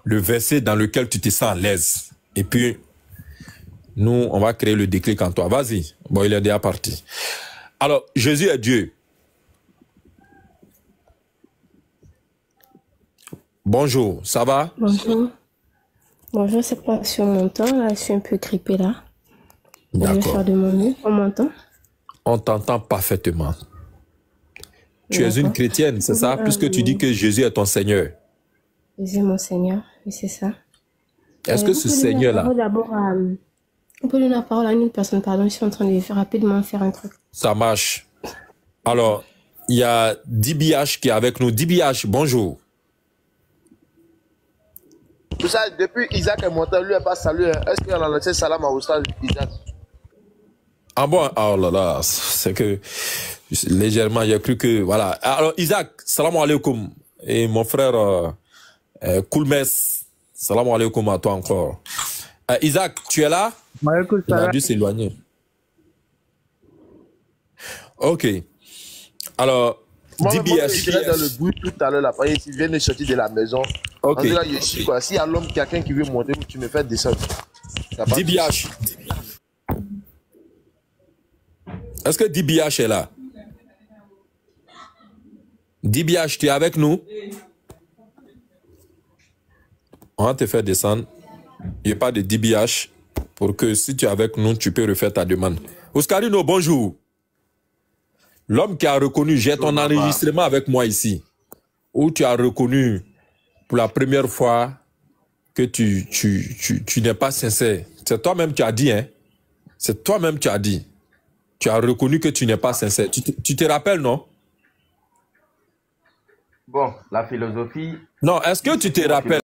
le verset dans lequel tu te sens à l'aise. Et puis, nous, on va créer le déclic en toi. Vas-y. Bon, il est déjà parti. Alors, Jésus est Dieu. Bonjour, ça va? Bonjour. Bonjour, c'est pas sur mon temps. Là, je suis un peu grippée là. Je vais faire de mon mieux. On m'entend? On t'entend parfaitement. Tu es une chrétienne, c'est ça? Puisque tu dis que Jésus est ton Seigneur. Jésus est mon Seigneur, oui, c'est ça. Est-ce que ce Seigneur-là... D'abord, on peut donner la parole à une personne, pardon, je suis en train de rapidement faire un truc. Ça marche. Alors, il y a DBH qui est avec nous. DBH, bonjour. Tout ça, depuis Isaac est monté, lui n'est pas salué. Est-ce qu'il y en a laissé salam à Oustaz Isaac? Ah bon? Oh là là, c'est que légèrement, j'ai cru que... Voilà. Alors, Isaac, salam alaikum. Et mon frère Koulmes, salam alaikum à toi encore. Isaac, tu es là? Il a dû s'éloigner. Ok. Alors, DBS. Je dirais dans le bout tout à l'heure, il vient de sortir de la maison. Ok. Là, je suis quoi. S'il y a l'homme, quelqu'un qui veut monter, tu me fais descendre. DBH. Est-ce que DBH est là? DBH, tu es avec nous? On va te faire descendre. Il n'y a pas de DBH pour que si tu es avec nous, tu peux refaire ta demande. Oscarino, bonjour. L'homme qui a reconnu, j'ai ton enregistrement avec moi ici. où tu as reconnu pour la première fois que tu n'es pas sincère? C'est toi-même qui as dit, hein? C'est toi-même qui as dit. Tu as reconnu que tu n'es pas sincère. Tu te rappelles, non? Bon, la philosophie... Non, est-ce que tu te rappelles?